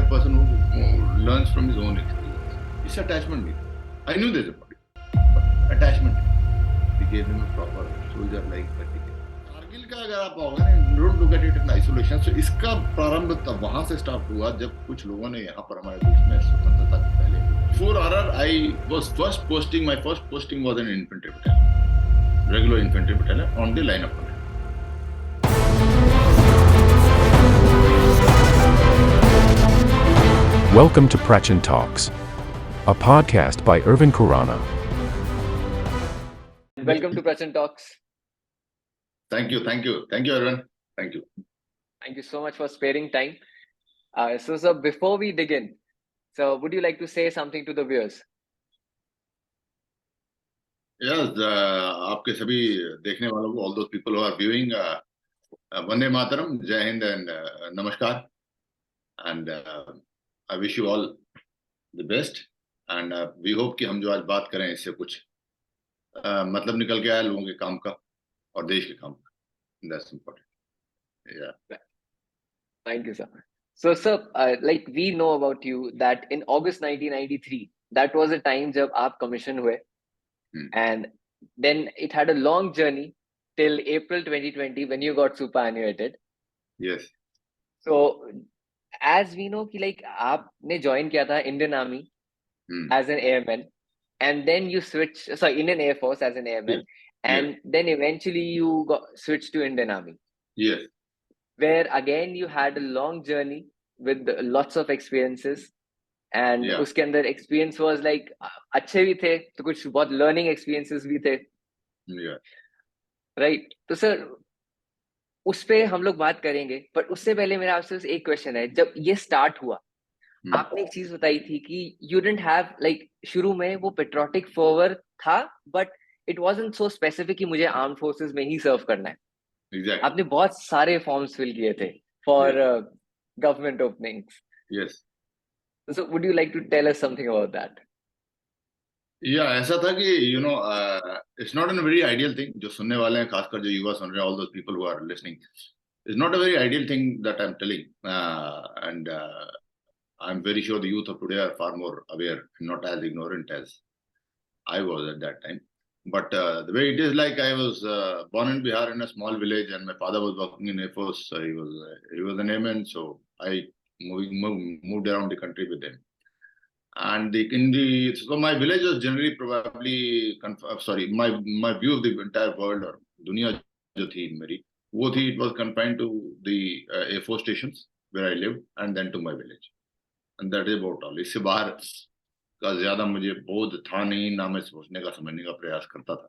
of person who learns from his own experience. It's attachment. I knew there's a body, but attachment. We gave him a proper soldier-like practice. Kargil का अगर आप आओगे ना, don't look at it in isolation. So इसका प्रारंभ तब वहां से स्टार्ट हुआ जब कुछ लोगों ने यहाँ पर हमारे देश में स्वतंत्रता के पहले. Before RR, my first posting was in infantry battalion, regular infantry battalion on the line of command. Welcome to Prachand Talks, a podcast by Irvin Khurana. Welcome to Prachand Talks. Thank you, Irvin. Thank you. Thank you so much for sparing time. So before we dig in, so would you like to say something to the viewers? Yes, आपके सभी देखने वालों को, all those people who are viewing, Vande Mataram, जय Hind and नमस्कार, and I wish you all the best, and we hope कि हम जो आज बात करें इससे कुछ मतलब निकल के आया लोगों के काम का और देश के काम का. That's important. Yeah. Thank you, sir. So, sir, like we know about you that in August 1993, that was a time जब आप commission हुए, and then it had a long journey till April 2020 when you got superannuated. Yes. So, as we know कि like आपने join किया था Indian Army as an airman, and then you Indian Air Force as an airman, and then eventually you switched to Indian Army. Yes. Where again you had a long journey with lots of experiences, and उसके अंदर experience was like अच्छे भी थे, तो कुछ बहुत learning experiences भी थे. Yeah. Right. तो सर उस पे हम लोग बात करेंगे, पर उससे पहले मेरा आपसे एक क्वेश्चन है. जब ये स्टार्ट हुआ, आपने एक चीज बताई थी कि you didn't have like शुरू में वो patriotic fervor था, but it wasn't so specific कि मुझे armed forces में ही serve करना है. Exactly. आपने बहुत सारे forms fill किए थे for government openings. Yes. So would you like to tell us something about that? Yeah, ऐसा था कि it's not a very ideal thing. जो सुनने वाले हैं, खासकर जो युवा सुन रहे हैं, all those people who are listening, it's not a very ideal thing that I'm telling, and I'm very sure the youth of today are far more aware, not as ignorant as I was at that time. But the way it is, like I was born in Bihar in a small village, and my father was working in Air Force. He was an airman, so I moved around the country with him. And so my village was generally probably my view of the entire world or दुनिया जो थी मेरी, वो थी, it was confined to the Air Force stations where I lived, and then to my village, and that is about all. इससे बाहर का ज्यादा मुझे बोध था नहीं, ना मैं सोचने का समझने का प्रयास करता था.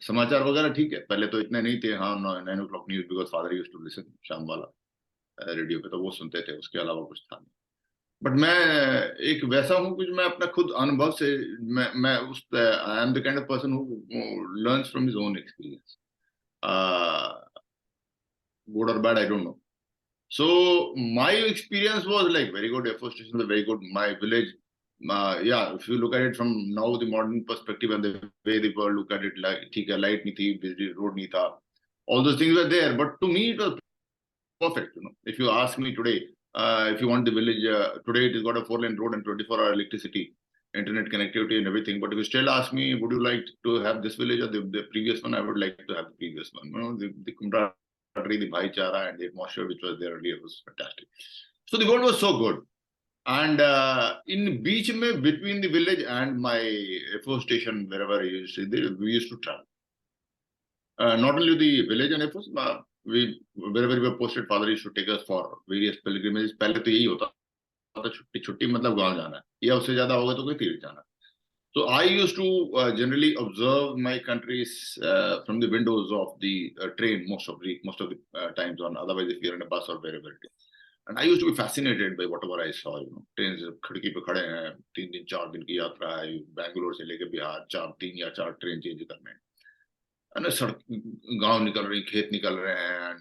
समाचार वगैरह ठीक है, पहले तो इतने नहीं थे. हाँ, 9 o'clock news, because father used to listen शाम वाला रेडियो पे, तो वो सुनते थे, उसके अलावा कुछ था नहीं. बट मैं एक वैसा हूँ कि मैं अपना खुद अनुभव से मैं उस I am the kind of person who learns from his own experience. Good और bad, I don't know. So my experience was like very good. Air Force station was very good. My village, if you look at it from now the modern perspective and the way the world look at it, like ठीक है, light नहीं थी, busy road नहीं था, all those things were there. But to me it was perfect. If you ask me today, if you want the village today, it has got a 4-lane road and 24-hour electricity, internet connectivity and everything. But if you still ask me, would you like to have this village or the previous one, I would like to have the previous one. The the bhaichara and the atmosphere which was there earlier was fantastic. So the world was so good. And in beach mein, between the village and my Air Force station, wherever we used to travel. Not only the village and Air Force, wherever we were posted, father used to take us for various pilgrimages. पहले तो यही होता था, छुट्टी मतलब गाँव जाना है, या उससे ज्यादा होगा तो कोई तीर्थ जाना. So I used to generally observe my countries from the windows of the train most of the times on. Otherwise, if you're in a bus or wherever it is, and I used to be fascinated by whatever I saw. Trains खिड़की पे खड़े हैं, 3 दिन 4 दिन की यात्रा है, बैंगलोर से लेके बिहार, 3 या 4 ट्रेन चेंज करने हैं, and सड़क गांव निकल रही, खेत निकल रहे हैं,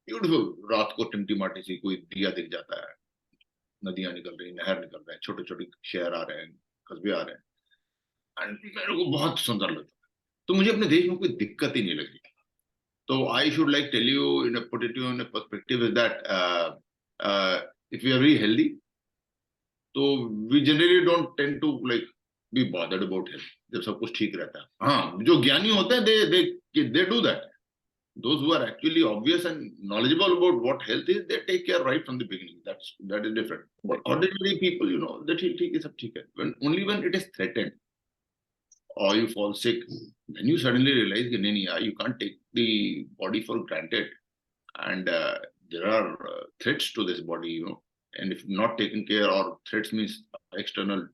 ब्यूटीफुल. रात को टिमटिमाटी सी कोई दिया दिख जाता है, नदियां निकल रही, नहर निकल रहे हैं, छोटे छोटे शहर आ रहे हैं, कस्बे आ रहे हैं. मेरे को बहुत सुंदर लगता है. तो मुझे अपने देश में कोई दिक्कत ही नहीं लगी. तो I should like tell you in put it you in perspective is that if we are very healthy, तो we generally don't tend to like be bothered about health. जब सब कुछ ठीक रहता है, हाँ, जो ज्ञानी होते हैं they do that. Those who are actually obvious and knowledgeable about what health is, they take care right from the beginning. That is different. But ordinary people, you know, that ठीक है, सब ठीक है. Only when it is threatened or you fall sick, then you suddenly realize that नहीं, you can't take the body for granted, and there are threats to this body, you know. And if not taken care, or threats means external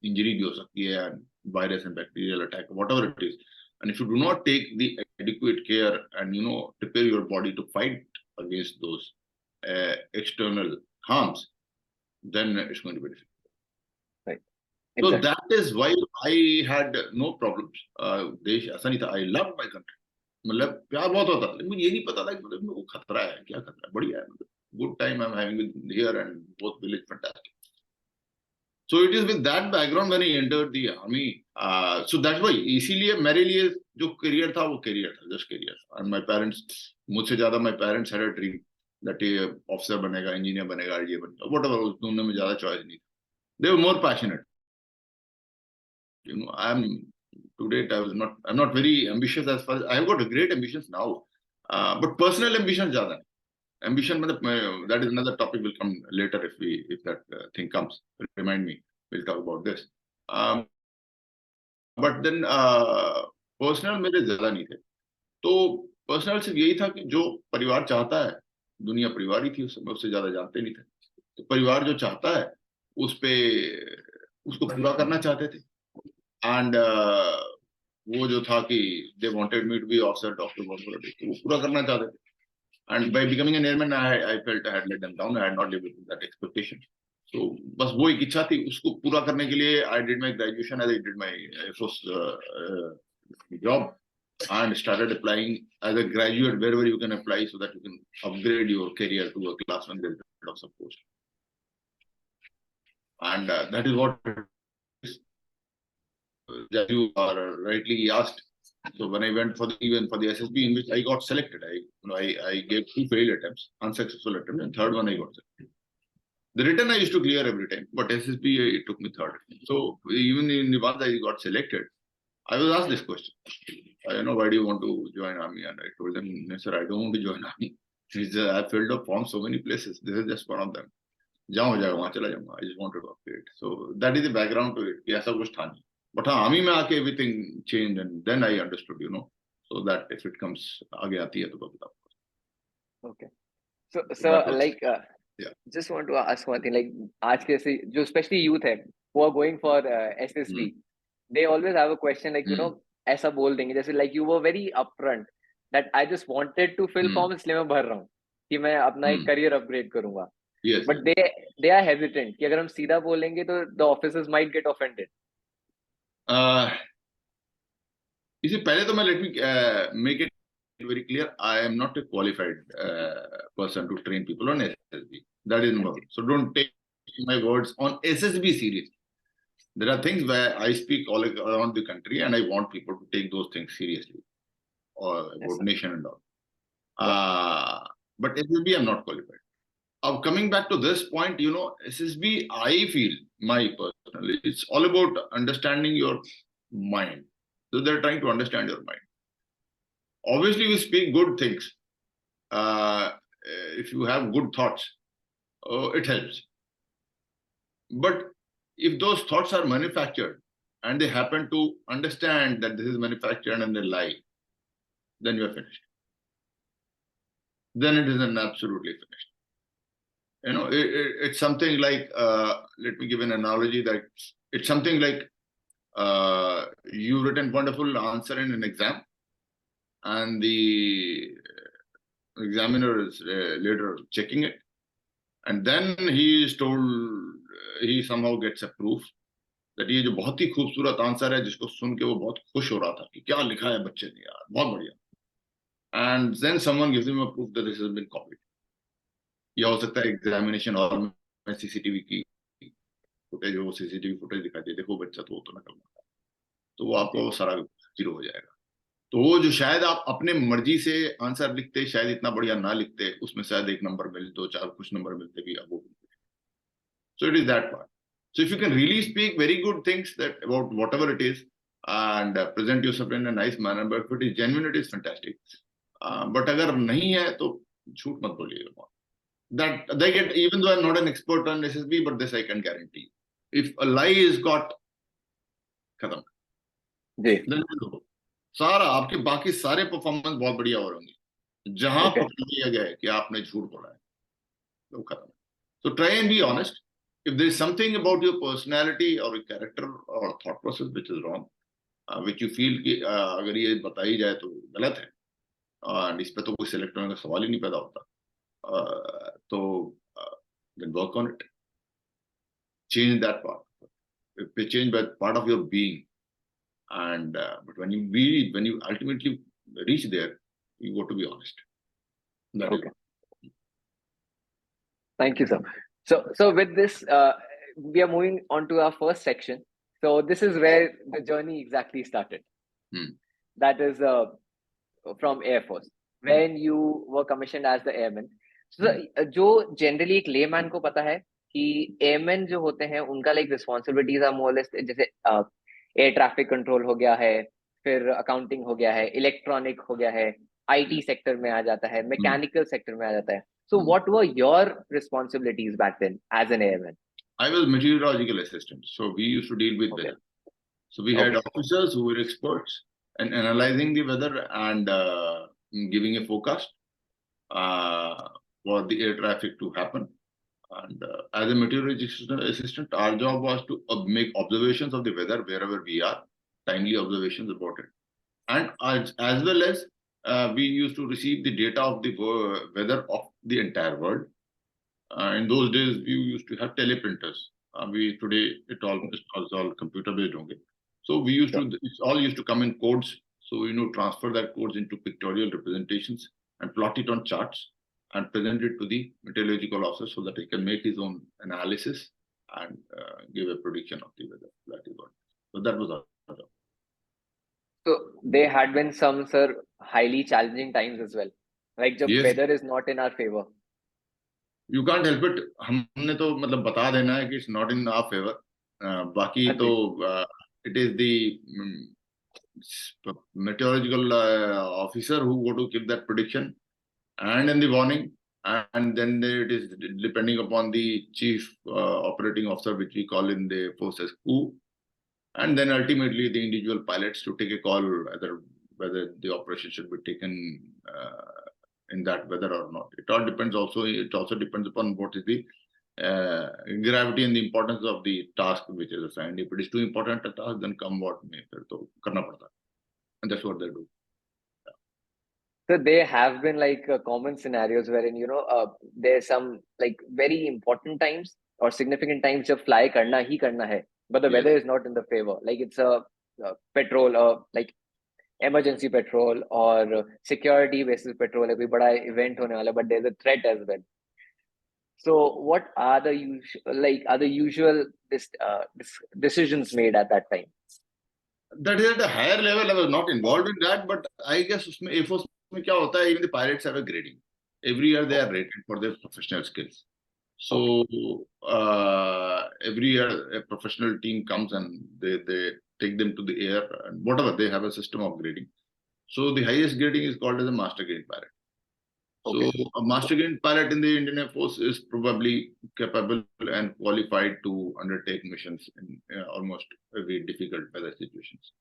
injury भी हो सकती है, and virus and bacterial attack, whatever it is. And if you do not take the adequate care and, you know, prepare your body to fight against those external harms, then it's going to be difficult. Right. So Exactly. that is why I had no problems. देश ऐसा नहीं था. I loved my country. मतलब प्यार बहुत होता था, मुझे ये नहीं पता था कि मतलब वो खतरा है, क्या खतरा है, बढ़िया है, मतलब good time I'm having with here, and both village fantastic. So it is with that background when I entered the army. So that's why इसीलिए मेरे लिए जो career था वो career था, just career. And my parents, मुझसे ज़्यादा my parents had a dream that ये officer बनेगा, engineer बनेगा, ये बनेगा, whatever. उन्होंने में ज़्यादा choice नहीं. They were more passionate. You know, to date I'm not very ambitious as far as I have got great ambitions now, but personal ambitions ज़्यादा है. Ambition, that is another topic, will come later if that thing comes. Remind me, we'll talk about this. But then personal मेरे ज़्यादा नहीं थे. तो personal सिर्फ यही था कि जो परिवार चाहता है, दुनिया परिवार ही थी उस समय, उससे ज़्यादा जानते नहीं थे. तो परिवार जो चाहता है उसको पूरा करना चाहते थे. एंड वो जो था कि they wanted me to be officer, doctor, वो पूरा करना चाहते थे. And by becoming an airman, I felt I had let them down. I had not lived up to that expectation. So बस वो एक इच्छा थी, उसको पूरा करने के लिए I did my graduation, I did my first job, and started applying as a graduate wherever you can apply, so that you can upgrade your career to a class 1 of support. And that is what that you are rightly asked. So when I went for the SSB, in which I got selected, I gave 2 failed attempts, unsuccessful attempts, and third one I got selected. The written I used to clear every time, but SSB it took me third. So even in the one that I got selected, I was asked this question. I know, why do you want to join army? And I told them, no, sir, I don't want to join army. I filled up forms so many places. This is just one of them. I just wanted to upgrade. So that is the background to it. ऐसा कुछ था नहीं. But army में आके everything changed, and then I understood, you know, so that if it comes आगे आती है तो बताओ. Okay. So like yeah. Just want to ask one thing, like आज के से जो especially youth है who are going for SSB, they always have a question like, you know, ऐसा बोल देंगे जैसे like you were very upfront that I just wanted to fill form, इसलिए मैं भर रहा हूँ कि मैं अपना एक career upgrade करूँगा. Yes. But they are hesitant कि अगर हम सीधा बोलेंगे तो the officers might get offended. इसी पहले तो मैं let me make it very clear, I am not a qualified person to train people on SSB. That is number one. So don't take my words on SSB seriously. There are things where I speak all around the country, and I want people to take those things seriously, or about nation and all. But SSB, I'm not qualified. Coming back to this point, you know, SSB, I feel, my personally, it's all about understanding your mind. So they're trying to understand your mind. Obviously, we speak good things. If you have good thoughts, it helps. But if those thoughts are manufactured and they happen to understand that this is manufactured and they lie, then you are finished. Then it is an absolutely finished. You know, it's something like, let me give an analogy, that it's something like you've written wonderful answer in an exam, and the examiner is later checking it, and then he is told, he somehow gets a proof that ये जो बहुत ही खूबसूरत answer है जिसको सुन के वो बहुत खुश हो रहा था कि क्या लिखा है बच्चे ने यार, बहुत बढ़िया. And then someone gives him a proof that this has been copied. या हो सकता है एग्जामिनेशन हॉल में सीसीटीवी की फुटेज हो, सीसीटीवी फुटेज दिखाती है, देखो बच्चा तो वो तो नकल मारा, तो वो आपको सारा जीरो हो जाएगा. तो वो जो शायद आप अपने मर्जी से आंसर लिखते, शायद इतना बढ़िया ना लिखते, उसमें शायद 1 नंबर मिले, 2-4 कुछ नंबर मिलते भी, अब वो So it is that part. So if you can really speak very good things that about whatever it is and present yourself in a nice manner, but if it is genuine, it is fantastic. But अगर नहीं है तो झूठ मत बोलिएगा. That they get, even though I'm not an expert on SSB, but this I can guarantee. If a lie is got, खत्म. Then सारा आपके बाकी सारे परफॉर्मेंस बहुत बढ़िया हो होंगे. जहां पकड़ लिया गया है कि आपने झूठ बोला है, तो खत्म. So try and be honest. If there is something about your personality or your character or thought process which is wrong, which you feel कि अगर ये बताई जाए तो गलत है, और इस पे तो कोई सिलेक्ट होने का सवाल ही नहीं पैदा होता, तो then work on it. Change that part. Change that part of your being. And but when you ultimately reach there, you got to be honest. That okay. Thank you, sir. So with this, we are moving on to our first section. So this is where the journey exactly started. That is from Air Force, when you were commissioned as the airman. So जो generally एक layman को पता है कि airmen जो होते हैं उनका like responsibilities are more or less जैसे air traffic control हो गया है, फिर accounting हो गया है, electronic हो गया है, IT sector में आ जाता है, mechanical sector में आ जाता है. So what were your responsibilities back then as an airman? I was meteorological assistant, so we used to deal with weather. So we had officers who were experts in analyzing the weather and giving a forecast for the air traffic to happen. And as a meteorological assistant, our job was to make observations of the weather wherever we are, timely observations about it. And as well as we used to receive the data of the weather of the entire world. In those days, we used to have teleprinters. Today it all computer based. So we used to, it all used to come in codes. So transfer that codes into pictorial representations and plot it on charts and present it to the meteorological officer so that he can make his own analysis and give a prediction of the weather. That is what. So that was our job. So there had been some, sir, highly challenging times as well. Like the weather is not in our favor. You can't help it. हमने तो मतलब बता देना है कि it's not in our favor. बाकी तो it is the meteorological officer who go to give that prediction and in the warning, and then it is depending upon the chief operating officer, which we call in the force as coup, and then ultimately the individual pilots to take a call whether the operation should be taken in that weather or not. It all depends also. It also depends upon what is the gravity and the importance of the task which is assigned. If it is too important a task, then come what may, तो करना पड़ता है. And that's what they do. So there have been like common scenarios wherein there's some like very important times or significant times जब fly करना ही करना है, but the weather is not in the favor. Like it's a petrol or like emergency petrol or security basis petrol. कोई बड़ा event होने वाला, but there's a threat as well. So what are the usual decisions made at that time? That is at a higher level. I was not involved in that, but I guess उसमें Air Force में क्या होता है, even the pilots have a grading. Every year they are rated for their professional skills. So every year a professional team comes and they take them to the air and whatever, they have a system of grading. So the highest grading is called as a master grade pilot. So a master grade pilot in the Indian Air Force is probably capable and qualified to undertake missions in almost every difficult weather situations.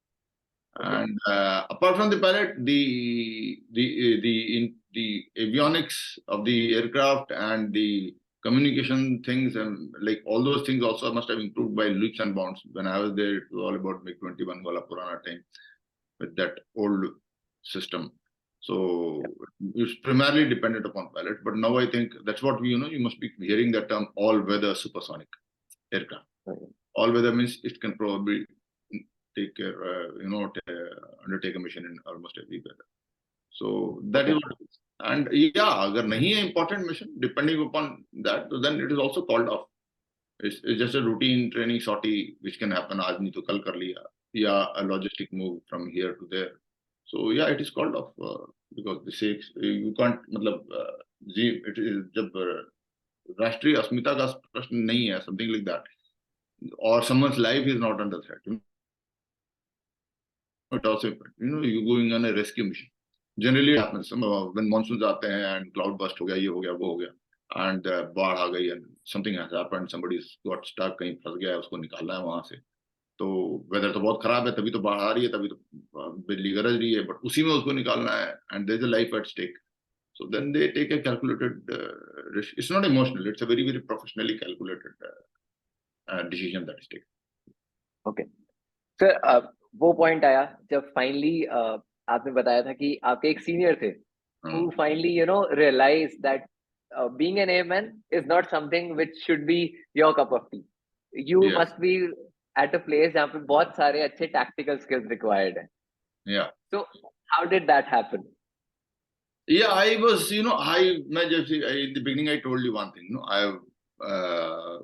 And apart from the pilot, the avionics of the aircraft and the communication things and like all those things also must have improved by leaps and bounds. When I was there, it was all about MiG-21 wala purana time with that old system. So it's primarily dependent upon pilots. But now I think that's what you must be hearing that term all-weather supersonic aircraft. All-weather means it can probably take care, undertake a mission in almost every weather. So that is what it is. And yeah, agar nahi hai important mission, depending upon that, then it is also called off. It's just a routine training sortie which can happen. Aadmi to kal kar liya, ya a logistic move from here to there. So yeah, it is called off because the sakes you can't. मतलब it is जब राष्ट्रीय अस्मिता का प्रश्न नहीं है, something like that, or someone's life is not under threat. It also, you're going on a rescue mission. Generally it happens when monsoons आते हैं and cloud burst हो गया, ये हो गया, वो हो गया, and बाढ़ आ गई and something has happened, somebody's got stuck, कहीं फंस गया है, उसको निकालना है वहां से, तो वेदर तो बहुत खराब है, तभी तो बाढ़ आ रही है, तभी तो बिजली गरज रही है, बट उसी में उसको निकालना है, and there's a life at stake. So then they take a calculated risk. It's not emotional, it's a very, very professionally calculated decision that is taken. Okay sir, वो पॉइंट आया जब फाइनली आपने बताया था कि आपके एक सीनियर थे who finally realized that being an airman is not something which should be your cup of tea. You Yes. must be at a place जहाँ पे बहुत सारे अच्छे tactical skills required है. Yeah. So how did that happen? Yeah, I was, in the beginning I told you one thing,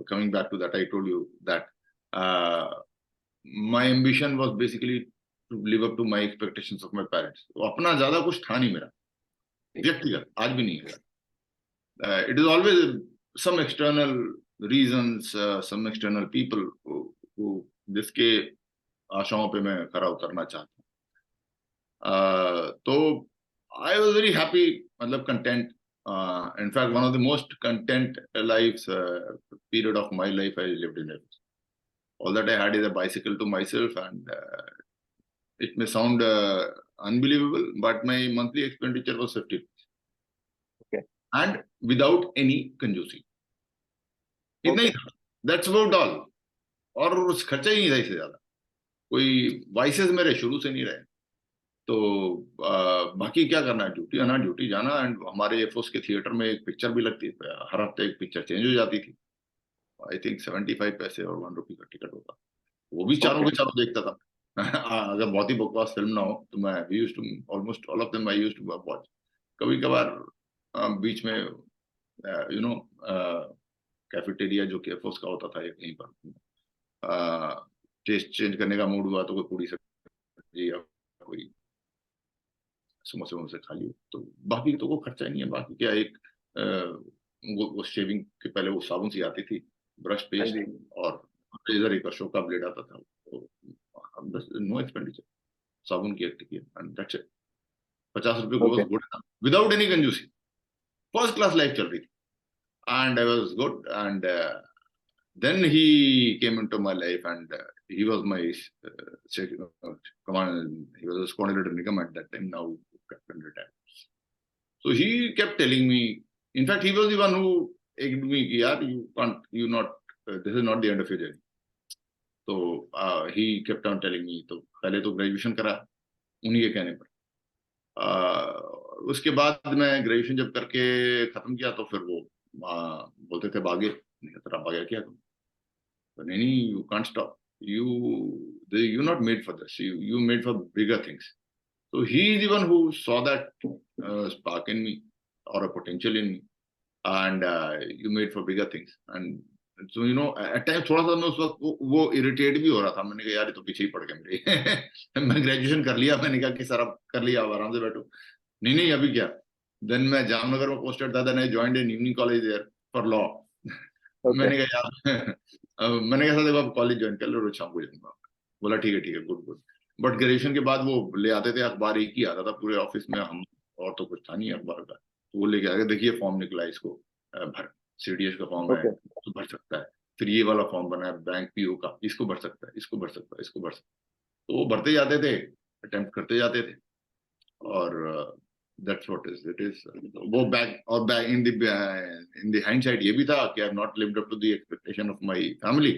coming back to that, I told you that my ambition was basically to live up to my expectations of my parents. तो अपना ज्यादा कुछ था नहीं मेरा, व्यक्तिगत, आज भी नहीं है. It is always some external reasons, some external people who जिसके आशाओं पे मैं खरा उतरना चाहता हूँ. तो I was very happy, content. In fact, one of the most content lives period of my life I lived in it. All that I had is a bicycle to myself, and it may sound unbelievable, but my monthly expenditure was 50 rupees. Okay. And without any कंजूसी. इतना ही था. That's about all. और खर्चा ही नहीं था इससे ज्यादा. कोई वाइसेस मेरे शुरू से नहीं रहे. तो बाकी क्या करना है, ड्यूटी आना, ड्यूटी जाना, एंड हमारे एयरफोर्स के थिएटर में एक पिक्चर भी लगती है, हर हफ्ते एक पिक्चर चेंज हो जाती थी. आई थिंक 75 पैसे और 1 रुपये का टिकट होता, वो भी चारों के चारों देखता था. अगर बहुत ही बकवास फिल्म ना हो तो मैं used to almost all of them I used to watch. कभी कभार बीच में कैफेटेरिया जो कि एयरफोर्स का होता था कहीं पर टेस्ट चेंज करने का मूड हुआ तो कोई पूरी सब्जी या कोई समोसे वमोसे खा लियो. तो बाकी तो कोई खर्चा नहीं है. बाकी क्या, एक वो शेविंग के पहले वो साबुन सी आती थी, ब्रश पेस्ट और रेजर, एक अशोक का ब्लेड आता था, तो नो एक्सपेंडिचर, साबुन की एक टिकी एंड दैट्स इट. 50 रुपए को गुड, विदाउट एनी कंजूसी. फर्स्ट क्लास लाइफ चल रही थी, and I was good. And then he came into my life, and he was my command. He was a squadron leader in command at that time, now captain retired. So he kept telling me, in fact he was the one who egged me, yaar, this is not the end of your journey. So he kept on telling me. तो पहले तो graduation करा उन्हीं के कहने पर. उसके बाद मैं ग्रेजुएशन जब करके खत्म किया तो फिर वो बोलते थे भागे. तेरा भाग्य क्या तुम, नहीं, you can't stop. You're not made for this. You made for bigger things. So he is the one who saw that spark in me, or a potential in me, and you made for bigger things. And so at times थोड़ा सा मैं उस वक्त वो irritate भी हो रहा था. मैंने कहा यार ये तो पीछे ही पड़ गया मेरे. मैं ग्रेजुएशन कर लिया, मैंने कहा कि सर अब कर लिया, अब आराम से बैठो. नहीं अभी क्या. देन मैं जामनगर में पोस्टेड था, then I joined in evening college there for law. मैंने कहा यार मैंने कहा देखो अब कॉलेज ज्वाइन कर लो, रोज शाम को जाऊंगा. बोला ठीक है गुड. बट ग्रेजुएशन के बाद वो ले आते थे अखबार, एक ही आता था पूरे ऑफिस में, हम और तो कुछ था नहीं अखबार का. तो वो लेके आगे, देखिए फॉर्म निकला है, इसको भर. सीडीएस का फॉर्म है तो भर सकता है. फिर ये वाला फॉर्म बना है बैंक पीओ का, इसको भर सकता है, इसको भर सकता है, इसको भर सकता है. तो वो भरते जाते थे, अटेम्प्ट करते जाते थे, और that's what it is. वो बैक और बैक in the hindsight ये भी था कि I have not lived up to the expectation of my family.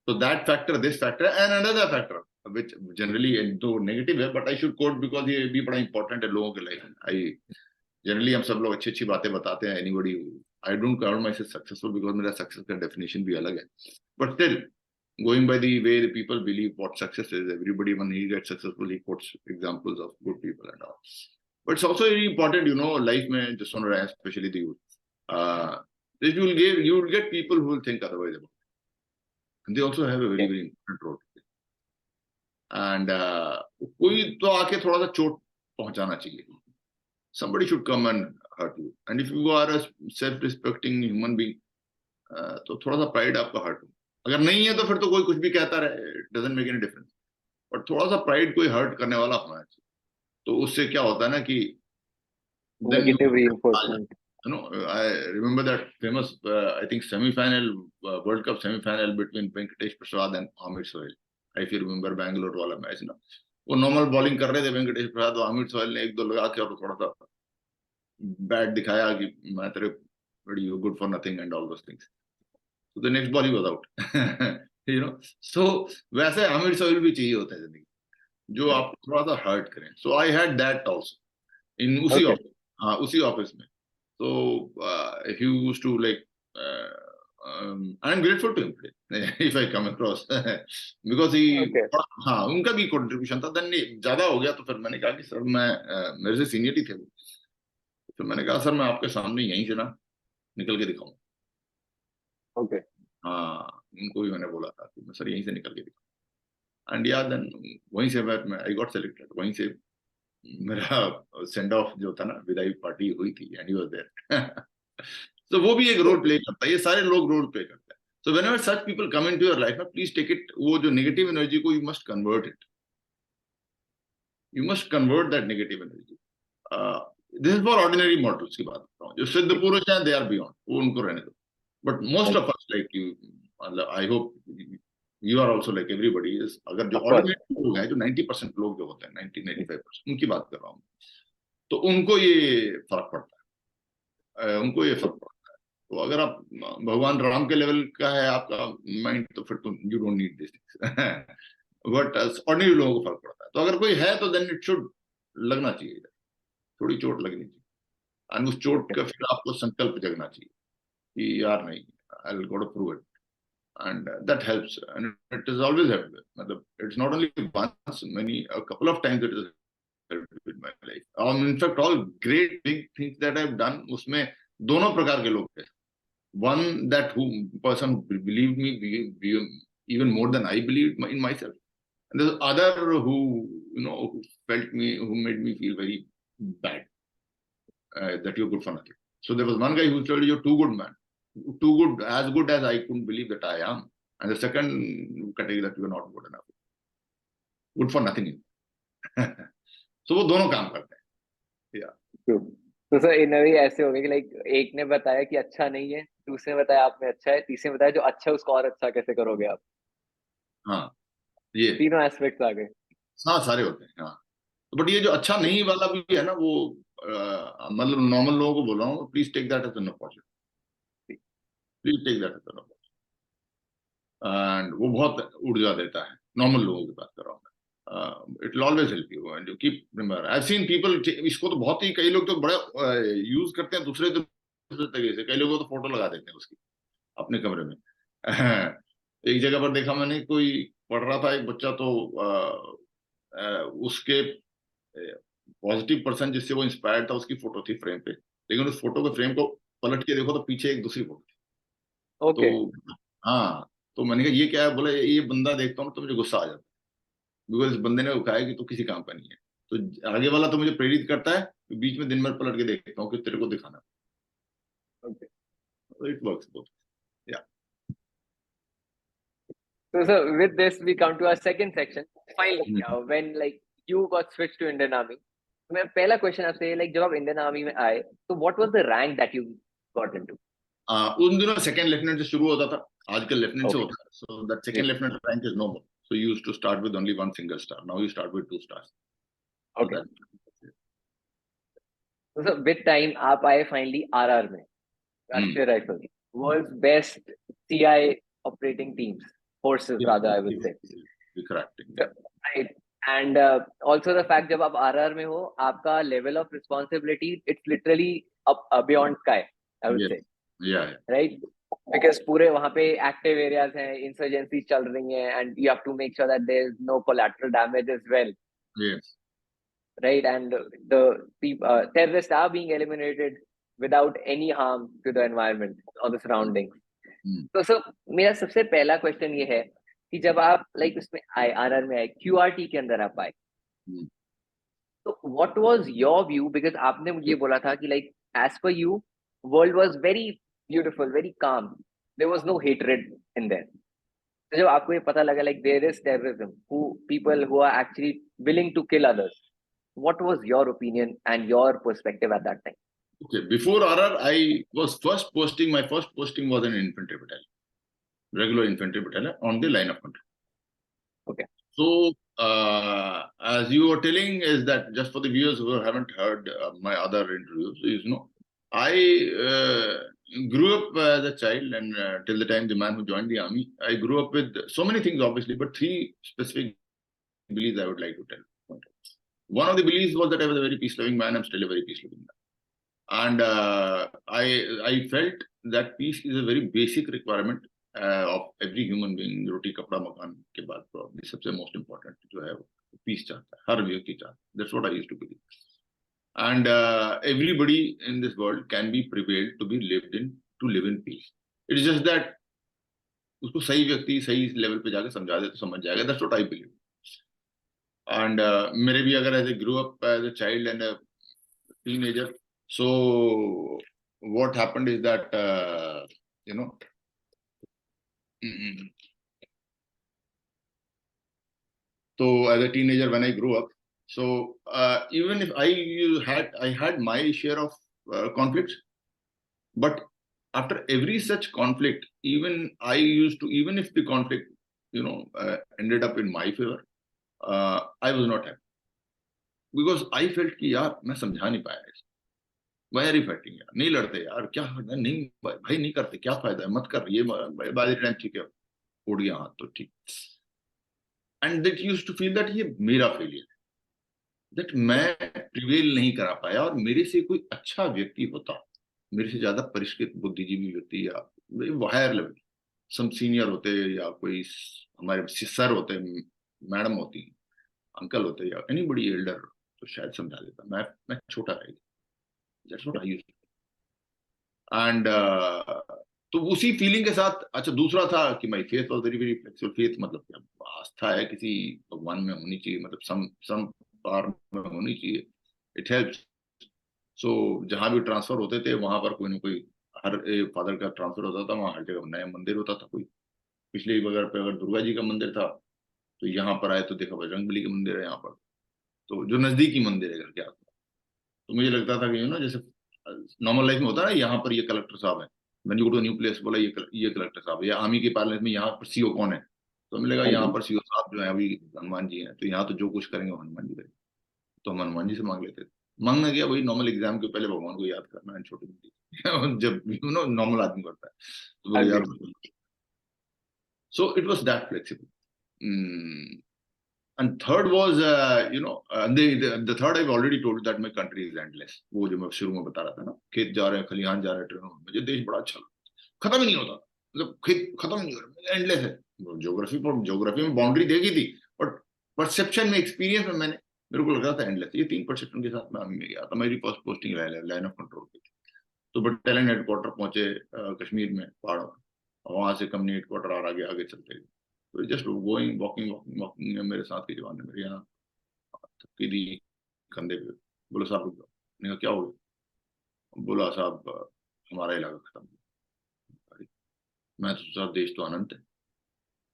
So that factor, this factor, and another factor which generally तो negative है, but I should quote because ये भी बड़ा important है लोगों के life. I generally हम सब लोग अच्छी बातें बताते हैं. Anybody, I don't call myself successful because मेरा success का definition भी अलग है. But still, going by the way the people believe what success is, everybody when he gets successful he quotes examples of good people and all. But it's also very important, life में just want to rest, especially the youth. That you will get people who will think otherwise about it. And they also have a very, very important role to play. And कोई तो आके थोड़ा सा चोट पहुंचाना चाहिए. Somebody should come and hurt you. And if you are a self-respecting human being, तो थोड़ा सा प्राइड आपका हर्ट हो। अगर नहीं है तो फिर तो कोई कुछ भी कहता रहे, it doesn't make any difference, but थोड़ा सा प्राइड कोई हर्ट करने वाला होना चाहिए। तो उससे क्या होता है ना कि then you negative reinforcement. know, I remember that famous, I think, semi-final, World Cup semi-final between Venkatesh Prasad and Amit Sohail. If you remember Bangalore वाला मैच ना, वो नॉर्मल बॉलिंग कर रहे थे वेंकटेश प्रसाद, और अमित सोहेल ने एक दो लगा के और थोड़ा सा बैट दिखाया कि मैं तेरे you good for nothing and all those things. तो the next ball he was out. You know, so वैसे अमित सोहेल भी चाहिए होता है जिंदगी, जो आपको थोड़ा सा हर्ट करें। So I had that also in उसी Okay. ऑफिस, हाँ उसी ऑफिस में। So if you used to like, I'm grateful to him today if I come across because he, Okay. हाँ उनका भी contribution था। देन ज्यादा हो गया तो फिर मैंने कहा कि सर मैं, मेरे से सीनियर ही थे वो, फिर मैंने कहा सर मैं आपके सामने यहीं से ना निकल के दिखाऊं। Okay. हाँ उनको भी मैंने बोला था कि मैं सर यहीं से निकल के दिखाऊं, एंड या देन वहीं से मैं आई गॉट सेलेक्टेड, वहीं से मेरा सेंड ऑफ जो था ना, विदाई पार्टी हुई थी, एंड ही वाज देयर। तो वो भी एक रोल प्ले करता है, ये सारे लोग रोल प्ले करते हैं। So whenever such people come into your life, please take it, वो जो नेगेटिव एनर्जी को you must convert it, you must convert that negative energy. This is for ordinary models की बात कर रहा हूँ, जो सिद्ध पुरुष हैं दे आर बियॉन्ड, वो उनको रहने दो। But most of us like you, I hope you are also like everybody is, अगर जो Of course. ऑर्डिनरी लोग हैं, जो 90% लोग जो होते हैं, 90-95%, उनकी बात कर रहा हूँ, तो उनको ये फर्क पड़ता है, उनको ये फर्क पड़ता है। तो अगर आप भगवान राम के लेवल का है आपका माइंड, तो फिर तो you don't need this things. But ordinary लोगों को फर्क पड़ता है। तो अगर कोई है तो देन इट शुड लगना चाहिए, थोड़ी चोट लगनी चाहिए, और उस चोट का फिर आपको संकल्प जगना चाहिए कि यार नहीं, I will go to prove it, and that helps, and it is always helped, matlab it's not only once, many a couple of times it has helped in my life. In fact all great big things that I've done, उसमें दोनों प्रकार के लोग थे। One that who person believed me even more than I believed in myself, and the other who, you know, who felt me, who made me feel very bad, that you're good for nothing. So there was one guy who told, you're too good, man, too good, as good as I couldn't believe that I am. And the second category, that you're not good enough, good for nothing. So वो दोनों काम करते हैं। True. तो sir इन वे ऐसे हो गए कि लाइक एक ने बताया कि अच्छा नहीं है, दूसरे ने बताया आप में अच्छा है, तीसरे ने बताया जो अच्छा है उसको और अच्छा कैसे करोगे आप। हाँ ये तीनों एस्पेक्ट्स आ गए। हाँ सारे होते हैं। हाँ बट ये जो अच्छा नहीं वाला भी है ना, वो मतलब नॉर्मल लोगों को बोल रहा हूँ, please take that as an opportunity, please take that as an opportunity, and वो बहुत ऊर्जा देता है। नॉर्मल लोगों की बात कर रहा हूँ मैं, it will always help you, and you keep remember. I have seen people, इसको तो बहुत ही, कई लोग तो बड़ा यूज करते हैं दूसरे तरीके से। कई लोगों को तो फोटो लगा देते हैं उसकी अपने कमरे में। एक जगह पर देखा मैंने, कोई पढ़ रहा था एक बच्चा, तो उसके पॉजिटिव पर्सन जिससे वो इंस्पायर्ड था, उसकी फोटो थी फ्रेम पे, लेकिन उस फोटो के फ्रेम को पलट के देखो तो पीछे एक दूसरी फोटो थी। ओके। तो हाँ, तो मैंने कहा ये क्या है, बोला ये बंदा देखता हूँ ना तो मुझे गुस्सा आ जाता है, बिकॉज इस बंदे ने उठाया कि तो किसी काम का नहीं है। तो आगे वाला तो मुझे प्रेरित करता है, तो बीच में दिन भर पलट के देखता हूँ कि तेरे को दिखाना। It works both. या So sir, with this we come to our second section. Finally, when like you got switched to Indian Army, मैं पहला क्वेश्चन आपसे like जब आप इंडियन आर्मी में आए तो what was the rank that you got into? उन दिनों सेकंड लेफ्टिनेंट से शुरू होता था, आजकल लेफ्टिनेंट से Okay. होता है। So that second lieutenant rank is no more, so you used to start with only one single star, now you start with 2 stars. Okay. तो सर विद टाइम आप आए फाइनली आरआर में, Rashtriya rifle, world's best CI operating teams, forces rather I would say, right. And also the fact जब आप RR में हो आपका level of responsibility it's literally up beyond sky I would say, right, because पूरे वहां पे active areas हैं, insurgency चल रही हैं, and you have to make sure that there is no collateral damage as well, right, and the terrorists are being eliminated without any harm to the environment or the surroundings. तो sir मेरा सबसे पहला question ये है कि जब आप like उसमें आए, आरआर में आए, क्यूआरटी के अंदर आप आए, तो what was your view, because आपने मुझे बोला था कि like as per you world was very beautiful, very calm, there was no hatred in there. तो जब आपको ये पता लगा like there is terrorism, people who are actually willing to kill others, what was your opinion and your perspective at that time? Okay, before RR, my first posting was an infantry battalion, regular infantry battalion on the line of control. Okay. So, as you were telling, is that just for the viewers who haven't heard my other interviews, I grew up as a child, and till the time the man who joined the army, I grew up with so many things, obviously, but three specific beliefs I would like to tell. One of the beliefs was that I was a very peace-loving man. I'm still a very peace-loving man. And I felt that peace is a very basic requirement of every human being. Roti kapda makan ke baad probably सबसे most important जो है peace चाहता है, हर व्यक्ति चाहता है. That's what I used to believe. And everybody in this world can be prevailed to live in peace. It's just that उसको सही व्यक्ति सही लेवल पे जाके समझा दे तो समझ जाएगा. That's what I believe. And मेरे भी अगर ऐसे grew up as a child and a teenager. So what happened is that so as a teenager when I grew up, so even if I had my share of conflicts, but after every such conflict, even if the conflict ended up in my favor, I was not happy, because I felt कि यार मैं समझा नहीं पाया इसको. Why are you fighting? यार नहीं लड़ते यार, क्या करना, नहीं भाई नहीं करते, क्या फायदा है, मत कर, ये बाजी टाइम ठीक है, उड़ गया हाथ तो ठीक. And that used to feel that ये मेरा फेलियर है, that मैं प्रिवेल नहीं करा पाया, और मेरे से कोई अच्छा व्यक्ति होता, मेरे से ज्यादा परिष्कृत बुद्धिजीवी व्यक्ति या हायर लेवल सम सीनियर होते, या कोई हमारे सर होते, मैडम होती, अंकल होते, या एनीबडी एल्डर, तो शायद समझा देता. मैं छोटा रह गया. That's what I used to. And तो उसी फीलिंग के साथ, अच्छा दूसरा था कि my faith was very very flexible. Faith मतलब क्या, आस्था है किसी भगवान में होनी चाहिए, मतलब सम पावर में होनी चाहिए. It helps. सो जहां भी ट्रांसफर होते थे वहां पर कोई ना कोई, हर फादर का ट्रांसफर होता था, वहां हर जगह नया मंदिर होता था. कोई पिछले जगह पे अगर दुर्गा जी का मंदिर था, तो यहाँ पर आए तो देखा बजरंगबली का मंदिर है यहाँ पर, तो जो नजदीकी मंदिर है घर के आस. तो मुझे लगता था कि जैसे नॉर्मल लाइफ में होता है ना, यहाँ पर ये कलेक्टर साहब है, when you go to new place, बोला ये कलेक्टर साहब है, या आर्मी के पार्लियामेंट में यहाँ पर सीओ कौन है, तो हमें लगा यहाँ पर सीओ साहब जो है अभी हनुमान जी हैं, तो यहाँ तो जो कुछ करेंगे हनुमान जी करेंगे, तो हम हनुमान जी से मांग लेते थे. मांगना क्या, वही नॉर्मल एग्जाम के पहले भगवान को याद करना है, छोटी मोटी जब नॉर्मल आदमी करता है तो बोले यार. So it was that flexible. And third was, the third I've already told that my country is endless. वो जो मैं शुरू में बता रहा था ना, खेत जा रहे हैं, खलिहान जा रहे हैं, ट्रेनों में, मुझे देश बड़ा अच्छा लगता, खत्म ही नहीं होता, मतलब खेत खत्म नहीं हो रहा, एंडलेस है. ज्योग्राफी में बाउंड्री देगी थी, बट परसेप्शन में, एक्सपीरियंस में मेरे को लग रहा था एंडलेस. ये 3 परसेप्शन के साथ मैं आर्मी में गया था. मेरी first posting line of control की थी. तो बटालियन हेडक्वार्टर पहुंचे कश्मीर में, पहाड़ों में, और वहां से कंपनी हेडक्वार्टर और आगे चलते गए. तो जस्ट गोइंग वॉकिंग मेरे साथ के जवान ने मेरे यहाँ थपकी दी कंधे पे, बोला साहब रुक जाओ. मैंने कहा क्या हो गया? बोला साहब हमारा इलाका खत्म हो गया. मैं तो सोचा देश तो अनंत है,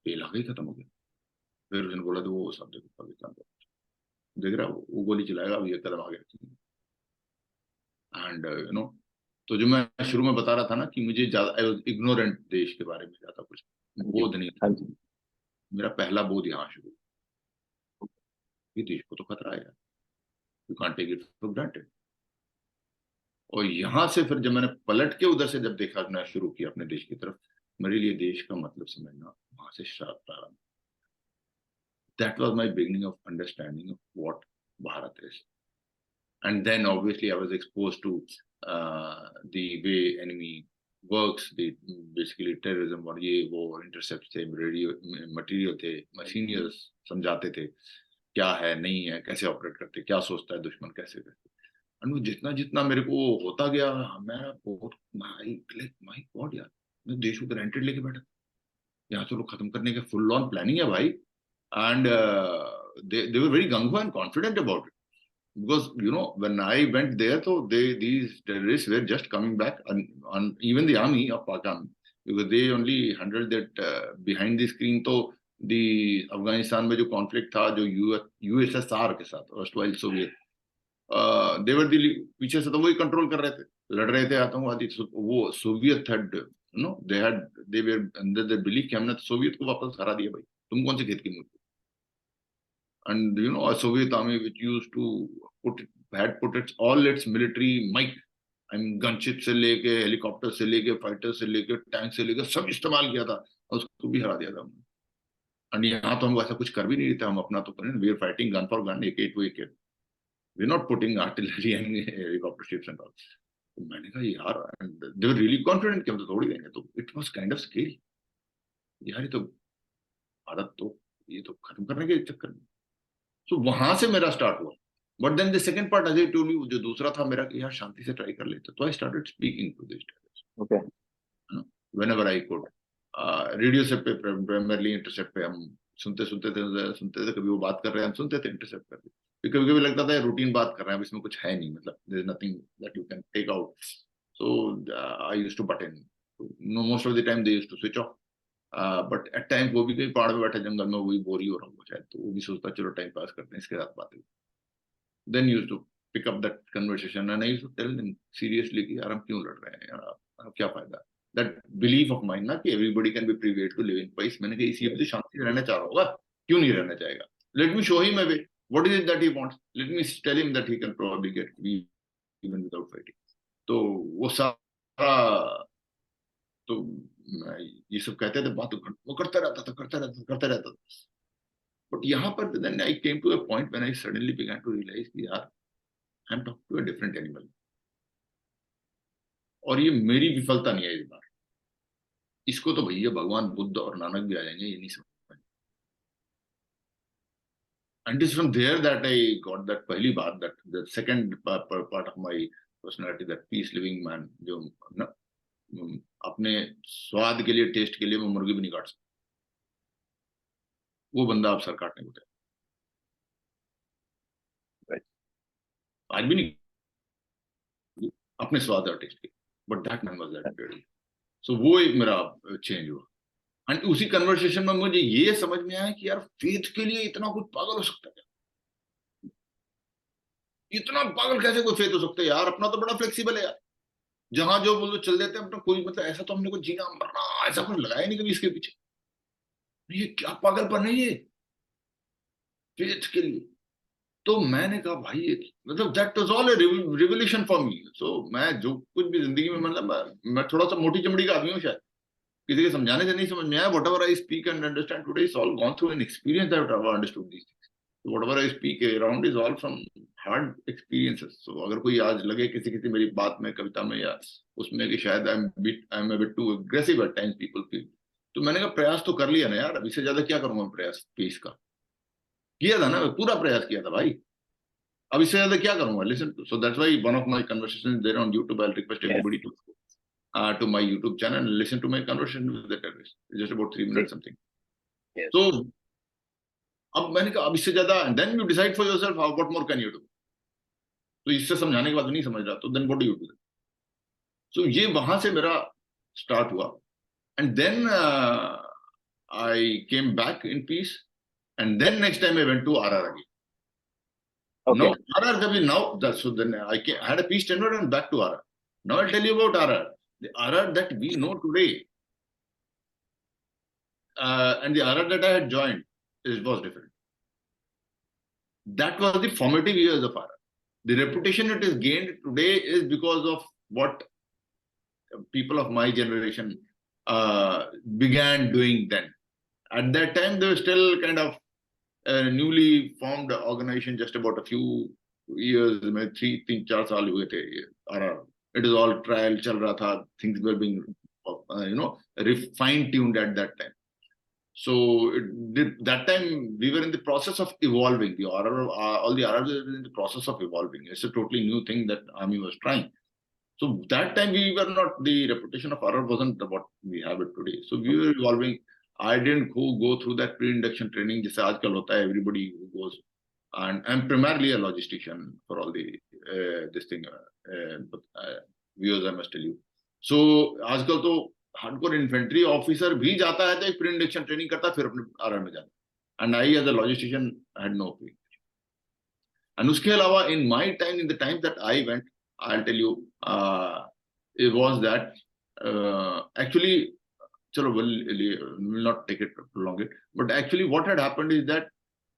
ये इलाका ही खत्म हो गया. फिर उसने बोला तो वो साहब देखो पाकिस्तान देख रहा, वो गोली चलाएगा, अब ये कदम आ गया. एंड तो जो मैं शुरू में बता रहा था ना कि मुझे ज्यादा इग्नोरेंट देश के बारे में ज्यादा कुछ बोध नहीं था. मेरा पहला बोध यहाँ शुरू, ये देश को तो खतरा है, you can't take it for granted. और यहाँ से फिर जब मैंने पलट के उधर से जब देखना शुरू किया अपने देश की तरफ, मेरे लिए देश का मतलब समझना वहां से प्रारंभ. That was my beginning of understanding of what Bharat is. And then obviously I was exposed to the way enemy works, basically terrorism, और ये वो intercepts थे, रेडियो मटेरियल थे, मशीनियर्स समझाते थे क्या है नहीं है, कैसे ऑपरेट करते, क्या सोचता है दुश्मन, कैसे करते. और जितना मेरे को होता गया, मैं बहुत माय गॉड यार, मैं देश को ग्रांटेड लेके बैठा, यहाँ तो लोग खत्म करने का फुल ऑन प्लानिंग है भाई. And they were very gung ho and confident about it. Because when I went there, so these terrorists were just coming back, on even the army of Pakistan because they only handled that behind the screen. तो the Afghanistan में जो conflict था जो USSR के साथ, erstwhile Soviet, they were the पीछे से तो वही कंट्रोल कर रहे थे, लड़ रहे थे आतंकवादी. वो Soviet had, you know, they were under the belief कि हमने तो सोवियत को वापस हरा दिया भाई, तुम कौन से खेत की मूर्ति. And you know, a Soviet army which used to had put all its military might, I mean gunship से लेके हेलीकॉप्टर से लेके फाइटर से लेके टैंक से लेके सब इस्तेमाल किया था, और उसको भी हरा दिया था हमने. और यहाँ तो हम वैसा कुछ कर भी नहीं रहे थे, हम अपना तो करें, we are fighting gun for gun, AK to AK, we are not putting artillery and helicopter ships and all. तो मैंने कहा यार, and they were really confident कि हम तो तोड़ ही देंगे. तो it was kind of scary यार, ये तो आदत तो ये तो खत्म करने के चक्कर में. तो वहां से मेरा स्टार्ट हुआ. But then the second part, as I told you, जो दूसरा था मेरा कि यार शांति से ट्राई कर लेते. तो I started speaking to this okay, whenever I could. Radio से पे प्राइमरली, इंटरसेप्ट पे हम सुनते थे. कभी वो बात कर रहे हैं हम सुनते थे, इंटरसेप्ट कर रहे. कभी कभी लगता था रूटीन बात कर रहे हैं, अब इसमें कुछ है नहीं, मतलब there is nothing that you can take out. So I used to but in. Most of the time they used to switch off. But at time वो भी कहीं पहाड़ में बैठे जंगल में, वही बोर ही हो रहा हूँ शायद, तो वो भी सोचता चलो टाइम पास करते हैं इसके साथ बातें. Then used to pick up that conversation and I used to tell them seriously कि यार हम क्यों लड़ रहे हैं यार, क्या फायदा. दैट बिलीफ ऑफ माइंड ना कि everybody can be prevailed to live in peace. मैंने कहा इसी तो शांति से रहना चाह रहा होगा, क्यों नहीं रहना चाहेगा. Let me show him a way, what is it that he wants, let me tell him that he can probably get even without fighting. तो वो सारा, तो ये सब कहते थे बात, वो करता रहता था. बट यहाँ पर then I came to a point when I suddenly began to realise कि यार I am talking to a different animal. और ये मेरी विफलता नहीं है इस बार, इसको तो भैया भगवान बुद्ध और नानक भी आ जाएंगे, ये नहीं समझ. And it is from there that I got that पहली बात, that the second part of my personality, that peace living man, जो ना अपने स्वाद के लिए, टेस्ट के लिए वो मुर्गी भी नहीं काट सकता, वो बंदा आप सर काटने को तैयार, आज भी नहीं, अपने स्वाद और टेस्ट के. But that man was that ready. So वो एक मेरा चेंज हुआ. एंड उसी कन्वर्सेशन में मुझे ये समझ में आया कि यार फेथ के लिए इतना कुछ पागल हो सकता है, इतना पागल कैसे कोई फेथ हो सकता है यार, अपना तो बड़ा फ्लेक्सिबल है यार, जहां जो बोलो चल देते हैं अपना, कोई मतलब ऐसा तो हमने को जीना मरना ऐसा कुछ लगाया नहीं कभी इसके पीछे. ये क्या पागलपन है ये फेथ के लिए. तो मैंने कहा भाई ये मतलब that was all a revolution for me. So मैं जो कुछ भी जिंदगी में, मतलब मैं थोड़ा सा मोटी चमड़ी का आदमी हूँ शायद, किसी के समझाने से नहीं समझ में आया. Whatever I speak and understand today is all gone through an experience that I understood this things. Whatever I speak around is all from hard experiences. So अगर कोई आज लगे किसी मेरी बात में, कविता में या उसमें कि शायद I am a bit too aggressive at times people feel, तो मैंने कहा प्रयास तो कर लिया ना यार, अब इससे ज्यादा क्या करूंगा. प्रयास पीस का किया था ना, पूरा प्रयास किया था भाई, अब इससे ज्यादा क्या करूंगा. Listen, so that's why one of my conversations there on YouTube, I request everybody to my YouTube channel and listen to my conversation with the terrorist. It's just about 3 minutes something. Yes. So अब मैंने कहा अब इससे ज्यादा, then you decide for yourself how what more can you do. तो इससे समझाने के बाद नहीं समझ रहा, तो then what do you do? So ये वहां से मेरा स्टार्ट हुआ. And then I came back in peace, and then next time I went to RR again. Okay. Now RR now that, so then I had a peace tenure and back to RR. Now I'll tell you about RR. The RR that we know today and the RR that I had joined was different. That was the formative years of RR. The reputation it is gained today is because of what people of my generation began doing then. At that time, they were still kind of a newly formed organization, just about a few years, 3-4 साल हुए थे RR. It is all trial chal raha tha, things were being fine tuned at that time. So that time we were in the process of evolving. The RR, all the RRs were in the process of evolving. It's a totally new thing that army was trying. So that time we were not, the reputation of RR wasn't what we have it today. So we were evolving. I didn't go through that pre-induction training जैसे आजकल होता है, everybody who goes. And I'm primarily a logistician for all the this thing. Viewers, I must tell you. So आजकल तो hardcore infantry officer भी जाता है तो एक प्री इंडक्शन ट्रेनिंग करता है, फिर अपने आर्मी में जाता है। And I as a logistician had no pre. And उसके अलावा in my time, in the time that I went, I will tell you, it was that actually, chalo, will not take it, prolong it, but actually what had happened is that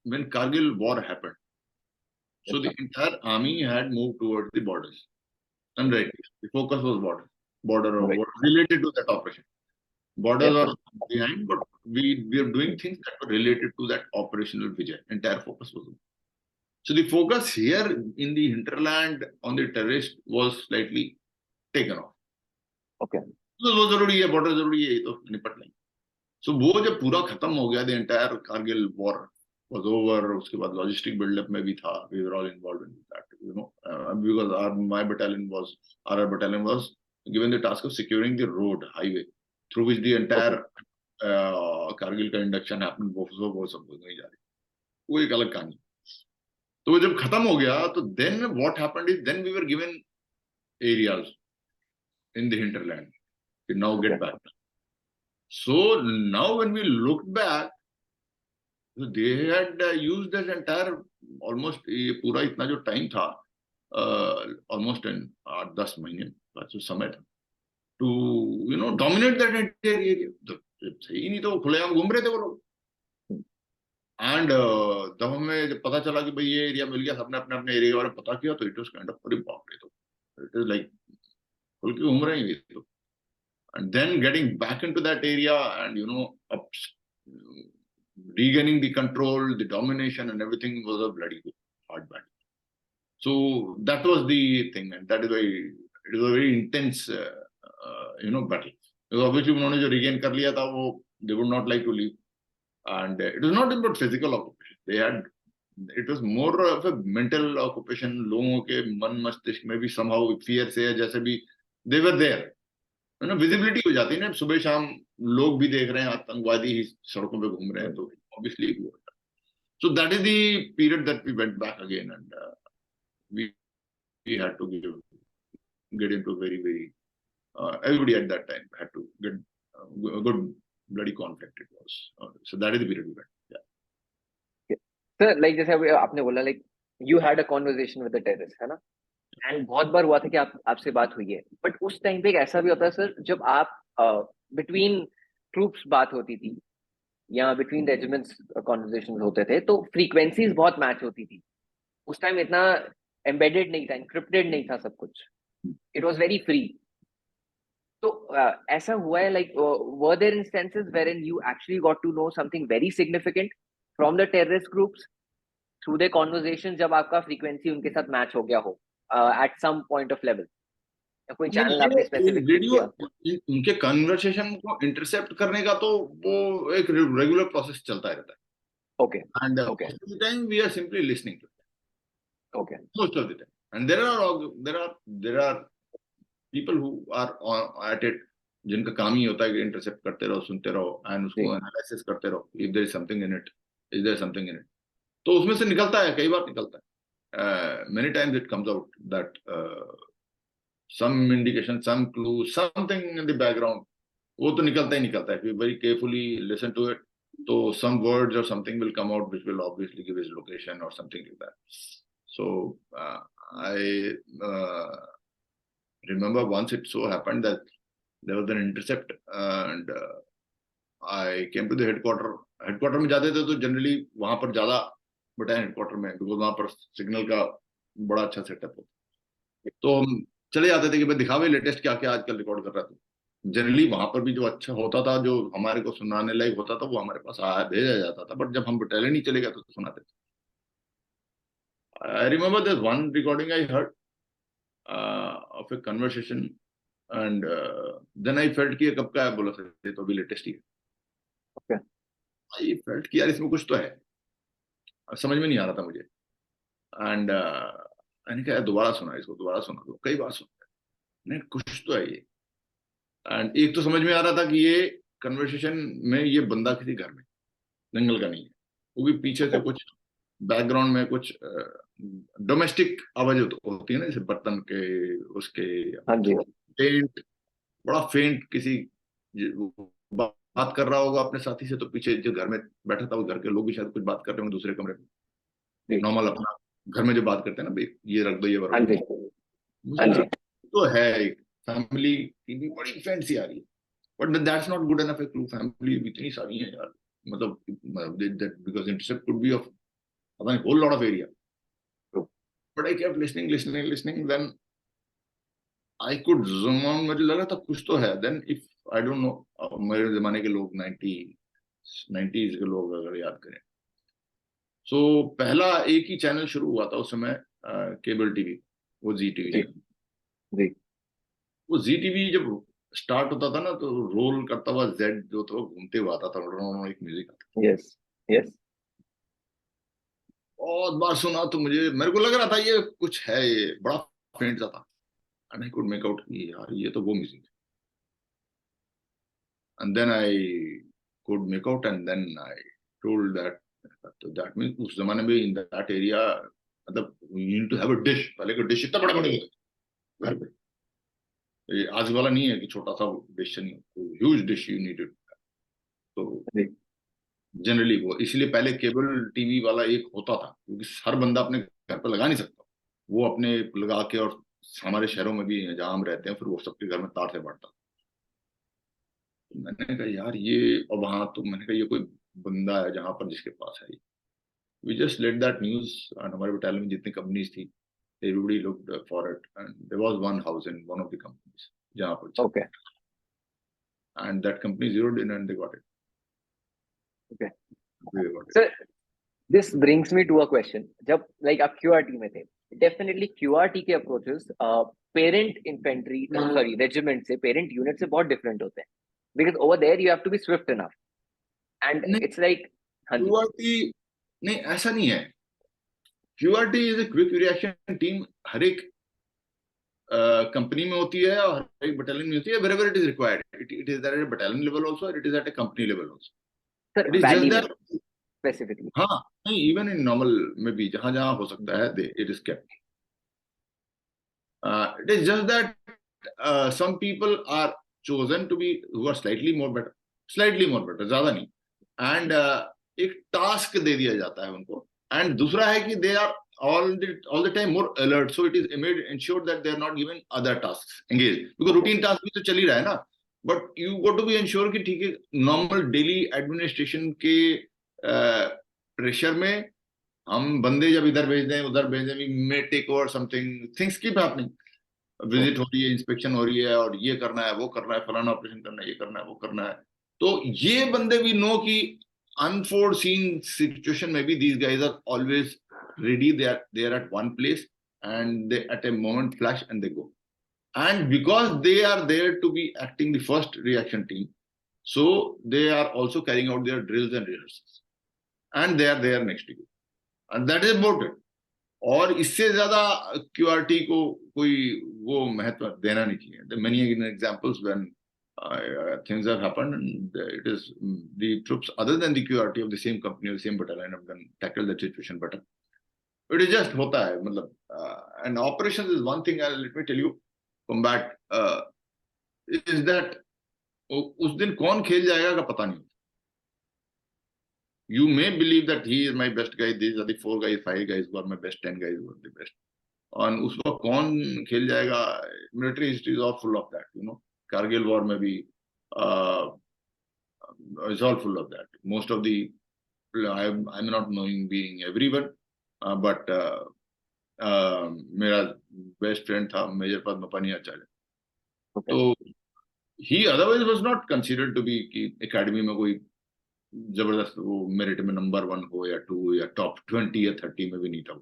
when Kargil war happened, so the entire army had moved towards the borders, and right, the focus was border or what related to that operation. Borders are behind, but we are doing things that were related to that operational vijay. Entire focus was on. So the focus here in the hinterland on the terrorist was slightly taken off. Okay. तो वो जरूरी है, border जरूरी है, ये तो निपट लेंगे। सो वो जब पूरा खत्म हो गया, the entire Kargil war was over, उसके बाद लॉजिस्टिक बिल्डअप में भी था, we were all involved in that, you know, because our battalion was given the task of securing the road, highway through which the entire Kargil का induction happened. वो सब नहीं जा रही, वो एक अलग कहानी। तो जब खत्म हो गया तो then what happened is, then we were given areas in the hinterland, we now get back. So now when we looked back, they had used this entire, almost ये पूरा इतना जो टाइम था, almost in 8-10 महीने का जो समय था, to you know dominate that entire area। सही नहीं तो खुलेआम घूम रहे थे वो लोग। एंड जब हमें जब पता चला कि भाई ये एरिया मिल गया, सबने अपने अपने एरिया के बारे में पता किया, तो इट वाज काइंड ऑफ अरे बाप रे, तो इट इज लाइक खुल के घूम रहे हैं ये तो। And then getting back into that area and, you know, regaining the control, the domination and everything was a bloody hard battle. So that was the thing, and that is why it was a very intense, you know, battle. Because obviously उन्होंने जो regain कर लिया था, वो they would not like to leave, and it was not about physical occupation. They had, it was more of a mental occupation. लोगों के मन मस्तिष्क में भी somehow fear से, जैसे भी they were there, ना विजिबिलिटी हो जाती है ना, सुबह शाम लोग भी देख रहे हैं, आतंकवादी ही सड़कों पे घूम रहे हैं, तो obviously so that is the period that we went back again, and we had to get into very everybody at that time had to get a good bloody conflict it was, so that is the period we went. Yeah, sir, like जैसे अभी आपने बोला, like you had a conversation with the terrorist, है ना, and बहुत बार हुआ था कि आपसे बात हुई है, बट उस टाइम पे एक ऐसा भी होता है सर, जब आप बिटवीन ट्रूप्स बात होती थी या बिटवीन रेजिमेंट्स कॉन्वर्सेशन होते थे, तो फ्रीक्वेंसीज बहुत मैच होती थी। उस टाइम इतना एम्बेडेड नहीं था, एनक्रिप्टेड नहीं था सब कुछ, इट वाज वेरी फ्री। तो ऐसा हुआ है, like were there instances wherein you actually got to know something very significant from the terrorist groups through the conversation, जब आपका फ्रीक्वेंसी उनके साथ मैच हो गया हो at some point of level, कोई चैनल आपने स्पेसिफिक वीडियो उनके कन्वर्सेशन को इंटरसेप्ट करने का, तो वो एक रेगुलर प्रोसेस चलता रहता है। Okay, and most of the time we are simply listening to it, okay, most of the time, and there are people who are at it, जिनका काम ही होता है कि इंटरसेप्ट करते रहो, सुनते रहो, एंड उसको एनालिसिस करते रहो, if there is something in it, is there something in it, तो उसमें से निकलता है, कई बार निकलता है। Many times it comes out that some indication, some clue, something in the background, वो तो निकलता ही निकलता है। If you very carefully listen to it, तो some words or something will come out which will obviously give his location or something like that. So I remember once it so happened that there was an intercept, and I came to the headquarter में जाते थे तो generally वहां पर ज्यादा battalion headquarter में, because वहां पर सिग्नल का बड़ा अच्छा सेटअप होता, तो हम चले जाते थे कि भाई दिखावे लेटेस्ट क्या क्या आजकल रिकॉर्ड कर रहा था। जनरली वहां पर भी जो अच्छा होता था, जो हमारे को सुनाने लायक होता था, वो हमारे पास भेजा जाता था, बट जब हम बटालियन ही चले गए तो सुनाते थे। I remember this one recording I heard of a conversation, and then I felt कि कब का है, बोला सर तो अभी लेटेस्ट ही है। आई फेल्ट कि यार इसमें कुछ तो है, समझ में नहीं आ रहा था मुझे, एंड मैंने कहा दोबारा सुना इसको, दोबारा सुना, तो कई बार सुना, नहीं कुछ तो है ये। एंड एक तो समझ में आ रहा था कि ये कन्वर्सेशन में ये बंदा किसी घर में जंगल का नहीं है, वो भी पीछे से कुछ बैकग्राउंड में कुछ डोमेस्टिक आवाज होती है ना, जैसे बर्तन के, उसके फेंट, बड़ा फेंट किसी बात कर रहा होगा अपने साथी से, तो पीछे जो घर में बैठा था वो घर के लोग भी शायद कुछ बात कर रहे होंगे दूसरे कमरे में, नॉर्मल अपना घर में जो बात करते हैं ना, भाई ये रख दो ये रख दो। मुझे लगा तो है एक फैमिली की भी बड़ी फैंसी आ रही है, but that's not good enough. एक फैमिली इतनी सारी है यार, मतलब because intercept could be of whole lot of area, but I kept listening then I could zoom on, मुझे लगा था कुछ तो है। Then if I don't know, मेरे जमाने के लोग 90s के लोग अगर याद करें, सो पहला एक ही चैनल शुरू हुआ था उस समय, केबल टीवी, वो जी टीवी। वो जी टीवी जब स्टार्ट होता था ना, तो रोल करता हुआ जेड जो था वो घूमते हुआ आता था, एक म्यूजिक आता। Yes yes. बहुत बार सुना तो मेरे को लग रहा था ये कुछ है, ये बड़ा फेंट सा था, and I could make out कि यार ये तो वो म्यूजिक है। And then I could make out, and then I told that, that means उस जमाने में in that area, मतलब you need to have a dish, पहले का डिश इतना बड़ा बड़ा होता घर पे, ये आज वाला नहीं है कि छोटा सा डिश नहीं, ह्यूज डिश यू नीडेड। तो जनरली वो इसलिए पहले केबल टीवी वाला एक होता था, क्योंकि हर बंदा अपने घर पे लगा नहीं सकता, वो अपने लगा के, और हमारे शहरों में भी जहाँ हम रहते हैं फिर वो सबके घर में तार से बांटता। मैंने कहा यार ये, और वहां तो मैंने कहा ये कोई बंदा है जहां पर जिसके पास है। We just let that news, and हमारे बटालियन में जितनी कंपनीज थी, everybody looked for it, and there was one house in one of the companies जहां पर, okay, and that company zeroed in and they got it. Okay They got it. Sir, this brings me to a question. जब like आप QRT में थे, definitely QRT के approaches parent infantry sorry regiment से, parent unit से बहुत different होते हैं, because over there you have to be swift enough and it's like. हाँ जी, QRT नहीं, ऐसा नहीं है। QRT is a quick reaction team, हर एक कंपनी में होती है और हर एक बटालियन में होती है, wherever it is required. It is at a battalion level also, or it is at a company level also. Sir It is just valley में that, स्पेसिफिकली। हाँ नहीं, इवन इन नॉर्मल में भी जहां जहां हो सकता है, it is kept. It is just that some people are chosen to be who are slightly more better, ज्यादा नहीं, and एक टास्क दे दिया जाता है उनको, and दूसरा है कि they are all the time more alert, so it is ensured that they are not given other tasks engaged, because routine task भी तो चल ही रहा है ना, but you got to be ensured कि ठीक है, normal daily administration के प्रेशर में हम बंदे जब इधर भेज दें उधर भेज दें, we may take over something, things keep happening, visit हो रही है, इंस्पेक्शन हो रही है, और ये करना है वो करना है, फलाना ऑपरेशन करना है, ये करना है वो करना है, तो ये बंदे भी नो कि अनफोर्सीन सिचुएशन में भी these guys are always ready, they are at one place and they at a moment flash and they go, and because they are there to be acting the first reaction team, so they are also carrying out their drills and rehearsals, and they are there next to you, and that is about it. और इससे ज्यादा QRT को कोई वो महत्व देना नहीं चाहिए. There are many examples when things have happened and it is the troops other than the QRT of the same company or the same battalion have done tackle that situation better. It is just होता है, मतलब and operations is one thing. Let me tell you, combat is that उस दिन कौन खेल जाएगा का पता नहीं. You may believe that he is my best guy, these are the 4 guys, 5 guys who are my best, 10 guys who are the best. और उस वक्त कौन खेल जाएगा, military history is all full of that, you know. Kargil war में भी is all full of that. Most of the I am not knowing being everyone, but मेरा best friend था मेजर पद्मपानी आचार्य. तो he otherwise was not considered to be कि academy में कोई जबरदस्त वो मेरिट में नंबर 1 हो या 2 या टॉप 20 या 30 में भी नहीं था.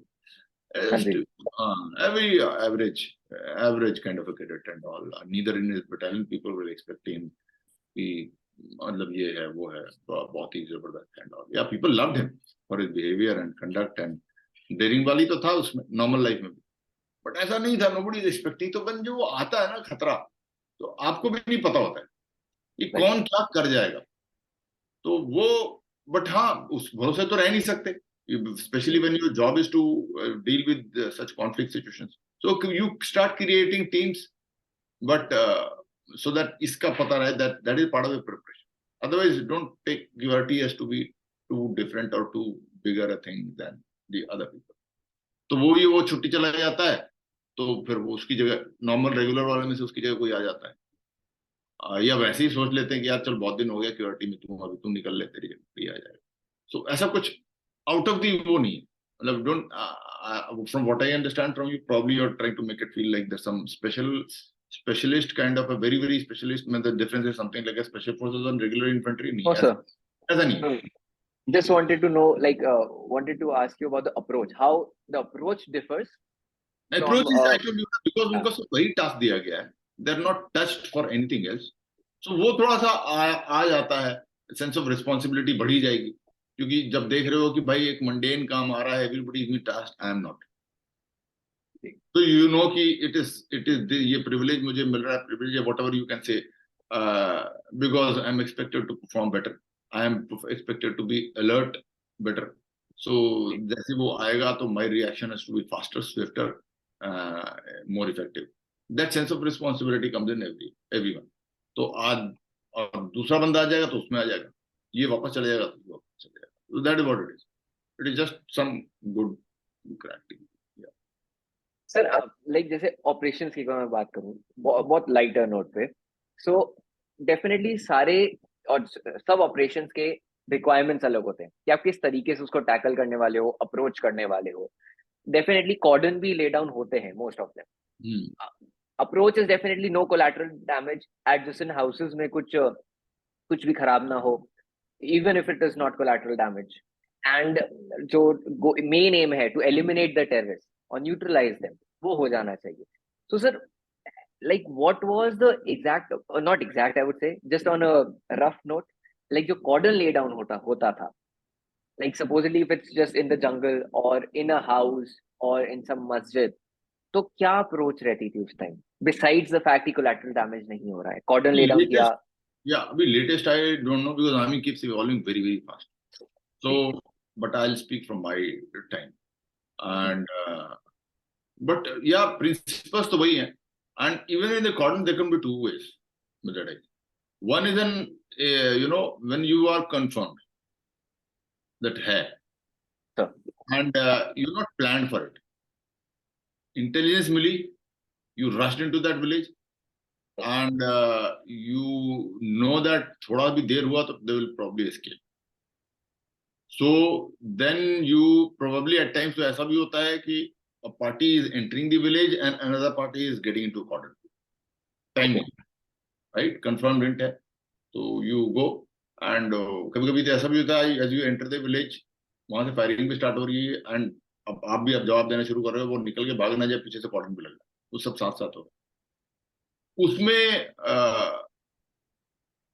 Average kind of a cadet and all. Neither in his battalion people were expecting कि मतलब ये है वो है बहुत ही जबरदस्त and all. Yeah, people loved him for his behavior and conduct and daring वाली तो था उसमें नॉर्मल लाइफ में भी, बट ऐसा नहीं था. nobody is expecting. तो बन जो वो आता है ना खतरा, तो आपको भी नहीं पता होता है कि कौन क्या कर जाएगा, तो वो, बट हाँ उस भरोसे तो रह नहीं सकते, especially when your job is to deal with such conflict situations. So you start creating teams, but so that इसका पता रहे that is part of the preparation. Otherwise, don't take QRT as to be too different or too bigger a thing than the other people. तो वो छुट्टी चला जाता है, तो फिर वो उसकी जगह नॉर्मल रेगुलर वाले में से उसकी जगह कोई आ जाता है, या वैसे ही सोच लेते हैं कि यार चल बहुत दिन हो गया QRT में, अभी तुम निकल ले, तेरी जगह आ जाएगा. So ऐसा कुछ आउट ऑफ दी वो नहीं है. मतलब don't from what I understand from you, probably you're trying to make it feel like there's some specialist kind of a very specialist. I mean, the difference is something like a special forces and regular infantry. No, sir. ऐसा नहीं है. Just wanted to know, like, wanted to ask you about the approach. How the approach differs. Approach is actually because उनको सब वही task दिया गया है. They're not touched for anything else. So वो थोड़ा सा आ जाता है, सेंस ऑफ रिस्पॉन्सिबिलिटी बढ़ी जाएगी, क्योंकि जब देख रहे हो कि भाई एक मंडेन काम आ रहा है, everybody is task, I am not. तो यू नो कि इट इज ये प्रिविलेज मुझे मिल रहा है, प्रिविलेज या whatever you can say, because I am expected to perform better, I am expected to be alert better. So जैसे वो आएगा तो my reaction has to be faster, swifter, more effective. That sense of responsibility comes in everyone. तो आज और दूसरा बंदा आ जाएगा तो उसमें आ जाएगा, ये वापस चले जाएगा तो वापस चले जाएगा. So that is what it is. It is just some good crafting. Yeah. Sir like जैसे ऑपरेशंस की मैं बात करूं बहुत लाइटर नोट पे, सो डेफिनेटली सारे और सब ऑपरेशंस के रिक्वायरमेंट्स अलग होते हैं कि आप किस तरीके से उसको टैकल करने वाले हो, अप्रोच करने वाले हो. डेफिनेटली कॉर्डन भी ले डाउन होते हैं most of them. Approach is definitely no collateral damage, adjacent houses में कुछ भी खराब ना हो, even if it is not collateral damage. And जो main aim है to eliminate the terrorists or neutralize them, वो हो जाना चाहिए. So sir, like what was the exact, or not exact, I would say, just on a rough note, like जो cordon lay down होता था, like supposedly if it's just in the jungle or in a house or in some masjid, तो क्या approach रहती थी उस time, besides the fact कि collateral damage नहीं हो रहा है, cordon lay down किया. Yeah, the latest I don't know, because army keeps evolving very fast. So, but I'll speak from my time. And but yeah, principles तो वही हैं. And even in the cordon, there can be two ways. One is when you are confirmed that है, and you're not planned for it. Intelligence milli, you rushed into that village. And you know that थोड़ा भी देर हुआ तो they will probably escape. So then you probably at times तो ऐसा भी होता है कि a party is entering the village and another party is getting into cordon. Time, right? Confirmed hint है, तो you go and कभी-कभी तो ऐसा भी होता है as you enter the village, वहां से फायरिंग भी स्टार्ट हो रही है, and अब आप भी जवाब देना शुरू कर रहे हो, वो निकल के भाग ना जाए, पीछे से कॉर्डन भी लग जाए, वो सब साथ साथ हो. उसमें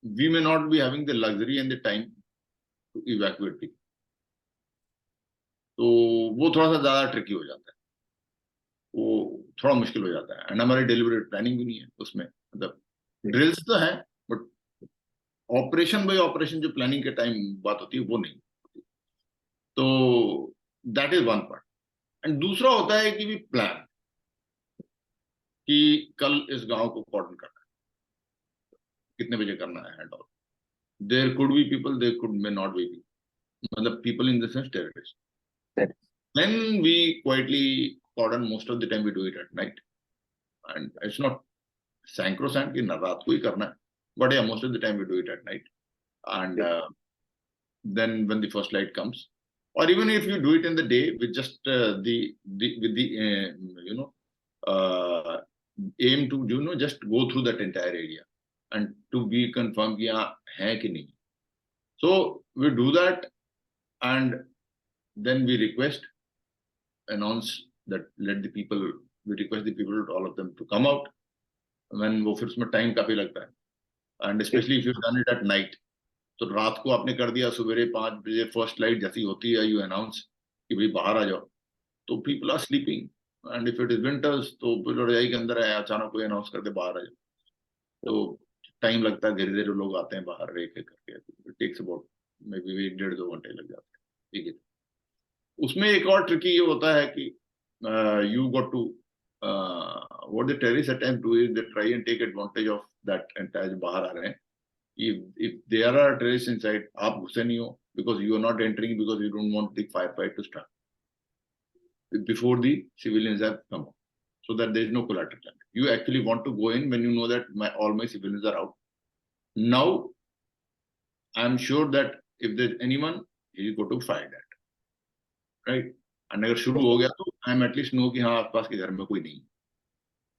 we may not be having the luxury and the time to evacuate people. तो वो थोड़ा सा ज्यादा ट्रिकी हो जाता है, वो थोड़ा मुश्किल हो जाता है. एंड हमारी डेलिबरेट प्लानिंग भी नहीं है उसमें. मतलब ड्रिल्स तो है, बट ऑपरेशन बाय ऑपरेशन जो प्लानिंग के टाइम बात होती है वो नहीं. तो that is one part. And दूसरा होता है कि भी प्लान कि कल इस गांव को कॉर्डन करना है, कितने बजे करना है, and all. There could be people, there could may not be, मतलब people in the sense terrorist. Then we quietly cordon. Most of the time we do it at night, and it's not sacrosanct कि रात को ही करना है, but yeah, most of the time we do it at night. And then when the first light comes, or even if you do it in the day with just aim to just go through that entire area and to be confirmed कि हाँ है कि नहीं. So we do that, and then we announce that we request the people, all of them, to come out. When वो फिर उसमें time काफी लगता है, and especially if you've done it at night. तो रात को आपने कर दिया, सवेरे 5 बजे फर्स्ट लाइट जैसी होती है, you announce कि भाई बाहर आ जाओ, तो people are sleeping. And if it is winters, तो रजाई के अंदर है, अचानक कोई अनाउंस करके बाहर आ जाओ, तो टाइम लगता है, धीरे धीरे लोग आते हैं बाहर एक एक करके. It takes about maybe 1.5-2 घंटे लग जाते हैं. ठीक है. उसमें एक और ट्रिकी ये होता है कि you got to what the terrorists attempt to is they try and take advantage of that entire बाहर आ रहे हैं, if there are terrorists inside, आप घुसे नहीं हो because you are not entering because you don't want the firefight to start before the civilians have come out, so that there is no collateral damage. You actually want to go in when you know that all my civilians are out. Now, I am sure that if there's anyone, he is going to fire that, right? And अगर शुरू हो गया तो I am at least know कि हाँ आसपास के घर में कोई नहीं,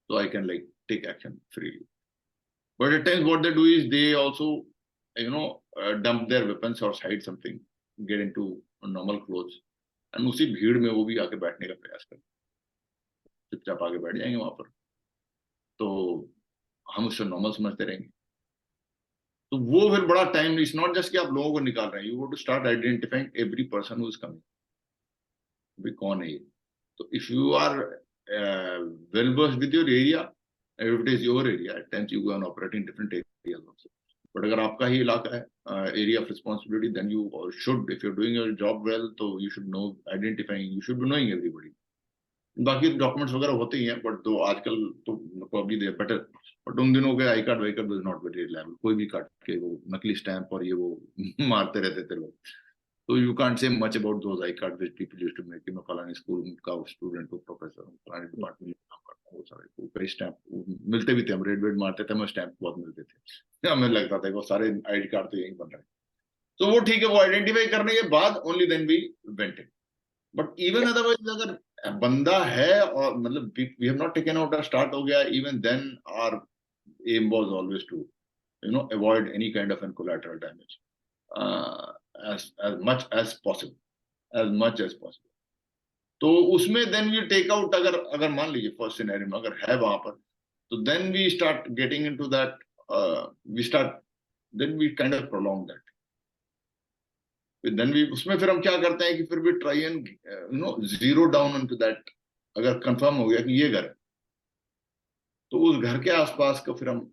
so I can like take action freely. But at times what they do is they also, dump their weapons or hide something, get into normal clothes, and उसी भीड़ में वो भी आके बैठने का प्रयास करते, चुपचाप आके बैठ जाएंगे वहां पर, तो हम उससे नॉर्मल समझते रहेंगे. तो वो फिर बड़ा टाइम, इट्स नॉट जस्ट कि आप लोगों को निकाल रहे हैं, you want to start identifying every person who is coming, भी कौन है ये. तो if you are well versed with your area, if it is your area, at times you go and operate in different areas also. But अगर आपका ही इलाका है, area of responsibility, then you should, if you're doing your job well, तो you should know, identifying, you should be knowing everybody. बाकी documents वगैरह होते ही हैं, but तो आजकल तो probably they are better. But उन दिनों के I card Y card was not very reliable. कोई भी काट के वो नकली स्टैंप और ये वो मारते रहते थे लोग. So you can't say much about those I cards which people used to make. कि मैं फलाने स्कूल का स्टूडेंट हूँ, प्रोफेसर हूँ, फलाने डिपार्टमेंट में काम करता हूँ, वो सारे कई स्टैंप मिलते भी थे, हम रेड वेड मारते थे, हमें स्टैंप बहुत मिलते थे, हमें लगता था कि वो सारे आईडी कार्ड तो यही बन रहे हैं. तो वो ठीक है, वो आइडेंटिफाई करने के बाद only then we went in. But even otherwise अगर बंदा है और मतलब we have not taken out, start हो गया, even then our aim was always to avoid any kind of an collateral damage as much as possible. तो उसमें then we take out, अगर मान लीजिए फर्स्ट सिनेरियो में अगर है वहां पर, तो then we start getting into that, then we kind of prolong that. Then we उसमें फिर हम क्या करते हैं कि फिर we try and zero down into that. अगर कंफर्म हो गया कि ये घर है, तो उस घर के आसपास का फिर हम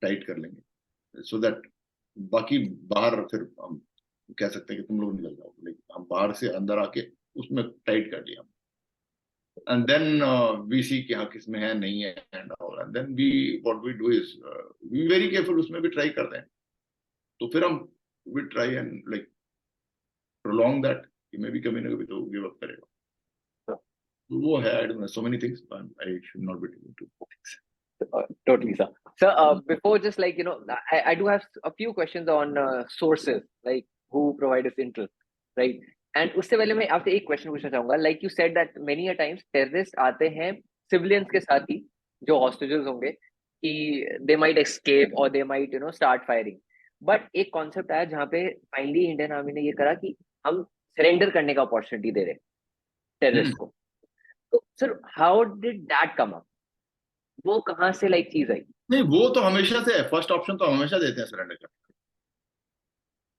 टाइट कर लेंगे, so that बाकी बाहर फिर हम कह सकते हैं कि तुम लोग निकल जाओ, लेकिन हम बाहर से अंदर आके उसमें टाइट कर लिया, एंड देन वी सी कि हाँ किसमें है नहीं है, and then we what we do is we very careful, उसमें भी ट्राई करते हैं. तो फिर हम we try and like prolong that, कि मैं भी कभी ना कभी तो गिव अप करेगा. तो वो है, आई don't no, so many things, I should not be taking two things. Totally, sir. So, before just like, I do have a few questions on sources, like who provide us interest, right? And उससे पहले मैं आपसे एक question पूछना चाहूंगा. Like you said that many a times terrorists आते हैं civilians के साथ ही, जो hostages होंगे, कि they might escape or they might, start firing. But एक concept आया जहाँ पे finally Indian Army ने ये करा कि हम surrender करने का opportunity दे रहे हैं terrorists को. तो sir, how did that come up? वो कहाँ से लाइक चीज आई? नहीं, वो तो हमेशा से है, फर्स्ट ऑप्शन तो हमेशा देते हैं सरेंडर करने.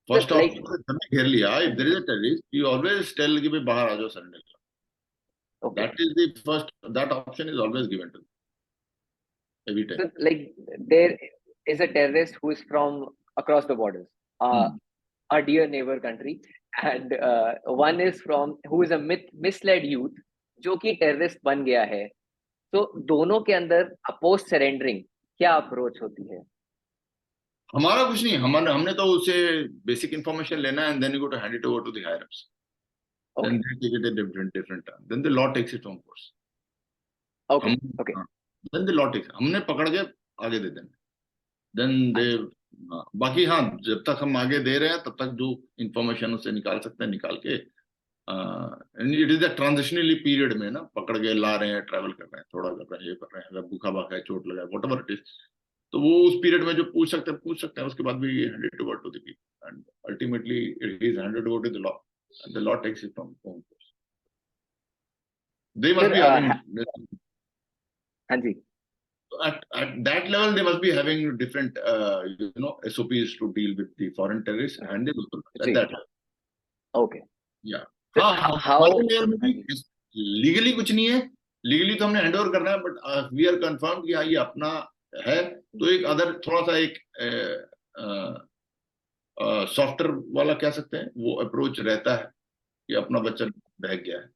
फर्स्ट ऑप्शन तो घेर लिया, if there is a terrorist you always tell कि भाई बाहर आ जाओ, सरेंडर करो. That is the first, that option is always given to every time. So, like there is a terrorist who is from across the borders, a dear neighbor country, and one is from who is a misled youth जो कि terrorist बन गया है. तो दोनों के अंदर अपोस्ट surrendering क्या अप्रोच होती है? हमारा कुछ नहीं, हमने तो उससे बेसिक इंफॉर्मेशन लेना है, and then you go to hand it over to the higher ups, then they take it a different turn, then the law takes it on course. Okay okay, then the law takes, हमने पकड़ के आगे दे देना, then they. बाकी हाँ, जब तक हम आगे दे रहे हैं तब तक जो इंफॉर्मेशन उससे निकाल सकते हैं निकाल के, इट इज द ट्रांजिशनली पीरियड में ना, पकड़ के ला रहे हैं, ट्रैवल कर रहे हैं, थोड़ा कर रहे हैं, ये कर रहे हैं, अगर भूखा भाखा है, चोट लगा है, व्हाटएवर इट इज, तो वो उस पीरियड में जो पूछ सकते हैं, उसके बाद भी handed over to the people, and ultimately it is handed over to the law, and the law takes it from own course. They must be having, हाँ जी, at that level they must be having different SOPs to deal with the foreign terrorists, and they also at that level. Okay, yeah. हमारे layer में भी legally कुछ नहीं है, legally तो हमने हैंड ओवर करना है, बट वी आर कंफर्म कि हाँ ये अपना है, तो एक अदर थोड़ा सा एक सॉफ्टवेयर वाला कह सकते हैं, वो अप्रोच रहता है कि अपना बच्चा बह गया है,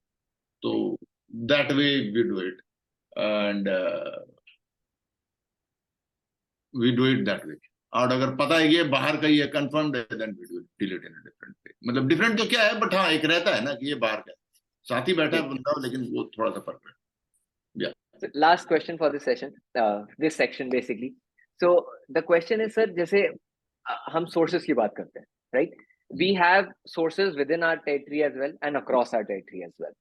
तो that way we do it. And we do it that way. और अगर पता है ये बाहर का ही है, confirmed है, then we do it in a different way. मतलब different तो क्या है, but हाँ एक रहता है ना कि ये बाहर का है, साथ ही बैठा है बंदा, लेकिन वो थोड़ा सा फर्क है. Yeah. So last question for this session, this section basically. So the question is, sir, जैसे हम sources की बात करते हैं, right? We have sources within our territory as well and across our territory as well.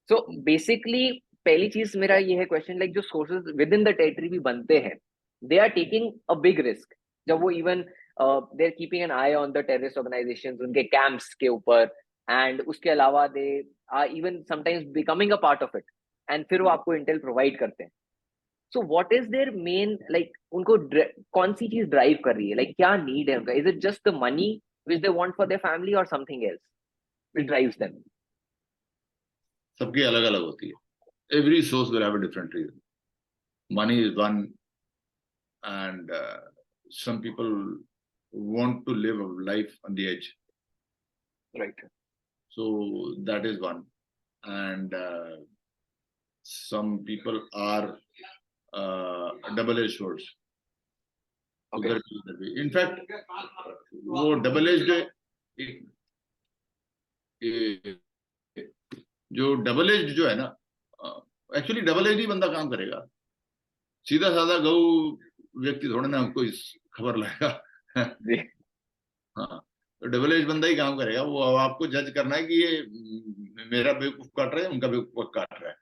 So basically पहली चीज मेरा ये है क्वेश्चन, लाइक जो sources with in the territory भी बनते हैं, they are taking a big risk. जब वो even they are keeping an eye on the terrorist organisations, उनके कैंप्स के ऊपर, एंड उसके अलावा they are even sometimes becoming a part of it, and फिर वो आपको इंटेल प्रोवाइड करते हैं. So what is there main, like उनको कौन सी चीज ड्राइव कर रही है, लाइक क्या नीड है उनका? Is it just the money which they want for their family और something else which drives them? सबकी अलग अलग होती है. Every source will have a different reason. Money is one, and some people want to live a life on the edge. Right. So that is one. And some people are double-edged swords. Okay. In fact, वो double-edged जो double-edged जो है ना, actually double as ही बंदा काम करेगा. सीधा साधा गौ व्यक्ति थोड़ा ना हमको इस खबर लाएगा. हाँ, तो डबल एज बंदा ही काम करेगा. वो आपको जज करना है कि ये मेरा बेवकूफ काट रहा है, उनका बेवकूफ काट रहा है,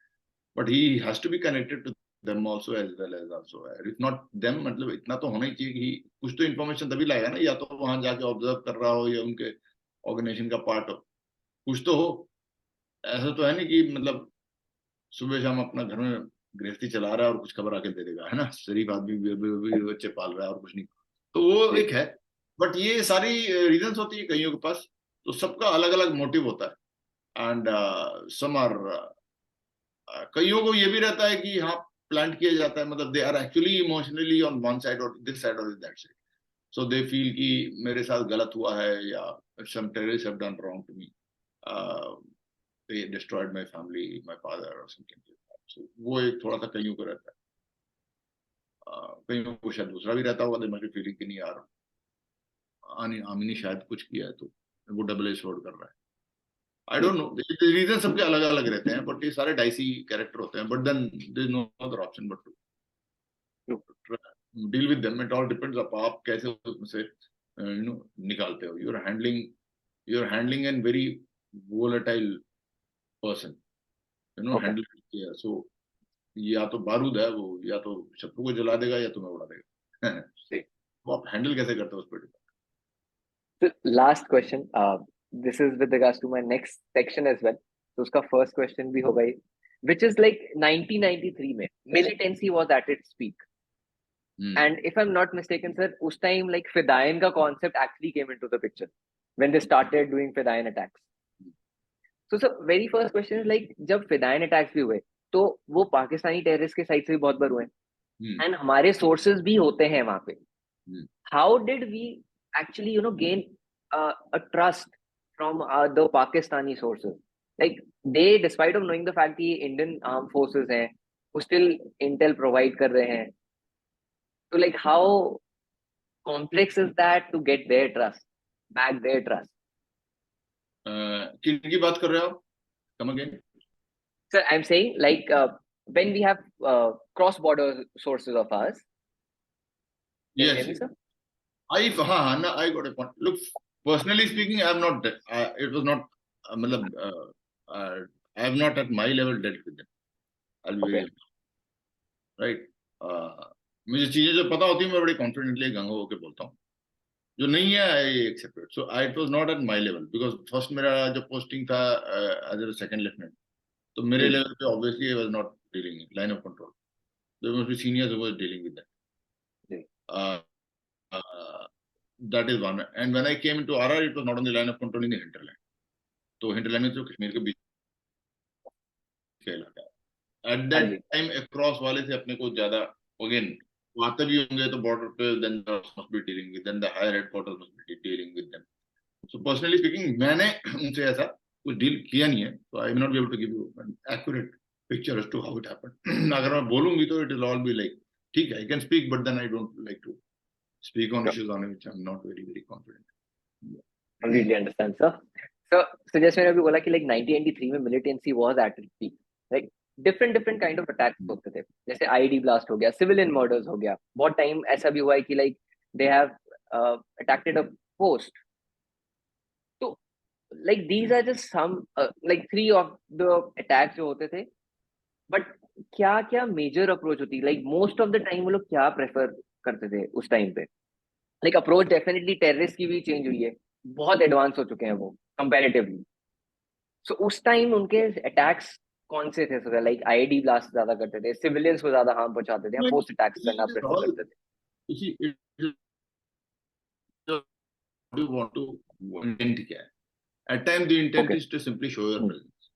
but he has to be connected to them also as well as also. If not them, मतलब इतना तो होना ही चाहिए कि कुछ तो इन्फॉर्मेशन तभी लाएगा ना, या तो वहां जाके ऑब्जर्व कर रहा हो या उनके ऑर्गेनाइजेशन का पार्ट हो, कुछ तो हो. ऐसा तो है नहीं कि मतलब सुबह शाम अपना घर में गृहस्थी चला रहा है और कुछ खबर आके दे देगा, है ना. शरीफ आदमी भी बच्चे पाल रहा है और कुछ नहीं. तो वो एक है, बट ये सारी रीजंस होती है कईयों के पास, तो सबका अलग अलग मोटिव होता है. एंड सम आर, कईयों को ये भी रहता है कि हाँ प्लांट किया जाता है, मतलब they are actually emotionally on one side और दिस साइड और that side. So they feel कि मेरे साथ गलत हुआ है, या some terrorist have done wrong to me, they destroyed my family, my father or something like that. So वो एक थोड़ा सा कईयों को रहता है. कईयों को शायद दूसरा भी रहता होगा, they must be feeling कि नहीं यार आमिनी ने शायद कुछ किया है, तो वो डबल एज स्वॉर्ड कर रहा है. आई डोंट नो, रीजन सबके अलग अलग रहते हैं, बट ये सारे डाइसी कैरेक्टर होते हैं. But then there is no other option but to deal with them. It all depends आप कैसे उसमें से निकालते हो. You are handling an very volatile person, handle किया. सो या तो बारूद है वो, या तो शत्रु को जला देगा या तुम्हें उड़ा देगा. वो आप हैंडल कैसे करते हो उस पर. Last question, this is with regards to my next section as well. तो उसका फर्स्ट क्वेश्चन भी होगा, व्हिच इज लाइक 1993 में militancy was at its peak, and if I am not mistaken sir, उस टाइम लाइक फिदायन का concept actually came into the picture when they started doing फिदायन attacks. तो sir very first question is like, जब फिदायन attacks भी हुए तो वो पाकिस्तानी टेररिस्ट के साइड से भी बहुत बार हुए, एंड हमारे सोर्सेज भी होते हैं वहां पे. How did we actually gain a trust from the Pakistani sources? Like they, despite of knowing the fact कि Indian armed forces हैं, वो still intel provide कर रहे हैं. So like how complex is that to get their trust, back their trust? किनकी बात कर रहे हो आप? Come again. Sir, I'm saying like when we have cross-border sources of ours. Yes. Hear me, sir? I got a point. Look, personally speaking, I have not. It was not. I have not at my level dealt with them. I'll be very right. मुझे चीजें जो पता होती है मैं बड़े confidently Ganga होके बोलता हूँ. जो नहीं है I accept it. So it was not at my level, because first मेरा जो पोस्टिंग था एज अ सेकंड लेफ्टिनेंट, तो मेरे लेवल पे obviously I was not dealing line of control. There must be seniors who was dealing with that. That is one. And when I came into RR, it was not on the line of control in the hinterland. तो hinterland में तो कश्मीर के बीच का इलाका है. At that time, across वाले से अपने को ज़्यादा again आते भी होंगे तो border पे, then the must be dealing with, then the higher headquarters must be dealing with them. So personally speaking, मैंने उनसे ऐसा कुछ डील किया नहीं है, so I may not be able to give you an accurate picture as to how it happened. अगर मैं बोलूँगी तो it will all be like ठीक है, I can speak, but then I don't like to speak on Sure. issues on which I'm not very confident. Completely understand, sir. So जैसे मैंने अभी बोला कि like 1993 में militancy was at its peak, like different kind of attacks होते थे, जैसे IED blast हो गया, civilian murders हो गया, बहुत time ऐसा भी हुआ है कि like they have attacked a post. तो like these are just some like 3 of the attacks जो होते थे, but क्या क्या major approach होती, like most of the time वो लोग क्या prefer करते थे उस time पे? Like approach definitely terrorist की भी change हुई है, बहुत advance हो चुके हैं वो comparatively. So उस टाइम उनके अटैक्स कौन से थे? सर लाइक आईडी ब्लास्ट ज्यादा करते थे, सिविलियंस को ज्यादा हार्म पहुंचाते थे, या पोस्ट अटैक्स करना प्रेफर all, करते थे? you see, you want to intent क्या है? At times the intent Okay. is to simply show your presence,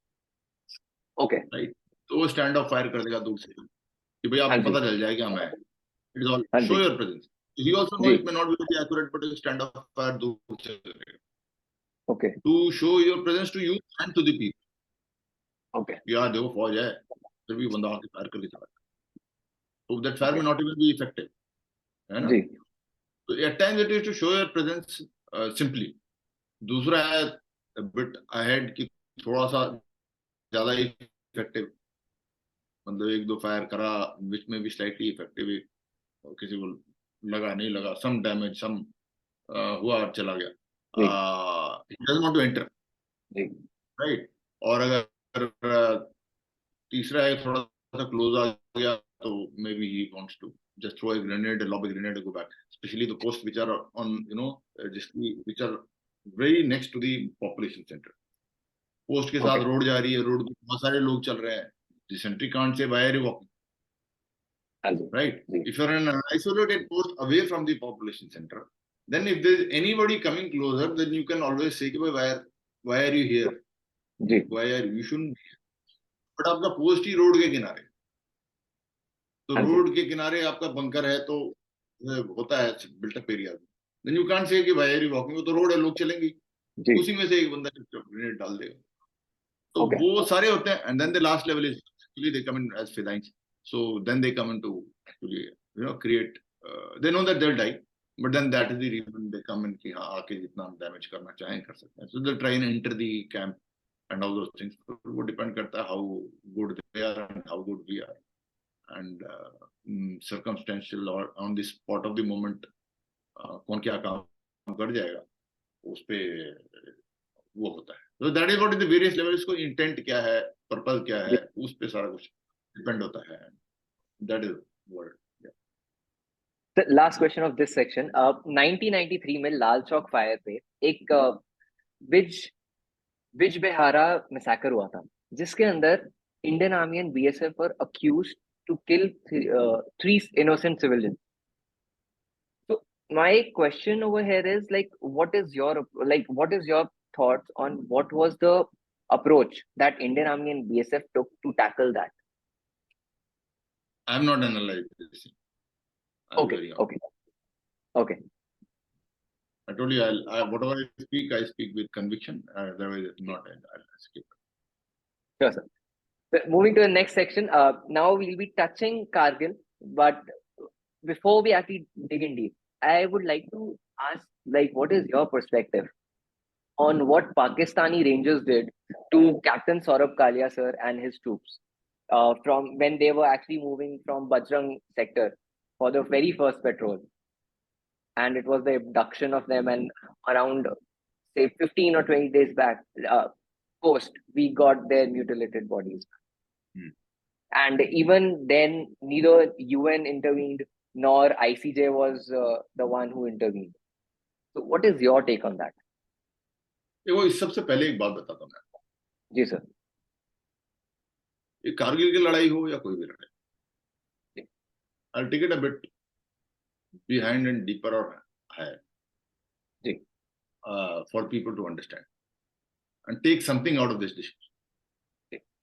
Okay. right? तो वो स्टैंड ऑफ फायर कर देगा दूर से कि भाई हाँ आपको जी, पता चल जाए कि मैं, इट इज ऑल हाँ शो जी, your presence. He also know जी. it may not be very accurate, but stand of fire दूर से okay, to show your presence to you and to the people. Okay, यार देखो फौज है, फिर भी बंदा आके फायर करके चला, so that fire may not even be effective, है ना? जी, So at times it is to show your presence simply. दूसरा है a bit ahead कि थोड़ा सा ज्यादा इफेक्टिव, मतलब एक दो फायर करा विच में भी स्लाइटली इफेक्टिव, किसी को लगा नहीं लगा, सम डैमेज, सम हुआ और चला गया, जी, he doesn't want to enter, ji, right? और अगर तीसरा है थोड़ा सा क्लोज आ गया तो maybe he wants to just throw a grenade, lob a grenade, go back, especially the posts which are on, just which are very next to the population center. Post के okay, साथ road जा रही है, road पे बहुत सारे लोग चल रहे हैं, the sentry can't say why are you walking, हाँ जी, right? जी, If you're in an isolated post away from the population center, then if there's anybody coming closer, then you can always say why are you here, जी, why are you shouldn't be here. But आपका post ही road के किनारे, तो हाँ जी, road के किनारे आपका बंकर है, तो होता है built up area, then you can't say कि why are you walking, वो तो रोड है, लोग चलेंगे, जी, उसी में से एक बंदा ग्रेनेड डाल देगा. तो ओके, वो सारे होते हैं, and then the last level is actually they come in as फिलाइंस, so then they come in to create, they know that they will die, but then that is the reason they come in कि हाँ आके जितना damage करना चाहें कर सकते हैं, so they try and enter the camp and all those things. वो डिपेंड करता है how good they are and how good we are, and circumstantial और on the spot of the moment कौन क्या काम कर जाएगा उस पे वो होता है. So that is what is the various levels को intent क्या है, purpose क्या है, उस पे सारा कुछ depend होता है. That is what. Yeah. The last question of this section, 1993 में लाल चौक फायर पे एक बिज बेहारा मैसेकर हुआ था, जिसके अंदर Indian army and BSF were accused to kill 3 innocent civilians. So my question over here is like, what is your thoughts on what was the approach that Indian Army and BSF took to tackle that? I am not analyzed this. I'm Okay, very honest. okay, okay. I told you, whatever I speak with conviction. Otherwise, not. I'll skip. Sure, sir. So moving to the next section, now we'll be touching Kargil, but before we actually dig in deep, I would like to ask, like, what is your perspective on what Pakistani Rangers did to Captain Saurabh Kalia sir and his troops from when they were actually moving from Bajrang sector for the very first patrol, and it was the abduction of them, and around say 15 or 20 days back post we got their mutilated bodies. And even then, neither UN intervened nor ICJ was the one who intervened. So, what is your take on that? देखो, इस सबसे पहले एक बात बताता हूँ मैं. जी sir. ये कारगिल की लड़ाई हो या कोई भी लड़ाई, I'll take it a bit behind and deeper or higher, ji. For people to understand and take something out of this discussion.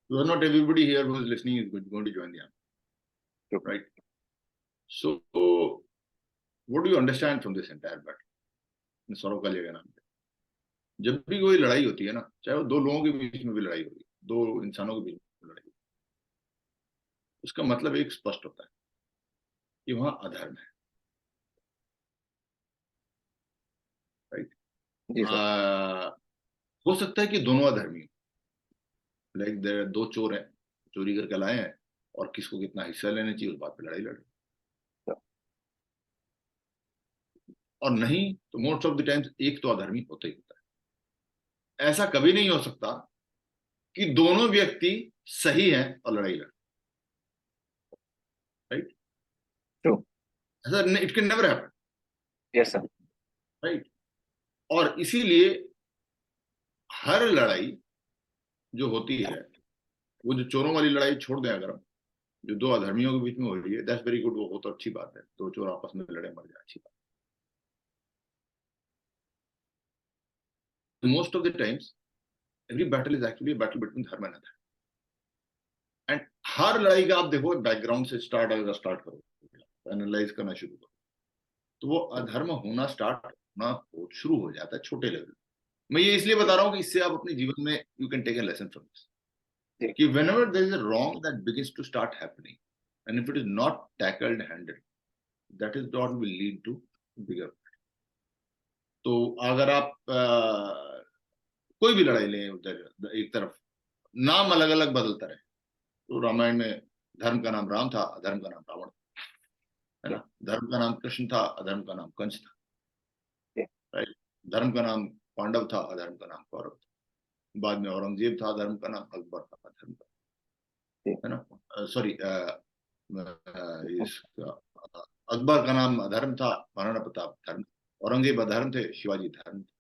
Because not everybody here who is listening is going to join the army, right? So, what do you understand from this entire battle? Saurabh Kalia के नाम पे जब भी कोई लड़ाई होती है ना, चाहे वो दो लोगों के बीच में भी लड़ाई होगी, दो इंसानों के बीच में लड़ाई होगी, उसका मतलब एक स्पष्ट होता है कि वहां अधर्म है. जी सर। हो सकता है कि दोनों अधर्मी, लाइक दो चोर हैं, चोरी करके लाए हैं और किसको कितना हिस्सा लेना चाहिए उस बात पे लड़ाई लड़े, और नहीं तो मोस्ट ऑफ द टाइम्स एक तो अधर्मी होता ही होता है। ऐसा कभी नहीं हो सकता कि दोनों व्यक्ति सही हैं और लड़ाई लड़े, राइट? ट्रू। ऐसा it can never happen, yes sir. Right? और इसीलिए हर लड़ाई जो होती है, वो जो चोरों वाली लड़ाई छोड़ दें अगर हम, जो दो अधर्मियों के बीच में हो रही है, दैट्स वेरी गुड, वो तो अच्छी बात है, दो चोर आपस में लड़े मर जाए, अच्छी बात। Most of the times every battle is actually battle between धर्म एंड अधर्म, एंड हर लड़ाई का आप देखो बैकग्राउंड से स्टार्ट करो, एनालाइज करना शुरू करो, तो वो अधर्म होना शुरू हो जाता है छोटे लेवल। मैं ये इसलिए बता रहा हूँ कि इससे आप अपने जीवन में you can take a lesson from this, कि whenever there is a wrong that begins to start happening, and if it is not tackled and handled, that is what will lead to bigger. तो अगर आप कोई भी लड़ाई लें, उधर एक तरफ नाम अलग अलग बदलता रहे, तो रामायण में धर्म का नाम राम था, अधर्म का नाम रावण, है ना? धर्म का नाम कृष्ण था, अधर्म का नाम कंस था, राइट? धर्म का नाम पांडव था, अधर्म का नाम कौरव था, बाद में औरंगजेब था, धर्म का नाम अकबर था, धर्म का, है ना? सॉरी, अकबर का नाम अधर्म था, महाराणा प्रताप धर्म, औरंगजेब अधर्म थे, शिवाजी धर्म थे।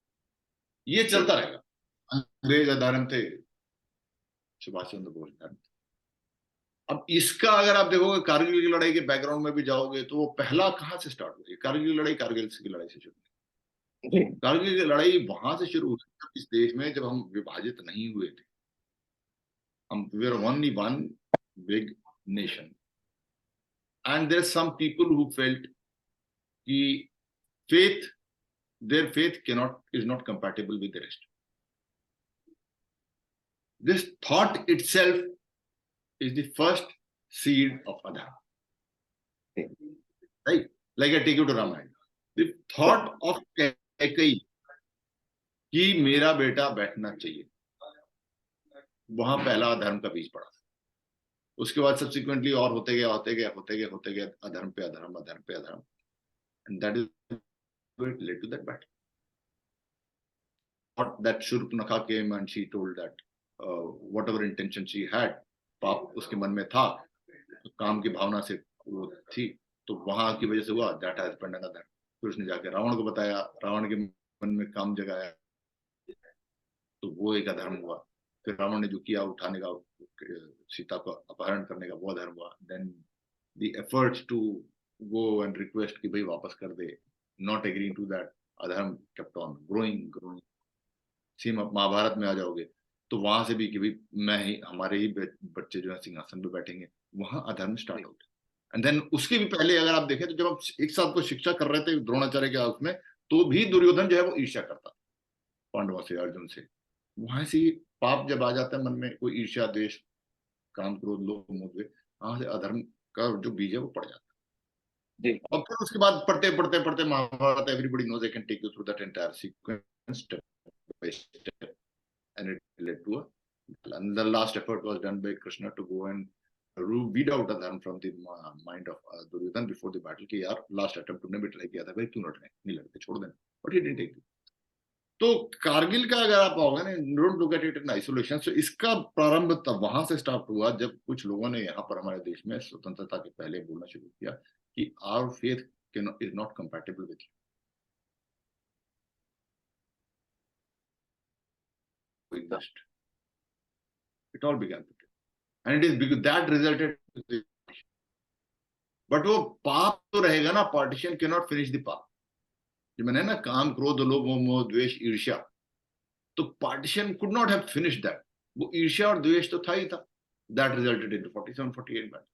ये चलता रहेगा। अंग्रेज अधर्म थे, सुभाष चंद्र बोस धर्म थे। अब इसका अगर आप देखोगे कारगिल की लड़ाई के बैकग्राउंड में भी जाओगे, तो वो पहला कहां से स्टार्ट हुई? कारगिल की लड़ाई कारगिल की लड़ाई से शुरू हुई। कारगिल की लड़ाई वहां से शुरू हुई इस देश में जब हम विभाजित नहीं हुए थे। हम we are only one big nation, and there are some people who felt कि their faith is not compatible with the rest. This thought itself is the first seed of adharma, right? Like I take you to Ramayana, the thought of Kaikai कि मेरा बेटा बैठना चाहिए, वहां पहला अधर्म का बीज पड़ा। उसके बाद सब्सिक्वेंटली और होते गए अधर्म पे अधर्म, and that is what led to that battle. Not that Shurpanakha came and she told that whatever intention she had, पाप उसके मन में था, काम की भावना से वो थी, तो वहां की वजह से हुआ, that has been another. फिर उसने जाके रावण को बताया, रावण के मन में काम जगाया, तो वो एक अधर्म हुआ। फिर रावण ने जो किया उठाने का, सीता को अपहरण करने का, वो अधर्म हुआ। Then the efforts to go and request कि भाई वापस कर दे, नॉट एग्रीइंग टू दैट, अधर्म केप्ट ऑन ग्रोइंग। सेम आप महाभारत में आ जाओगे तो वहां से भी कि भाई हमारे ही बच्चे जो है सिंहासन पे बैठेंगे, वहां अधर्म स्टार्ट हो गया। एंड देन उसके भी पहले अगर आप देखें तो जब आप एक साथ को शिक्षा कर रहे थे द्रोणाचार्य के हाउस में, तो भी दुर्योधन जो है वो ईर्ष्या करता था पांडवों से, अर्जुन से। वहां से पाप जब आ जाता है मन में, कोई ईर्ष्या, द्वेष, काम, क्रोध, लोभ, मोह, वहां से अधर्म का जो बीज है वो पड़ जाता है। और फिर उसके बाद पढ़ते Mahabharata, everybody knows, I can take you through that entire sequence step by step, and it led to and the last effort was done by Krishna to go and weed out adharma from the mind of Duryodhan before the battle कि यार last attempt तुमने भी try किया था भाई, क्यों लड़ रहे हैं, नहीं लड़ते, छोड़ देना, बट ही डिडंट टेक। तो कारगिल का अगर आप आओगे ना, don't look at it in isolation. So इसका प्रारंभ तब वहां से स्टार्ट हुआ जब कुछ लोगों ने यहाँ पर हमारे देश में स्वतंत्रता के पहले बोलना शुरू किया कि our faith is not compatible with you. Exist. It all began with it, and it is because that resulted. But वो पाप तो रहेगा ना, partition cannot finish the पाप। जो मैंने ना काम, क्रोध, लोभ, मोह, द्वेष, ईर्ष्या, तो partition could not have finished that। वो ईर्ष्या और द्वेष तो था ही था। That resulted into 47-48 battle।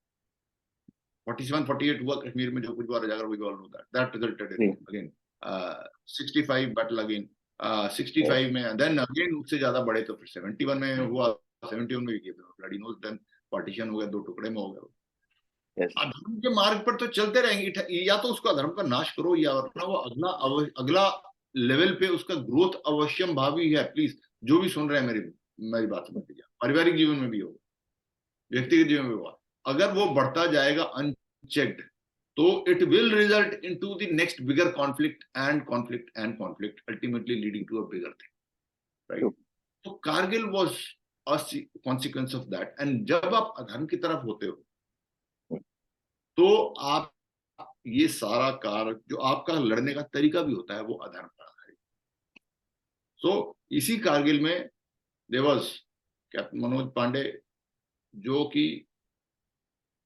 47-48 हुआ कश्मीर में, जो कुछ हुआ जाकर, we all know that। That resulted in again 65 battle again। 65 में, देन अगेन उससे ज्यादा बड़े तो फिर 71 में हुआ, 71 में भी ब्लडी नोज, देन पार्टीशन हो गया, दो टुकड़े में हो गया। अधर्म के मार्ग पर तो चलते रहेंगे, या तो उसको अधर्म का नाश करो, या वरना वो अगला लेवल पे उसका ग्रोथ अवश्यम भावी है। प्लीज जो भी सुन रहे हैं मेरी बात समझ लीजिए, पारिवारिक जीवन में भी होगा, व्यक्तिगत जीवन में होगा। अगर वो बढ़ता जाएगा अनचेक्ड, तो it will result into the next bigger conflict and conflict and conflict, ultimately leading to a bigger thing, right? तो Kargil was a consequence of that. And जब आप अधर्म की तरफ होते हो, तो आप ये सारा कार्य जो आपका लड़ने का तरीका भी होता है, वो अधर्म का है। सो इसी कारगिल में there was captain Manoj Pandey, जो कि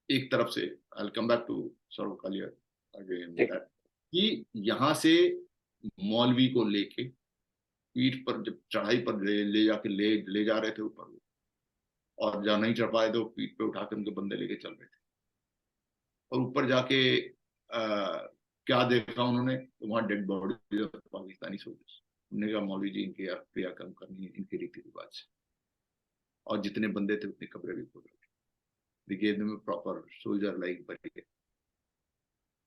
एक तरफ से, I will come back to Saurabh Kalia again, कि यहां से मौलवी को लेके पीठ पर जब चढ़ाई पर ले जाके ले जा रहे थे ऊपर, और जहां नहीं चढ़ पाए तो पीठ पे उठाकर उनके बंदे लेके चल रहे थे। और ऊपर जाके क्या देखा उन्होंने, तो वहां dead body of Pakistani soldiers. उन्होंने कहा मौलवी जी, इनके क्रियाक्रम करनी है इनके रीति रिवाज से, और जितने बंदे थे उतने कब्रें भी खोल रखे, दिखे में प्रॉपर सोल्जर लाइक बने।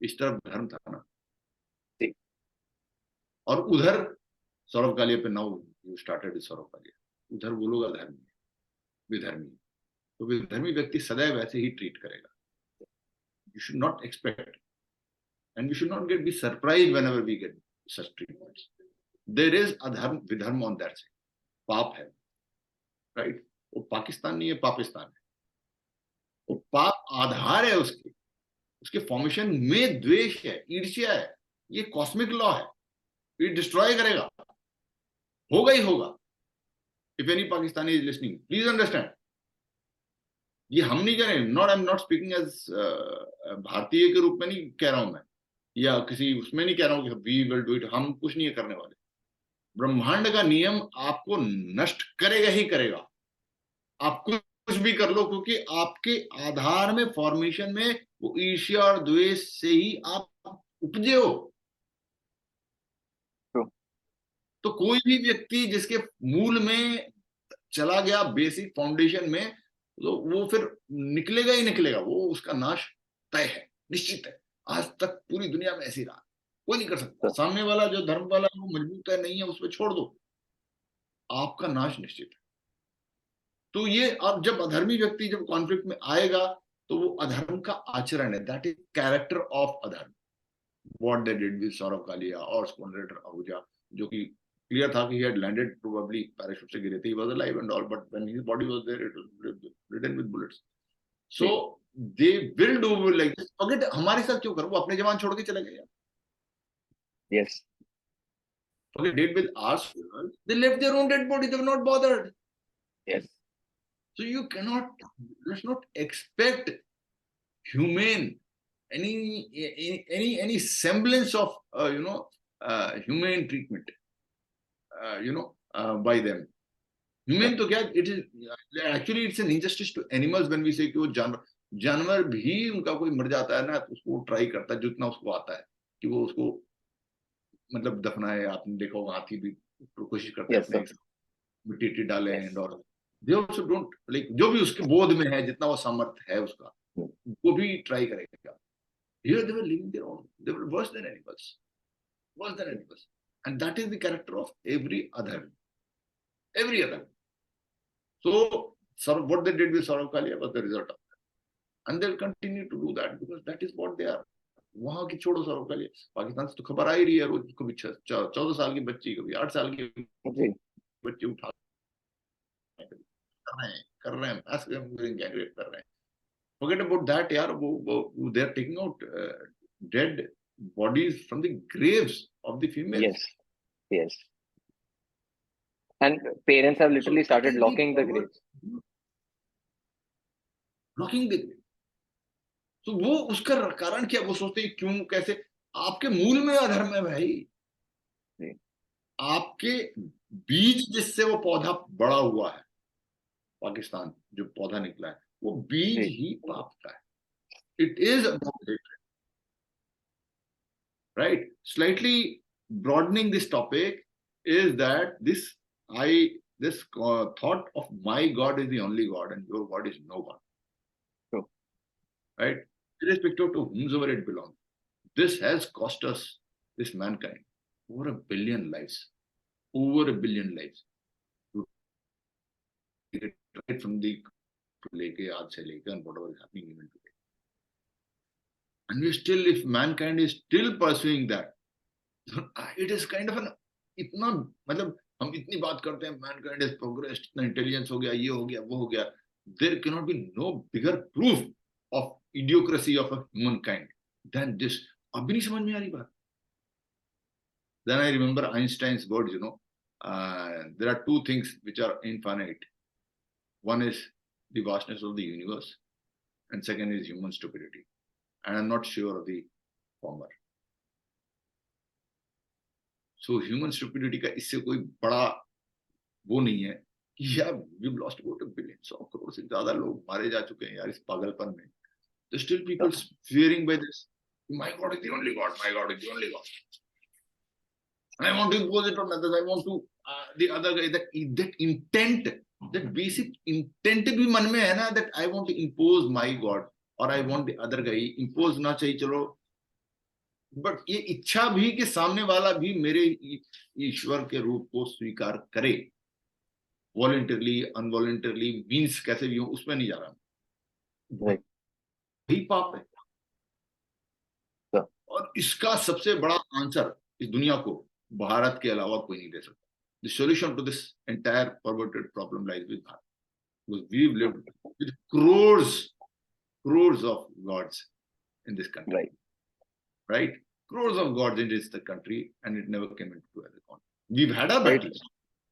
इस तरफ धर्म था ना, और उधर सौरभ कालिया पे now you started Saurabh Kalia, उधर वो लोग अधर्मी, विधर्मी। तो विधर्मी व्यक्ति सदैव ऐसे ही ट्रीट करेगा। You should not expect, and we should not be surprised whenever we get such treatments. There is adharm, vidharm on that side. पाप है, right? वो पाकिस्तान नहीं है, पाकिस्तान है। वो पाप आधार है उसके, उसके फॉर्मेशन में द्वेष है, ईर्ष्या है। ये कॉस्मिक लॉ है, ये डिस्ट्रॉय करेगा, होगा ही होगा। If any Pakistani is listening, please understand. ये हम नहीं कह रहे, not, I am not speaking as भारतीय के रूप में नहीं कह रहा हूं मैं, या किसी उसमें नहीं कह रहा हूं कि वी विल डू इट, हम कुछ नहीं करने वाले। ब्रह्मांड का नियम आपको नष्ट करेगा ही करेगा, आप कुछ भी कर लो, क्योंकि आपके आधार में, फॉर्मेशन में वो ईर्ष्या और द्वेष से ही आप उपजे हो। तो कोई भी व्यक्ति जिसके मूल में चला गया, बेसिक फाउंडेशन में, तो वो फिर निकलेगा ही निकलेगा, वो उसका नाश तय है, निश्चित है। आज तक पूरी दुनिया में ऐसी रहा, कोई नहीं कर सकता। सामने वाला जो धर्म वाला है वो मजबूत है नहीं है, उसमें छोड़ दो, आपका नाश निश्चित है। तो ये अब जब अधर्मी व्यक्ति जब कॉन्फ्लिक्ट में आएगा, तो वो अधर्म का आचरण है, दैट इज कैरेक्टर ऑफ अधर्म। What they did with Saurabh Kalia और स्क्वाड्रन आहूजा, जो कि क्लियर था कि he had landed probably parachute से गिरे थे, he was alive and all, but when his body was there, it was ridden with bullets. So they will do like this. Forget हमारे साथ क्यों करो, वो अपने जवान छोड़ के चले गए यार। Yes. Forget did with us, they left their own dead body, they were not bothered. Yes. So you cannot, let's not expect humane, any semblance of humane treatment, by them. Humane तो क्या, it is actually it's an injustice to animals when we say कि वो जानवर भी उनका कोई मर जाता है ना, तो उसको ट्राई करता है जितना उसको आता है कि वो उसको मतलब दफनाए। आपने देखा होगा हाथी भी कोशिश करते हैं अपने मिट्टी डाले एंड और दे आल्सो डोंट लाइक, जो भी उसके बोध में है, जितना वो सामर्थ्य है उसका, वो भी ट्राई करेगा। Here they were living their own, they were worse than animals, and that is the character of every other. So what they did with Saurav Kalia was the result of that, and they'll continue to do that because that is what they are. वहां की छोड़ो सौरव कालिया, पाकिस्तान से तो खबर आ ही रही है रोज, कभी 14 साल की बच्ची, कभी 8 साल की बच्ची उठा कर रहे हैं mass gang rape कर रहे हैं। Forget about that यार, वो they are taking out dead bodies from the graves of the females. Yes. And parents have literally started locking the graves. Locking the grave. तो वो उसका कारण क्या, वो सोचते हैं क्यों कैसे, आपके मूल में अधर्म है भाई। आपके बीज जिससे वो पौधा बड़ा हुआ है, पाकिस्तान जो पौधा निकला है, वो बीज ही पाप का है। It is right. Slightly broadening this topic is that this thought of my God is the only God and your God is no God. True. Right? Irrespective to whomsoever it belongs. This has cost us, this mankind. over a billion lives. Over a billion lives. Right from the and whatever is happening even today. And we still, if mankind is still pursuing that, it is kind of an इतना मतलब हम इतनी बात करते हैं mankind has progressed, इतना intelligence हो गया, ये हो गया, वो हो गया. There cannot be no bigger proof of idiocracy of a humankind than this. अब भी नहीं समझ में आ रही बात. Then I remember Einstein's words, there are two things which are infinite. One is the vastness of the universe, and second is human stupidity. And I'm not sure of the former. So human stupidity का इससे कोई बड़ा वो नहीं है कि यार we've lost about a billion, 100 crore से ज्यादा लोग मारे जा चुके हैं यार इस पागलपन में. There's still people swearing by this. My God is the only God. My God is the only God. And I want to impose it on others. I want to the other guy. That intent, that basic intent भी मन में है ना, that I want to impose my God or I want the other guy. Impose ना चाहिए चलो. But ये इच्छा भी कि सामने वाला भी मेरे ईश्वर के रूप को स्वीकार करे, वॉलंटरली अनवॉलंटरली मीन्स कैसे भी हो, उसमें नहीं जा रहा. वही पाप है. और इसका सबसे बड़ा आंसर इस दुनिया को भारत के अलावा कोई नहीं दे सकता. The solution to this entire perverted problem lies with Bharat, because we've lived with crores of gods in this country, right? Crores of gods in this country, and it never came into as a conflict. We've had our battles.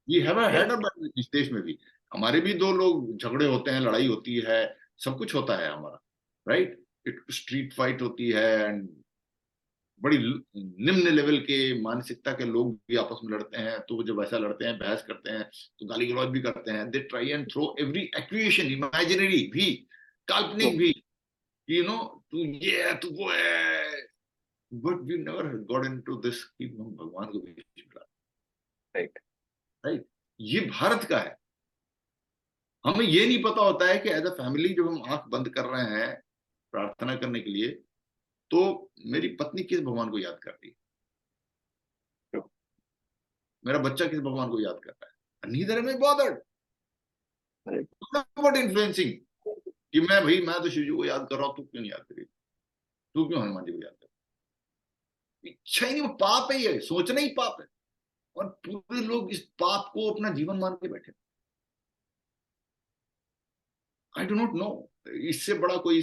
We have had our battles इस देश में भी. हमारे भी दो लोग झगड़े होते हैं, लड़ाई होती है, सब कुछ होता है हमारा, right? स्ट्रीट फाइट होती है, एंड बड़ी निम्न लेवल के मानसिकता के लोग भी आपस में लड़ते हैं. तो जब ऐसा लड़ते हैं, बहस करते हैं, तो गाली गलौज भी करते हैं. They try and throw every accusation, imaginary भी, काल्पनिक भी, तू ये है, तू वो है. But we never got into this कि हम भगवान को भी राइट. ये भारत का है. हमें ये नहीं पता होता है कि एज अ फैमिली जब हम आंख बंद कर रहे हैं प्रार्थना करने के लिए, तो मेरी पत्नी किस भगवान को याद करती है, मेरा बच्चा किस भगवान को याद करता है. Neither M I bothered about influencing कि मैं तो शिव जी को याद कर रहा हूं, तू क्यों नहीं याद करी, तू क्यों हनुमान जी को याद कर. इच्छा ही नहीं, वो पाप है, ये सोचना ही पाप है. और पूरे लोग इस पाप को अपना जीवन मान के बैठे. आई डो नॉट नो, इससे बड़ा कोई,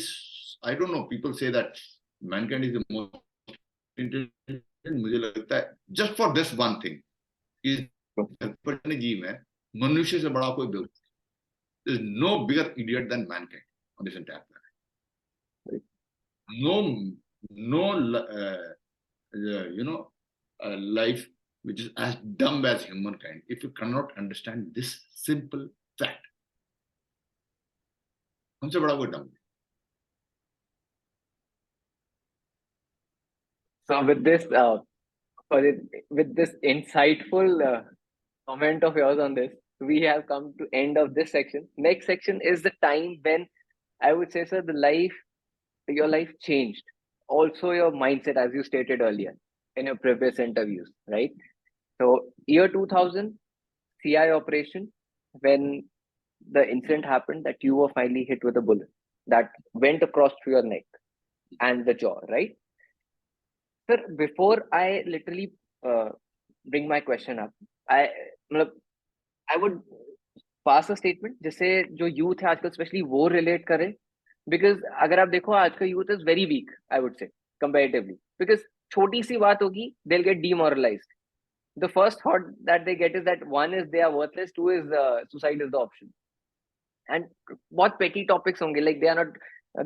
आई don't no. People say that Mankind is the most intelligent. मुझे लगता है just for this one thing, इस जीव में मनुष्य से बड़ा कोई बेवकूफ. There is no bigger idiot than mankind on this entire planet. No life which is as dumb as humankind, if you cannot understand this simple fact. हमसे बड़ा कोई dumb. So with this insightful comment of yours on this, we have come to end of this section. Next section is the time when I would say, sir, your life changed. Also your mindset, as you stated earlier in your previous interviews, right? So year 2000, CI operation, when the incident happened that you were finally hit with a bullet that went across through your neck and the jaw, right? Sir, before I literally bring my question up, I would pass a statement जिससे जो youth है आजकल specially वो relate करे, because अगर आप देखो आज का youth is very weak, I would say comparatively, because छोटी सी बात होगी they'll get demoralized. The first thought that they get is that one is they are worthless, two is suicide is the option. And बहुत petty topics होंगे, like they are not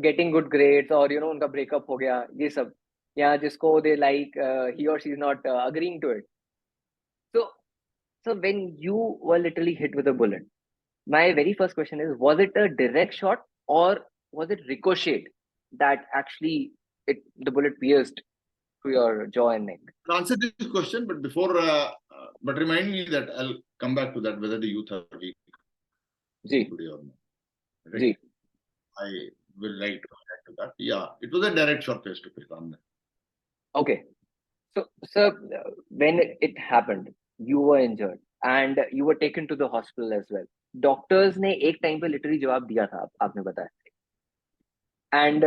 getting good grades, or उनका breakup हो गया, ये सब, या जिसको they like he or she is not agreeing to it. So when you were literally hit with a bullet, my very first question is, was it a direct shot or was it ricocheted that actually the bullet pierced through your jaw and neck? I'll answer this question, but before, but remind me that I'll come back to that, whether the youth are weak today or not. Right? I will like to add to that. Yeah, it was a direct shot face to face on that. Okay. So, sir, when it happened, you were injured and you were taken to the hospital as well. Doctors ने एक time पे literally जवाब दिया था, आपने बताया, and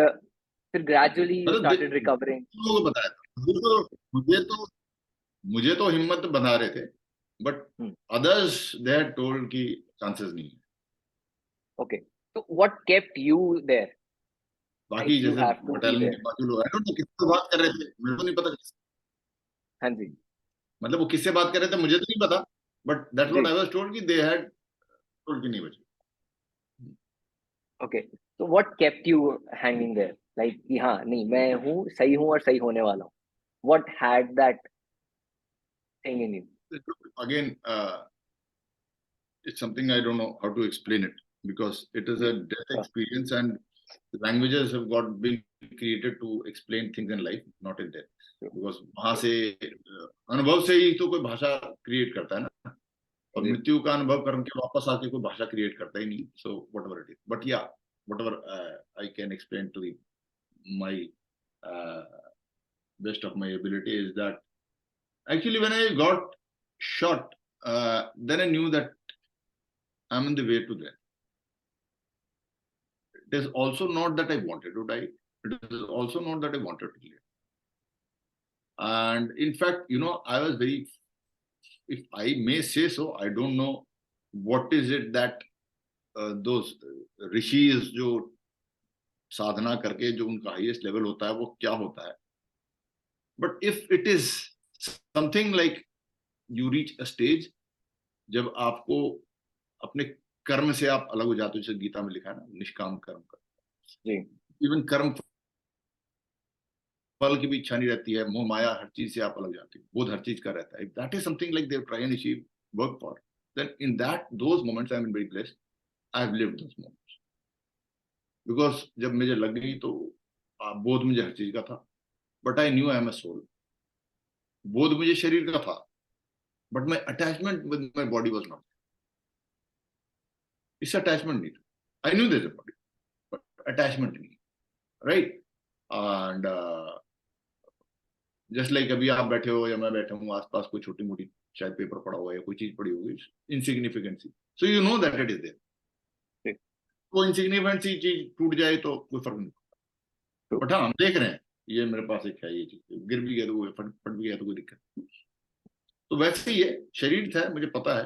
फिर gradually you मतलब स्टार्टेड रिकवरिंग. लोगों को बताया था, मुझे तो हिम्मत बना रहे थे, but others they had told कि चांसेस नहीं है. ओके, तो व्हाट केप्ट यू देयर? बाकी Like you जैसे have to be बटालियन के there. बाकी लोग, आई डोंट नो किससे बात कर रहे थे, मेरे को नहीं पता. हाँ जी. मतलब वो किससे बात कर रहे थे मुझे तो नहीं पता, बट दैट्स व्हाट जी. आई वाज टोल्ड कि दे हैड टोल्ड कि नहीं बचे. ओके, तो what kept you hanging there? Like कि हाँ नहीं, मैं हूँ, सही हूँ और सही होने वाला हूँ. What had that thing in you? Again, it's something I don't know how to explain it, because it is a death experience and languages have got been created to explain things in life, not in death. Because वहां से अनुभव से ही तो कोई भाषा create करता है ना, और मृत्यु का अनुभव करके वापस आके कोई भाषा क्रिएट करता ही नहीं. So whatever it is, but yeah, whatever I can explain to my uh, best of my ability is that actually when I got shot, then I knew that I'm in the way to that. It is also not that I wanted to die. It is also not that I wanted to live. And in fact, I was very, if I may say so, I don't know what is it that those rishis जो साधना करके जो उनका highest level होता है वो क्या होता है. But if it is something like you reach a stage जब आपको अपने कर्म से आप अलग हो जाते हो, जैसे गीता में लिखा है ना, निष्काम कर्म कर. इवन कर्म फल की भी इच्छा नहीं रहती है, मोह माया हर चीज से आप अलग जाते हो, बोध हर चीज का रहता है. That is something like they try and achieve work for, then in that those moments I am very blessed. I have lived those moments, because जब मुझे लग गई तो बोध मुझे हर चीज का था, but I knew I am a soul. बोध मुझे शरीर का था, but my attachment with my body was not. इस अटैचमेंट नहीं था. I knew there is a body, but attachment नहीं. राइट. एंड जस्ट लाइक अभी आप बैठे हो या मैं बैठा हूँ, आसपास कोई छोटी मोटी शायद पेपर पड़ा हुआ है या कोई चीज पड़ी होगी, इनसिग्निफिकेंट सी, so you know that it is there. वो इनसिग्निफिकेंट सी चीज टूट जाए तो कोई फर्क नहीं पड़ता. बट हाँ, हम देख रहे हैं ये मेरे पास एक है, ये चीज गिर भी गया तो वो फट भी गया तो कोई दिक्कत नहीं. तो वैसे ही है, शरीर था मुझे पता है,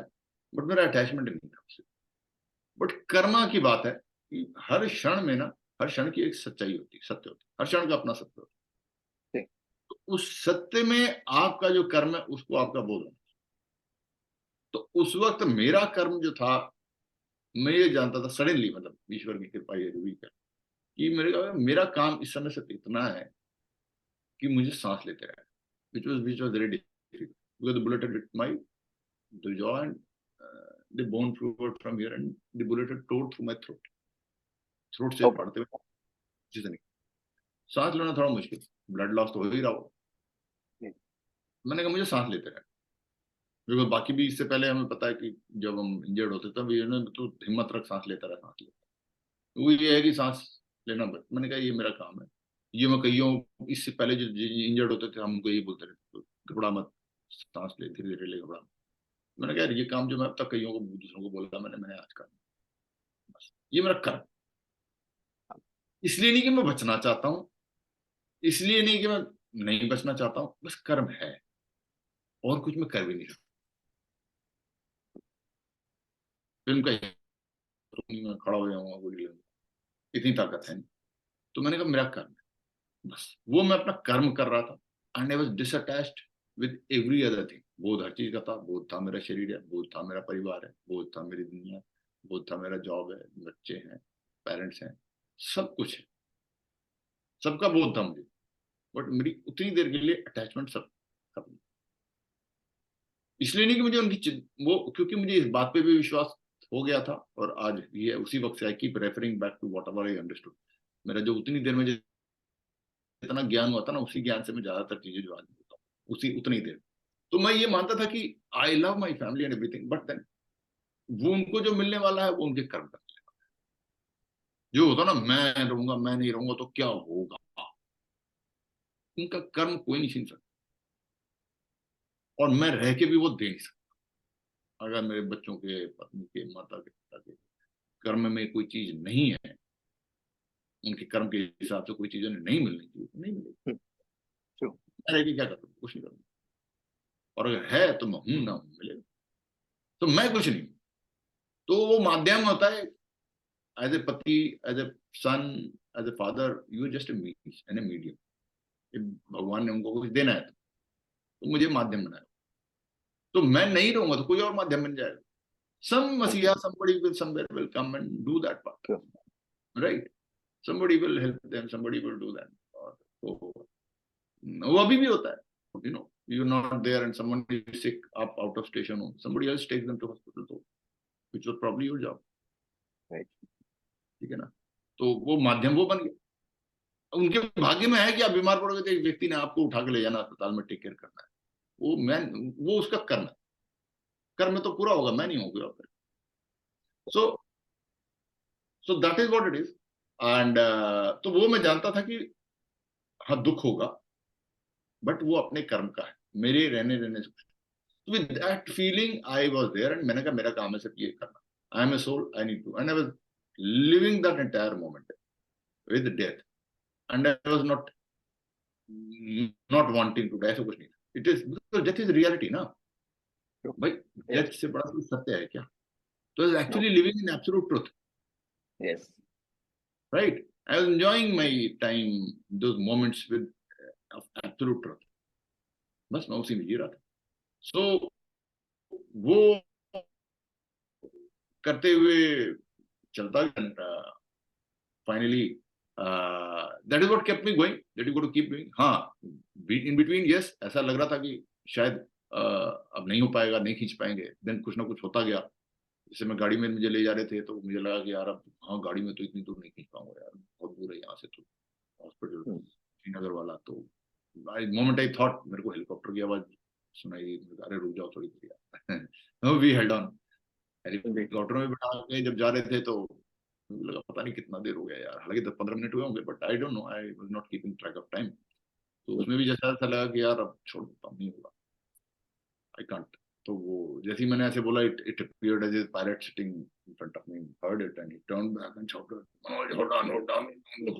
बट मेरा अटैचमेंट नहीं था उससे. बट कर्मा की बात है कि हर क्षण में ना, हर क्षण की एक सच्चाई होती है, सत्य होती है, हर क्षण का अपना सत्य होता है. तो उस सत्य में आपका जो कर्म है उसको आपका बोध होना. तो उस वक्त मेरा कर्म जो था, मैं ये जानता था सडनली, मतलब ईश्वर की कृपा ये हुई कि मेरा काम इस समय से इतना है कि मुझे सांस लेते रहे, which was very difficult because the bullet had hit the jaw and the bone flew out from here and the bullet had tore through my throat से पड़ते हुए चीजें नहीं. सांस लेना थोड़ा मुश्किल, ब्लड लॉस तो हो ही रहा हो. मैंने कहा मुझे सांस लेते रहे, बिकॉज बाकी भी इससे पहले हमें पता है कि जब हम इंजर्ड होते तब तो हिम्मत रख, सांस लेता रहा, सांस लेता. वो ये है कि सांस लेना. मैंने कहा ये मेरा काम है. ये मैं कहियों इससे पहले जो इंजर्ड होते थे हम उनको यही बोलते रहते, घबरा मत, सांस ले, धीरे धीरे ले, घबरा मत. मैंने कहा ये काम जो मैं अब तक कईयों को दूसरों को बोला मैंने आज कर, बस ये मेरा कर्म. इसलिए नहीं कि मैं बचना चाहता हूँ, इसलिए नहीं कि मैं नहीं बचना चाहता हूँ, बस कर्म है और कुछ मैं कर भी नहीं सकता. फिल्म का मैं खड़ा हो जाऊंगा, गोली लगूंगा, इतनी ताकत है नहीं. तो मैंने कहा मेरा कर्म है, बस वो मैं अपना कर्म कर रहा था. And I was disattached with every other thing. बोध हर चीज का था. बोध था मेरा शरीर है, बोध था मेरा परिवार है, बोध था मेरी दुनिया, बोध था मेरा जॉब है, बच्चे हैं, पेरेंट्स हैं, सब कुछ है, सबका बोध था मुझे. बट मेरी उतनी देर के लिए अटैचमेंट सब खत्म. इसलिए नहीं कि मुझे उनकी वो, क्योंकि मुझे इस बात पे भी विश्वास हो गया था और आज ये उसी वक्त से I keep referring back to whatever I understood. मेरा जो उतनी देर में जितना ज्ञान हुआ था ना, उसी ज्ञान से मैं ज्यादातर चीजें जो आज बोलता हूँ उसी उतनी देर. तो मैं ये मानता था कि I love my family and everything, but then वो उनको जो मिलने वाला है वो उनके कर्म का जो होता ना, मैं रहूंगा, मैं नहीं रहूंगा तो क्या होगा, उनका कर्म कोई नहीं छीन सकता. और मैं रह के भी वो दे नहीं सकता। अगर मेरे बच्चों के, पत्नी के, माता के, पिता के कर्म में कोई चीज नहीं है, उनके कर्म के हिसाब से कोई चीज उन्हें नहीं मिलनी चाहिए तो नहीं मिलेगी। मैं रह के क्या करूँ? कुछ नहीं करूँगा। और अगर है तो मैं हूं ना हूं, मिलेगा। तो मैं कुछ नहीं। तो वो माध्यम होता है, एज ए पति, as a son, as a father, you just a means and a medium. भगवान ने उनको कुछ देना है तो मुझे माध्यम बनाया। तो मैं नहीं रहूंगा तो कोई और माध्यम बन जाएगा। some masiha, somebody will somewhere will come and do that part, right? Somebody will help them, somebody will do that. तो वो अभी भी होता है, you know, you're not there and someone is sick up out of station home, somebody else takes them to hospital, तो which was probably your job, right? ठीक है ना? तो वो माध्यम वो बन गया। उनके भाग्य में है कि आप बीमार पड़ गए तो एक व्यक्ति ने आपको उठा के ले जाना अस्पताल में, टेक केयर करना है। वो उसका कर्म है। कर्म तो पूरा होगा, मैं नहीं होगा। सो that is what it is. And तो वो मैं जानता था कि हाँ दुख होगा, बट वो अपने कर्म का है, मेरे रहने से। With that feeling I was there and मैंने कहा मेरा काम है सिर्फ ये करना। I am a soul, I need to, and I was living that entire moment with death, and I was not wanting to die. ऐसा कुछ नहीं। It is because death is reality ना भाई। डेथ से बड़ा कोई सत्य है क्या? तो actually living in absolute truth. Yes. Right? I was enjoying my time, those moments with of absolute truth. बस मैं उसी में जी रहा था। So वो करते हुए चलता गया। Finally, that is what kept me going. That you got to keep doing. हाँ, in between, yes, ऐसा लग रहा था कि शायद अब नहीं हो पाएगा, नहीं खींच पाएंगे। देन कुछ ना कुछ होता गया। जैसे मैं गाड़ी में मुझे ले जा रहे थे तो मुझे लगा कि यार अब हाँ गाड़ी में तो इतनी दूर नहीं खींच पाऊंगा यार, बहुत दूर है यहाँ से तो हॉस्पिटल श्रीनगर वाला। तो मोमेंट आई थॉट, मेरे को हेलीकॉप्टर की आवाज सुनाई, अरे रुक जाओ थोड़ी देर। We held on. हेलीकॉप्टर में बैठा के जब जा रहे थे तो मुझे लगा पता नहीं कितना देर हो गया यार, हालांकि 10-15 मिनट हुए होंगे, but I don't no, I was not keeping track of time. तो उसमें भी जैसा ऐसा लगा कि यार अब छोड़ देता हूँ, नहीं होगा, आई कांट। तो वो जैसे ही मैंने ऐसे बोला, it appeared as a pilot sitting in front of me, heard it and he turned back and shouted, Manoj hold on, look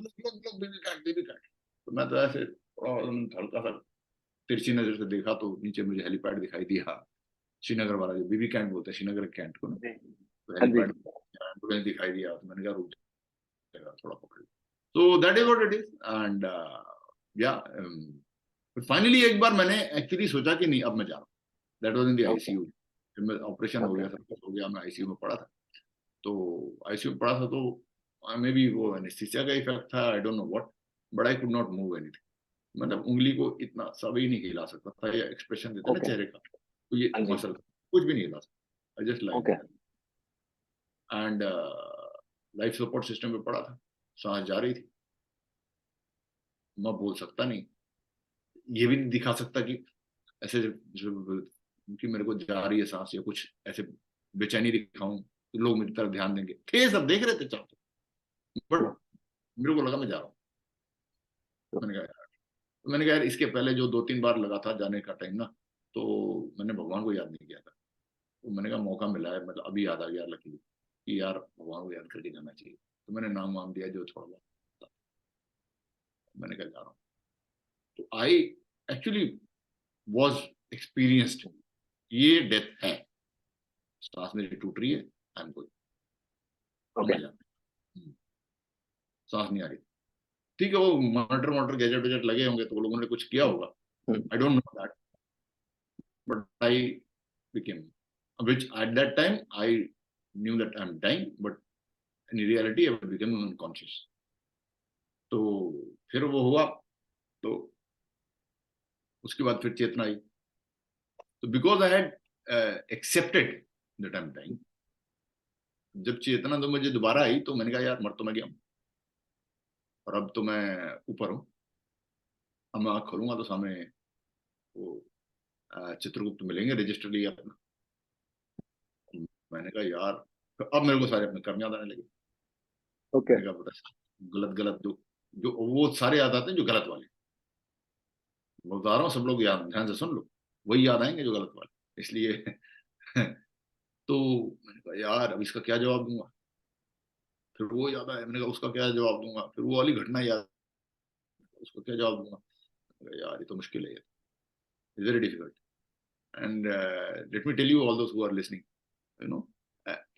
baby cat, baby cat. तो मैं तो ऐसे हल्का सा तिरछी नजर से देखा तो नीचे मुझे हेलीपैड दिखाई दिया, श्रीनगर वाला जो बेबी कैंट बोलते हैं श्रीनगर कैंट को ना, तो हेलीपैड दिखाई दिया। तो मैंने कहा रुक जाएगा, थोड़ा पकड़। तो that is what it is. And या फाइनली एक बार मैंने एक्चुअली सोचा कि नहीं अब मैं जा रहा हूँ। That was in the ICU. जब मैं ऑपरेशन हो गया, सब कुछ हो गया, मैं आईसीयू में पड़ा था। तो आईसीयू में पड़ा था तो मे बी वो एनेस्थीसिया का इफेक्ट था, आई don't know what, but I could not move anything. मतलब उंगली को इतना सा भी नहीं हिला सकता था, या एक्सप्रेशन देता ना चेहरे का, तो ये मसल कुछ भी नहीं हिला सकता। I just like and life support system पे पड़ा था, सांस जा रही थी, मैं बोल सकता नहीं, ये भी नहीं दिखा सकता कि ऐसे कि मेरे को जा रही है सांस, या कुछ ऐसे बेचैनी दिखाऊं तो लोग मेरी तरफ ध्यान देंगे। थे सब देख रहे थे चाहते, बट मेरे को लगा मैं जा रहा हूँ। मैंने कहा यार इसके पहले जो 2-3 बार लगा था जाने का टाइम ना, तो मैंने भगवान को याद नहीं किया था। तो मैंने कहा मौका मिला है, मतलब अभी याद आ गया लकीली कि यार भगवान को याद करके जाना चाहिए। तो मैंने नाम वाम दिया जो थोड़ा बहुत, मैंने कहा जा रहा हूँ। तो आई एक्चुअली वॉज एक्सपीरियंस्ड, ये डेथ है, सांस मेरी टूट रही है, आई एम गोइंग, सांस नहीं आ रही। ठीक है, वो मॉनिटर गैजेट वेजेट लगे होंगे तो वो लोगों ने कुछ किया होगा, आई don't know that, but I became, which at that time I knew that I'm dying, but in reality I became unconscious. तो फिर वो हुआ, तो उसके बाद फिर चेतना आई। तो because I had accepted that I am dying, जब चेतना तो मुझे दोबारा आई तो मैंने कहा यार मर तो मैं गया हूं, और अब तो मैं ऊपर हूं। अब मैं आँख खोलूंगा तो सामने वो चित्रगुप्त मिलेंगे, रजिस्टर लिया अपना। मैंने कहा यार, तो अब मेरे को सारे अपने कर्म याद आने लगे। मैंने कहा पता गलत जो वो सारे याद आते हैं जो गलत वाले, मैं बता रहा हूँ, सब लोग याद ध्यान से सुन लो। वही याद आएंगे जो गलत वाले, इसलिए तो मैंने कहा यार अब इसका क्या जवाब दूंगा, फिर वो याद आया, मैंने कहा उसका क्या जवाब दूंगा, फिर वो वाली घटना याद, उसको क्या जवाब दूंगा। मैंने कहा, यार ये तो मुश्किल है, it's very difficult. And let me tell you all those who are listening, you know,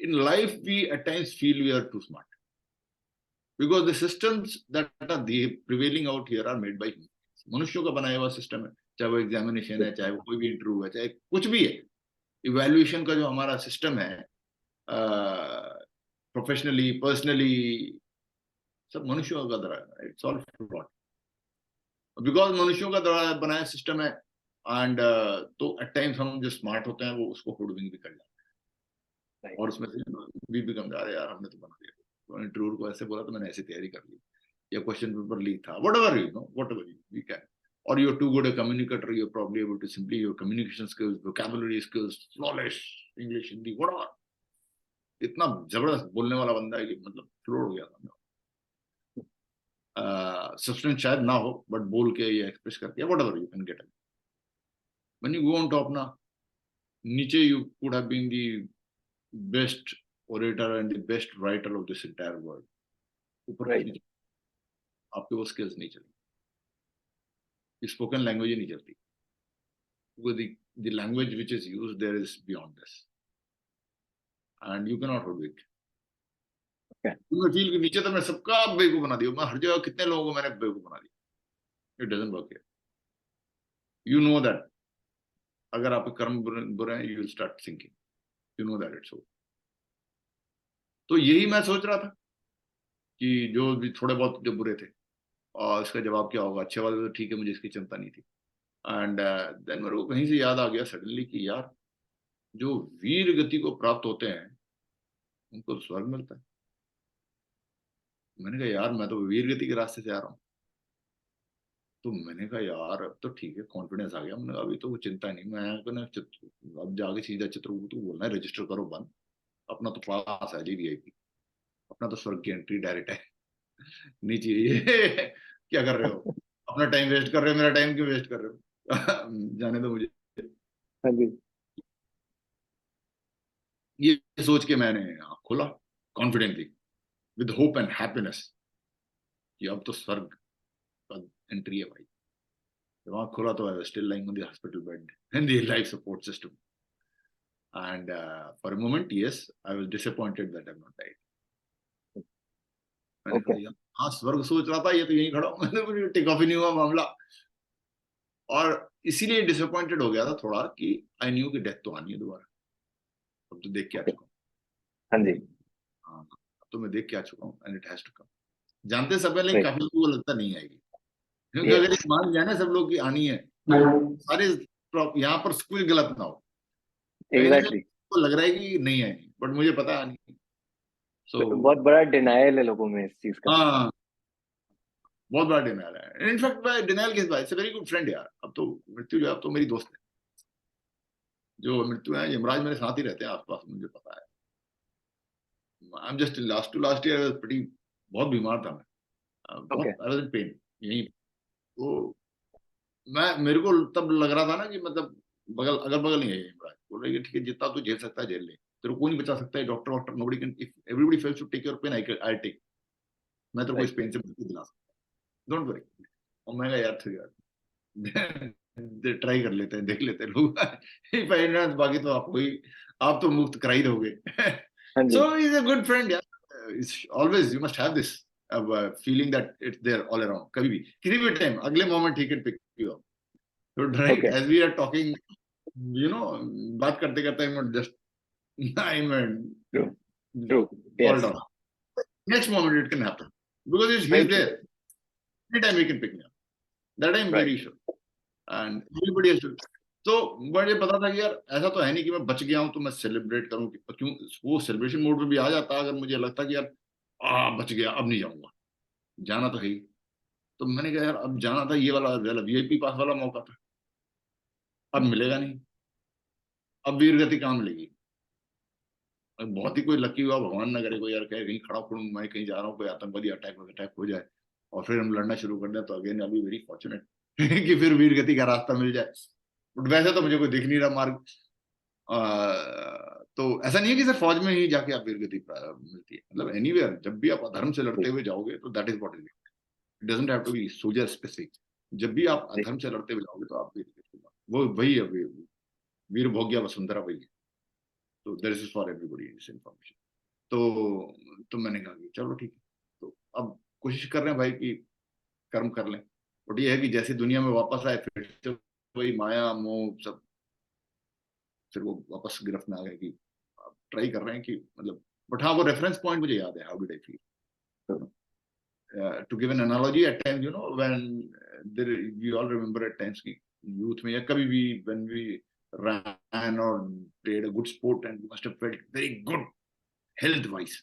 in life we at times feel we are too smart because the systems that are the prevailing out here are made by humans. मनुष्यों का बनाया हुआ system है, चाहे वो examination है, चाहे वो कोई भी इंटरव्यू है, चाहे कुछ भी है, इवैल्यूएशन का जो हमारा सिस्टम है, प्रोफेशनली पर्सनली, सब मनुष्यों का द्वारा, इट्स ऑल फ्लॉड बिकॉज मनुष्यों का द्वारा बनाया सिस्टम है। एंड तो एट टाइम्स हम जो स्मार्ट होते हैं वो उसको हुडविंग भी कर जाते हैं, और उसमें से भी बिकम जा रहे यार हमने तो बना दिया, इंटरव्यू को ऐसे बोला तो मैंने ऐसी तैयारी कर ली, या क्वेश्चन पेपर लीक था, whatever you know, whatever you can, or you're too good a communicator, you're probably able to simply your communication skills, vocabulary skills, flawless English, Hindi, whatever, इतना जबरदस्त बोलने वाला बंदा है कि मतलब फ्लोर हो गया था। सब्सटेंस शायद ना हो बट बोल के या एक्सप्रेस करके whatever you can get it, when you go on top ना, नीचे you could have been the best orator and the best writer of this entire world, ऊपर right. आपके वो स्किल्स नहीं चलेंगे, स्पोकन लैंग्वेज ही नहीं चलती, because the language which is used there is beyond this and you cannot hold it. मैं feel के नीचे तो मैं सबका बेवकूफ बना दिया, मैं हर जगह कितने लोगों को मैंने बेवकूफ बना दिया, it doesn't work here, you know that, अगर आपके कर्म बुरे हैं you will start thinking, you know that it's so. तो यही मैं सोच रहा था कि जो भी थोड़े बहुत जो बुरे थे और इसका जवाब क्या होगा, अच्छे वाले तो ठीक है, मुझे इसकी चिंता नहीं थी। एंड देन मेरे को कहीं से याद आ गया सडनली कि यार जो वीर गति को प्राप्त होते हैं उनको स्वर्ग मिलता है। मैंने कहा यार मैं तो वीर गति के रास्ते से आ रहा हूँ, तो मैंने कहा यार अब तो ठीक है, कॉन्फिडेंस आ गया, मैंने अभी तो चिंता नहीं, मैं अब जाके सीधा चित्रगुप्त बोलना है रजिस्टर करो बंद, अपना तो पास है जी वीआईपी, अपना तो स्वर्ग की एंट्री डायरेक्ट है, नहीं चाहिए क्या कर रहे हो, अपना टाइम वेस्ट कर रहे हो, मेरा टाइम क्यों वेस्ट कर रहे हो जाने दो मुझे। हाँ जी, ये सोच के मैंने खोला confidently with hope and happiness कि अब तो स्वर्ग का एंट्री है भाई। जब आँख खोला तो I was still lying on the hospital bed in the life support system, and for a moment yes I was disappointed that I am not died. मैंने कहा हाँ स्वर्ग सोच रहा था, ये तो यहीं खड़ा हूँ, मैंने टेक ऑफ ही नहीं हुआ मामला, और इसीलिए डिसअपॉइंटेड हो गया था थोड़ा कि आई न्यू कि डेथ तो आनी है दोबारा, अब तो देख के आ चुका हूँ। हाँ जी, हाँ अब तो मैं देख के आ चुका हूँ and it has to come. जानते सब लेकिन काफी लोगों को लगता नहीं आएगी, क्योंकि अगर ये मान जाए ना सब लोग की आनी है, सारे यहाँ पर कोई गलत ना हो, एग्जैक्टली तो लग रहा है कि नहीं आएगी बट मुझे पता है नहीं। तो बहुत बड़ा डिनायल है लोगों में इस चीज का। हाँ बहुत बड़ा डिनायल है, इनफैक्ट डिनायल किस बात से, वेरी गुड फ्रेंड यार, अब तो मृत्यु जो है अब तो मेरी दोस्त है, जो मृत्यु है यमराज मेरे साथ ही रहते हैं आसपास, मुझे पता है। I am just last year pretty, बहुत बीमार था मैं, बहुत आई वाज इन पेन यही, तो मैं मेरे को तब लग रहा था ना कि मतलब बगल अगल बगल नहीं है यमराज, बोल रहे ठीक है जितना तू झेल सकता है झेल ले, तेरे को कोई नहीं बचा सकता है, डॉक्टर वॉक्टर nobody can, if everybody fails to take your pain I take, मैं तेरे को इस पेन से मुक्ति दिला सकता, डोंट वरी। और मैं यार तो यार ट्राई कर लेते हैं, देख लेते हैं लोग बाकी तो आप तो मुक्त करा ही दोगे। So is a good friend यार, always you must have this feeling that it's there all around, कभी भी किसी भी टाइम अगले moment he can pick you up. So right, as we are talking, you know, बात करते करते I'm just I'm true. Fall down. Next moment it can happen because he's there. Anytime he can pick me up. That I'm very sure. And everybody has to. तो मुझे पता था कि यार ऐसा तो है नहीं कि मैं बच गया हूँ तो मैं सेलिब्रेट करूँ, क्यों वो सेलिब्रेशन मोड में भी आ जाता अगर मुझे लगता कि यार बच गया अब नहीं जाऊंगा, जाना तो है ही। तो मैंने कहा यार अब जाना था, ये वाला वीआईपी पास वाला मौका था, अब मिलेगा नहीं, अब वीर गति कहाँ मिलेगी, बहुत ही कोई लकी हुआ, भगवान ना करे कोई यार कहे कहीं खड़ा खड़ू मैं कहीं जा रहा हूँ, कोई आतंकवादी अटैक हो जाए और फिर हम लड़ना शुरू कर दें, तो अगेन अभी वेरी फॉर्चुनेट कि फिर वीर गति का रास्ता मिल जाए। बट वैसे तो मुझे कोई दिख नहीं रहा मार्ग। तो ऐसा नहीं है कि सिर्फ फौज में ही जाके आप वीरगति मिलती है, मतलब एनीवेयर जब भी आप अधर्म से लड़ते हुए जाओगे तो that is what is it doesn't have to be soldier specific. जब भी आप अधर्म से लड़ते हुए जाओगे तो आप वीरगति, वो वही है, वीर भोग्या वसुंधरा वही है। तो this is for everybody this information. तो मैंने कहा कि चलो ठीक है, तो अब कोशिश कर रहे हैं भाई कि कर्म कर लें। बट ये है कि जैसे दुनिया में वापस आए फिर से वही माया मोह सब, फिर वो वापस गिरफ्त में आ गए कि ट्राई कर रहे हैं कि मतलब। बट हाँ, वो रेफरेंस पॉइंट मुझे याद है, how did I feel. To give an analogy, at times, when we all remember at times कि youth में या कभी भी when we ran or played a good sport and we must have felt very good health wise।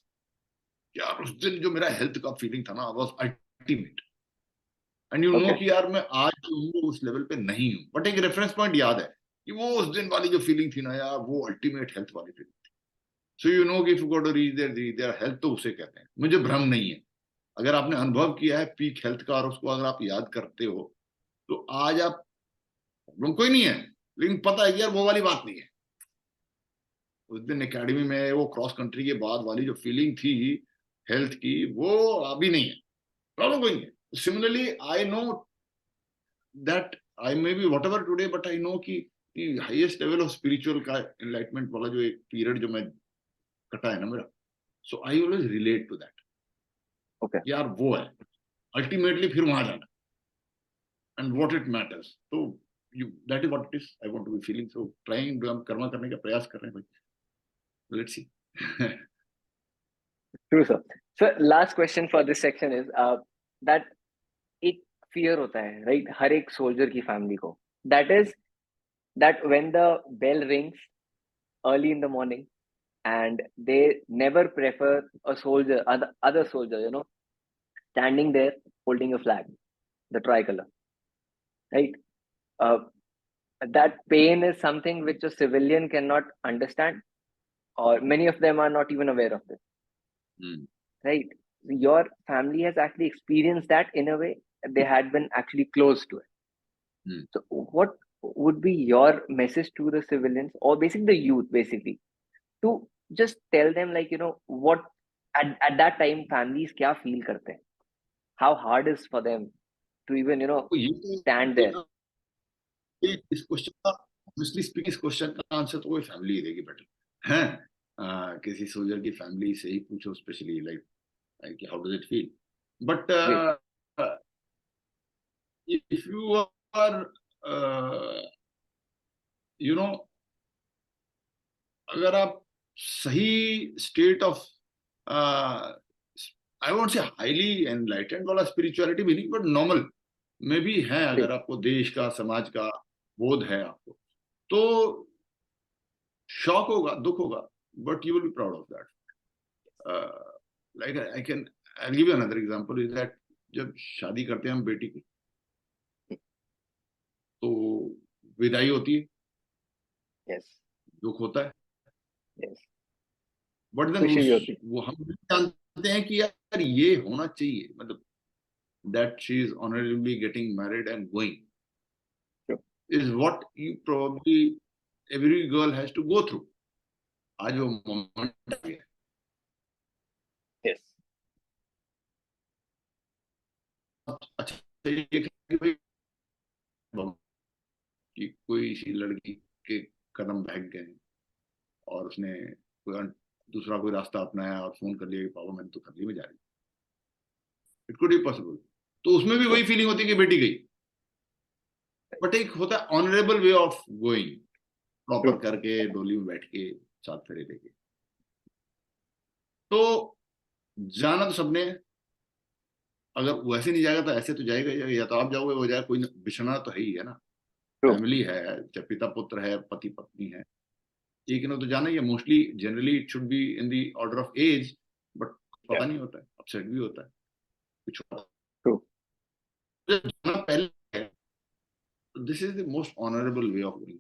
यार उस दिन जो मेरा हेल्थ का फीलिंग था ना was ultimate। And you know कि यार मैं आज जो हूँ उस लेवल पे नहीं हूँ, बट एक रेफरेंस पॉइंट याद है कि वो उस दिन वाली जो फीलिंग थी ना यार, वो अल्टीमेट हेल्थ वाली फीलिंग थी। सो यू नो कि if you got to reach there health, तो उसे कहते हैं। मुझे भ्रम नहीं है, अगर आपने अनुभव किया है पीक हेल्थ का और उसको अगर आप याद करते हो तो आज आप, प्रॉब्लम कोई नहीं है, लेकिन पता है कि यार वो वाली बात नहीं है। उस दिन एकेडमी में वो क्रॉस कंट्री के बाद वाली जो फीलिंग थी हेल्थ की, वो अभी नहीं है, प्रॉब्लम कोई नहीं है। Similarly I know that I may be what ever today, but I know कि हाईएस्ट लेवल ऑफ स्पिरिचुअल का एनलाइटमेंट वाला जो एक पीरियड जो मैं कटा है ना मेरा, so I always relate to that. यार वो है अल्टीमेटली फिर वहां जाना एंड व्हाट इट मैटर्स। तो that is what it is I want to be feeling. So trying, हम कर्मा करने का प्रयास कर रहे हैं भाई, let's see. True, sir. So last question for this section is that एक fear होता है, right? हर एक soldier की family को, that is that when the bell rings early in the morning and they never prefer a soldier, other soldier, standing there holding a flag, the tricolor, right? Uh, that pain is something which a civilian cannot understand, or many of them are not even aware of it. Right? Your family has actually experienced that in a way. They had been actually close to it. So what would be your message to the civilians, or basically the youth, basically, to just tell them, like, what at that time families kya feel karte hain? How hard is for them to even, stand there? इस question का, honestly speaking, इस question का answer तो कोई family ही देगी better है। किसी soldier की फैमिली से ही पूछो, specially like how does it feel. But if you are you know, अगर आप सही state of, I won't say highly enlightened वाला स्पिरिचुअलिटी भी नहीं, बट नॉर्मल में भी है, अगर आपको देश का समाज का बोध है आपको, तो शॉक होगा, दुख होगा, but you will be proud of that. Like I give you another example is that जब शादी करते हैं हम बेटी की, तो विदाई होती है, Yes. दुख होता है, Yes. बट देन वो हम जानते हैं कि यार ये होना चाहिए, मतलब that she is honorably getting married and going, is what you probably every girl has to go through. आज वो मोमेंट आ गया। Yes. अच्छा, ये कि कोई सी लड़की के कदम बहक गए और उसने दूसरा कोई रास्ता अपनाया और फोन कर लिया कि पापा मैंने तो थकली में जा रही, इट कुड बी पॉसिबल। तो उसमें भी वही फीलिंग होती है कि बेटी गई, बट एक होता है honourable way of going, proper करके डोली में बैठ के साथ फेरे लेके। तो जाना तो सबने, अगर वैसे नहीं जाएगा तो ऐसे तो जाएगा, या तो आप जाओगे वो जाएगा, कोई बिछड़ना तो है ही है ना। फैमिली है, जब पिता पुत्र है, पति पत्नी है, एक ना तो जाना ही है। Mostly generally it should be in the order of age, but पता नहीं होता है, अपसेट भी होता है कुछ। जाना पहले, this is the most honourable way of going,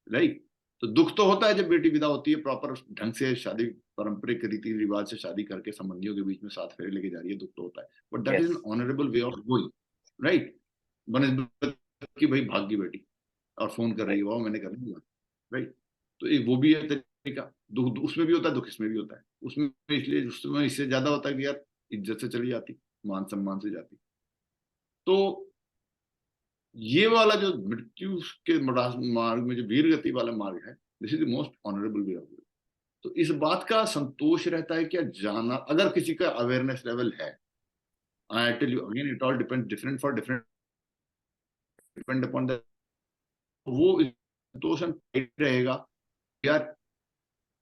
right. तो दुख तो होता है जब बेटी विदा होती है, प्रॉपर ढंग से शादी, पारंपरिक रीति रिवाज से शादी करके संबंधियों के बीच में साथ फेरे लेके जा रही है, दुख तो होता है, but that is an honourable way of going, right. बनस्बत की भाई भाग की बेटी, और फोन कर रही है, वाह मैंने कर लिया, राइट। तो एक वो भी है तरीका, दुख उसमें भी होता है, दुख इसमें भी होता है। उसमें इसलिए उसमें इससे ज्यादा होता है कि यार इज्जत से चली जाती, मान सम्मान से जाती। तो ये वाला जो मृत्यु के मार्ग में जो वीर गति वाला मार्ग है, this is the most honourable way of. तो इस बात का संतोष रहता है क्या जाना, अगर किसी का अवेयरनेस लेवल है, I tell you again it all depend different for different, depend upon the, वो संतोष रहेगा यार,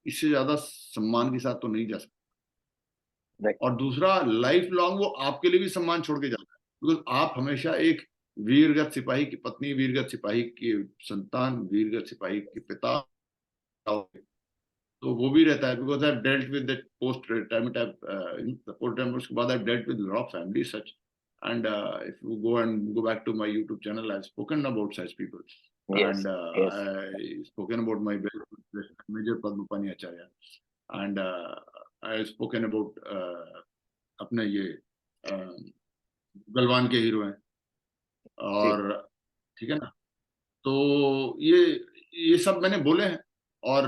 इससे ज्यादा सम्मान के साथ तो नहीं जा सकता। और दूसरा, लाइफ लॉन्ग वो आपके लिए भी सम्मान छोड़ के जाता है, बिकॉज आप हमेशा एक वीरगत सिपाही की पत्नी, वीरगत सिपाही की संतान, वीरगत सिपाही के पिता, तो वो भी रहता है। Because I dealt with that post retirement, post retirement उसके बाद I dealt with lot of family such, and if you go back to my YouTube channel, I've spoken about such people. Yes, And yes. I spoken about my Major Padmapani Acharya, and I've spoken about अपने ये गलवान के hero हैं, और ठीक है ना। तो ये सब मैंने बोले हैं। और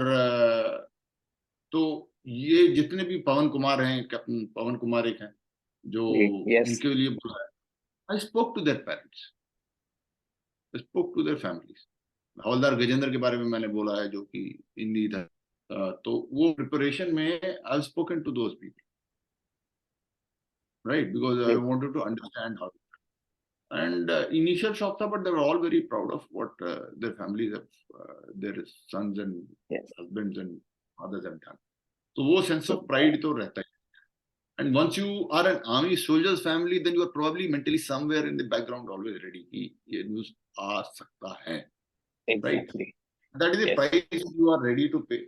तो ये जितने भी पवन कुमार हैं, कैप्टन पवन कुमार एक हैं जो Yes. इनके लिए बोला है, I spoke to their parents, I spoke to their families. हवलदार गजेंद्र के बारे में मैंने बोला है, जो कि इंडी था, तो वो प्रिपरेशन में I have spoken to those people, right, because I wanted to understand how. And initial shock था, but they were all very proud of what their families have, their sons and husbands and fathers have done. So वो sense of pride तो रहता है। And once you are an army soldier's family, then you are probably mentally somewhere in the background always ready कि ये news आ सकता है, Exactly. right? That is the price you are ready to pay.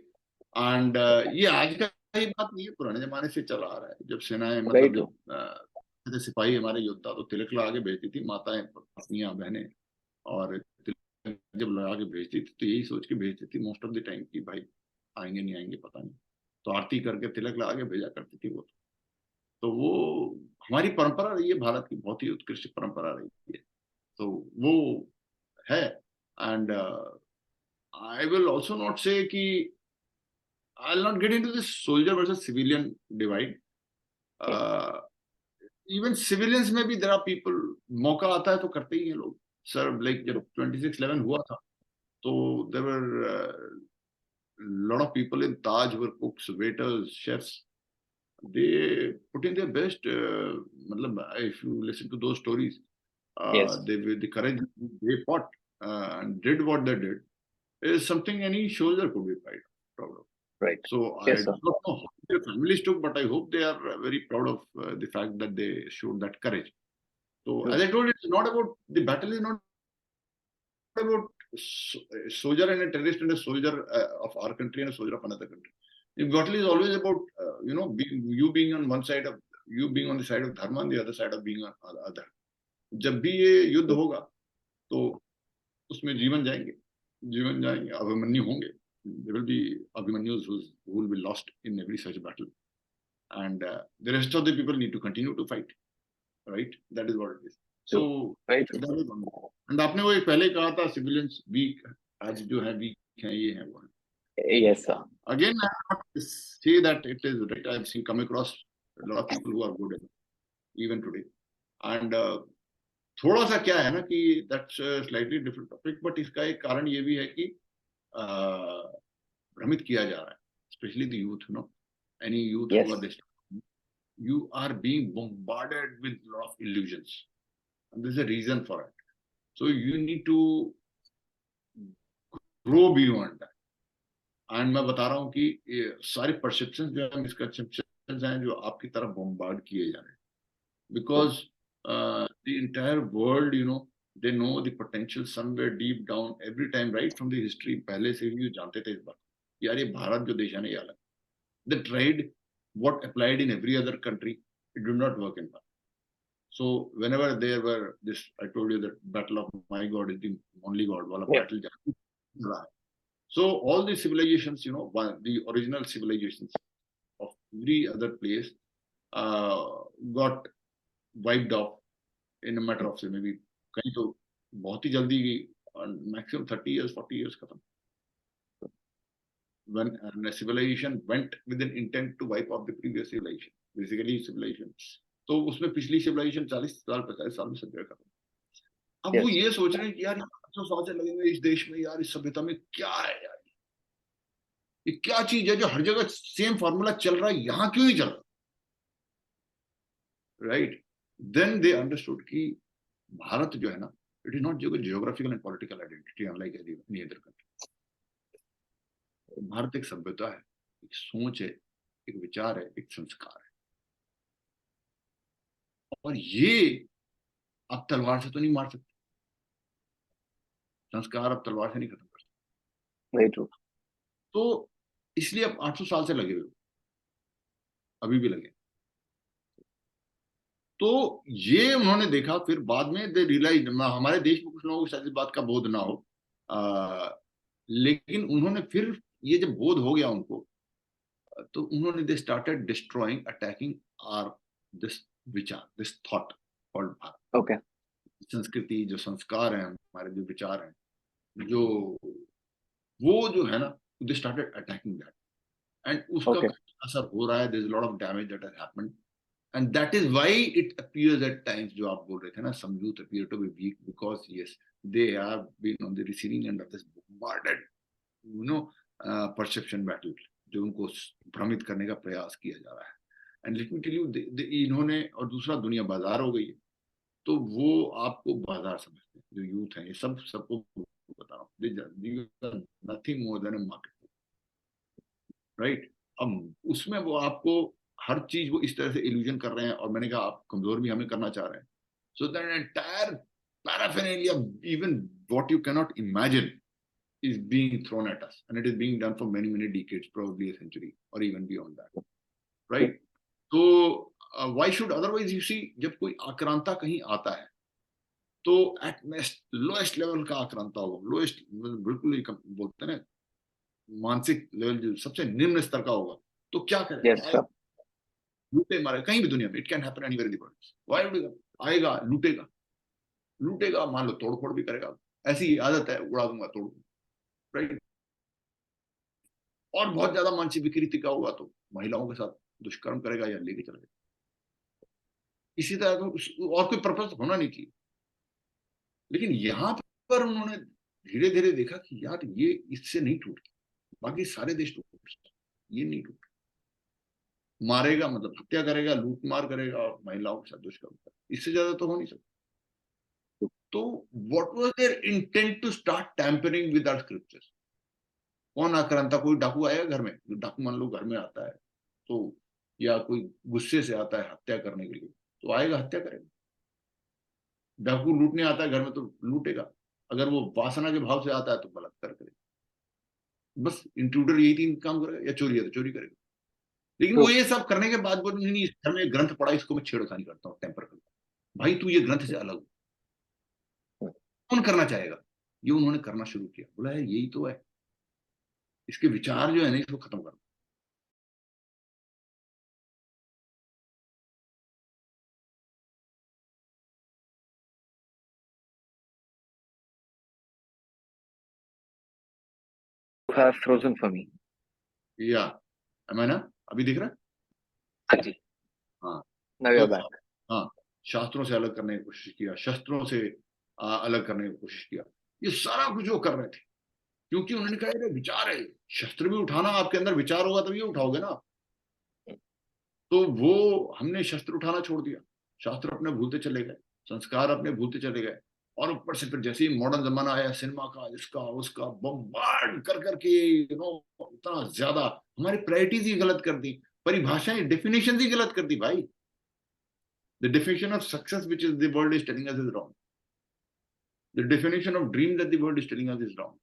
And ये आज का ही बात नहीं है, पुराने जमाने से चला आ रहा है। जब सेनाएं, मतलब जब जैसे सिपाही हमारे योद्धा तो तिलक लगा के भेजती थी, माताएं, पत्नियां, बहनें, और तिलक जब लगा के भेजती थी तो यही सोच के भेजती थी मोस्ट ऑफ द टाइम कि भाई आएंगे नहीं आएंगे पता नहीं, तो आरती करके तिलक लगा के भेजा करती थी वो। तो वो हमारी परंपरा रही है, भारत की बहुत ही उत्कृष्ट परंपरा रही है, तो वो है। And I will also not से कि I will not get into this soldier versus civilian divide. Even civilians में भी देयर आर पीपल, मौका आता है तो करते ही हैं लोग। सर लाइक जब 26/11 हुआ था, तो there were lot of people in Taj were cooks, waiters, chefs. They put in their best. मतलब if you listen to those stories, the courage they fought and did what they did is something any soldier could be proud of. Right. So I don't know how their families took, but I hope they are very proud of the fact that they showed that courage. So as I told you, it's not about the battle is not about a soldier and a terrorist and a soldier of our country and a soldier of another country. The battle is always about you being on one side of, you being on the side of dharma and the other side of being on other. जब भी ये युद्ध होगा तो उसमें जीवन जाएंगे, अभिमन्यु होंगे, there will be Abhimanyus who will be lost in every such battle, and the rest of the people need to continue to fight, right? That is what it is. So right. And आपने वो पहले कहा था civilians week, आज जो है week है, ये है वो है। Yes sir. Again I have to say that it is right. I have seen come across a lot of people who are good even today, and थोड़ा सा क्या है ना कि that's slightly different topic, but इसका एक कारण ये भी है कि भ्रमित किया जा रहा है, especially the youth, any youth who are this, you are being bombarded with a lot of illusions. And there's a reason for it. So you need to grow beyond that. And मैं बता रहा हूँ कि ये सारे perceptions जो है, misconceptions हैं, जो आपकी तरफ bombard किए जा रहे हैं, because the entire world, they know the potential somewhere deep down every time, right from the history. पहले से भी जानते थे इस बात, यार ये भारत जो देश है ना, ये अलग. They tried what applied in every other country, it did not work in Bharat. So whenever there were this, I told you that battle of my God is the only God, wala battle. So all the civilizations, the original civilizations of every other place got wiped off in a matter of, say, maybe कहीं तो बहुत ही जल्दी maximum 30 years, 40 years खत्म. When a civilization went with an intent to wipe out the previous civilization, basically civilization, तो उसमें पिछली civilization 40 साल 50 साल में सब जगह खत्म. अब वो ये सोच रहे हैं कि यार 100 साल से लगेंगे इस देश में, यार इस सभ्यता में क्या है यार, ये क्या चीज है जो हर जगह सेम फॉर्मूला चल रहा है, यहाँ क्यों नहीं चल रहा, राइट. देन दे अंडरस्टूड कि भारत जो है ना, it is not geographical and political identity unlike any other country. Bharat एक सभ्यता है, एक सोच है, एक विचार है, एक संस्कार है, और ये आप तलवार से तो नहीं मार सकते. संस्कार आप तलवार से नहीं खत्म कर सकते. Very true. तो इसलिए अब 800 साल से लगे हुए, अभी भी लगे. तो ये उन्होंने देखा, फिर बाद में दे रियलाइज, हमारे देश में कुछ लोगों को शायद इस बात का बोध ना हो, लेकिन उन्होंने फिर ये जब बोध हो गया उनको, तो उन्होंने they started destroying, attacking are this विचार, this thought called Bharat. Okay. संस्कृति, जो संस्कार हैं हमारे, जो विचार हैं, जो वो जो है ना, they started attacking that, and उसका असर हो रहा है. There is lot of damage that has happened, and that is why it appears at times, जो आप बोल रहे थे ना, some youth appear to be weak because yes they have been on the receiving end of this bombarded perception battle, जो उनको भ्रमित करने का प्रयास किया जा रहा है. And let me tell you, इन्होंने, और दूसरा दुनिया बाजार हो गई है, तो वो आपको बाजार समझते हैं. जो यूथ है, ये सबको बता रहा हूँ, nothing more than a market, right. अब उसमें वो आपको हर चीज वो इस तरह से इल्यूजन कर रहे हैं, और मैंने कहा आप कमजोर भी हमें करना चाह रहे हैं. So that entire paraphernalia, even what you can not imagine, is being thrown at us, and it is being done for many decades, probably a century or even beyond that, right? So why should otherwise, you see, जब कोई आक्रांता कहीं आता है, तो at lowest level का आक्रांता होगा, lowest, बिल्कुल बोलते हैं ना, मानसिक लेवल जो सबसे निम्न स्तर का होगा, तो क्या करेगा? लूटे मारे, कहीं भी दुनिया में, it can happen anywhere in the world. Why would it? आएगा, लूटेगा, मान लो तोड़फोड़ भी करेगा, ऐसी आदत है, उड़ा दूंगा, तोड़ दूंगा, राइट. और बहुत ज्यादा मानसिक विकृति का होगा तो महिलाओं के साथ दुष्कर्म करेगा या लेके चलेगा. इसी तरह का और कोई पर्पस होना नहीं चाहिए. लेकिन यहां पर उन्होंने धीरे धीरे देखा कि यार ये इससे नहीं टूटता, बाकी सारे देश टूट सकते, ये नहीं टूटता. मारेगा मतलब हत्या करेगा, लूट मार करेगा, और महिलाओं के साथ दुष्कर्म करेगा, इससे ज्यादा तो हो नहीं सकता. तो what was their intent to start tampering with our scriptures? कौन आक्रांता? कोई डाकू आएगा घर में, डाकू मान लो घर में आता है, तो या कोई गुस्से से आता है हत्या करने के लिए, तो आएगा, हत्या करेगा. डाकू लूटने आता है घर में, तो लूटेगा. अगर वो वासना के भाव से आता है तो बलात्कार करेगा. बस इंट्रूडर यही 3 काम करेगा, या चोरी है तो चोरी करेगा. लेकिन वो ये सब करने के बाद बोले नहीं, इस घर में ग्रंथ पढ़ा, इसको मैं छेड़खानी करता हूँ, टेम्पर करता हूँ. भाई तू ये ग्रंथ से अलग हो, कौन करना चाहेगा? ये उन्होंने करना शुरू किया. बोला है यही तो है, इसके विचार जो है ना, इसको खत्म करना. have frozen for me. या मैं ना, अभी दिख रहा है? हाँ जी. हाँ. Now you're back. हाँ, शास्त्रों से अलग करने की कोशिश किया, शस्त्रों से अलग करने की कोशिश किया. ये सारा कुछ वो कर रहे थे, क्योंकि उन्होंने कहा ये विचार है. शस्त्र भी उठाना, आपके अंदर विचार होगा तभी उठाओगे ना. तो वो हमने शस्त्र उठाना छोड़ दिया, शास्त्र अपने भूलते चले गए, संस्कार अपने भूलते चले गए. और ऊपर से फिर जैसे ही मॉडर्न जमाना आया, सिनेमा का, इसका उसका बम्बार्ड कर करके, इतना ज्यादा हमारी प्रायोरिटीज ही गलत कर दी, परिभाषाएं, डेफिनेशन ही गलत कर दी भाई. The definition of success which is the world is telling us is wrong. The definition of dream that the world is telling us is wrong.